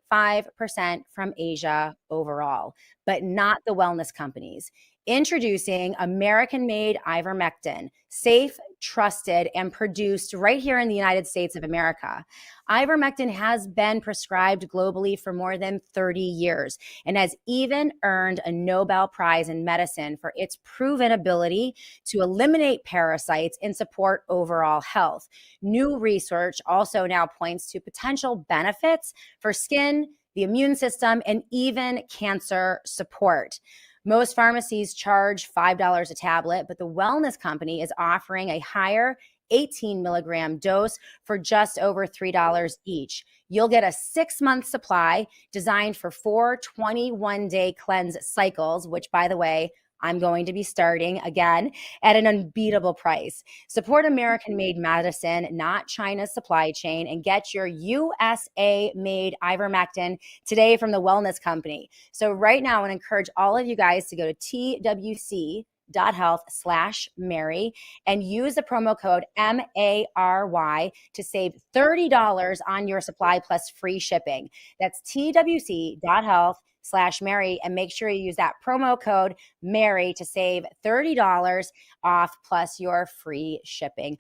A: from Asia overall, but not the wellness companies. Introducing American-made ivermectin, safe, trusted, and produced right here in the United States of America. Ivermectin has been prescribed globally for more than 30 years and has even earned a Nobel Prize in medicine for its proven ability to eliminate parasites and support overall health. New research also now points to potential benefits for skin, the immune system, and even cancer support. Most pharmacies charge $5 a tablet, but the Wellness Company is offering a higher 18 milligram dose for just over $3 each. You'll get a 6-month supply designed for 4 21-day cleanse cycles, which, by the way, I'm going to be starting again at an unbeatable price. Support American-made medicine, not China's supply chain, and get your USA-made ivermectin today from the Wellness Company. So right now, I want to encourage all of you guys to go to twc.com twc.health/Mary and use the promo code MARY to save $30 on your supply plus free shipping. That's twc.health/Mary, and make sure you use that promo code Mary to save $30 off plus your free shipping.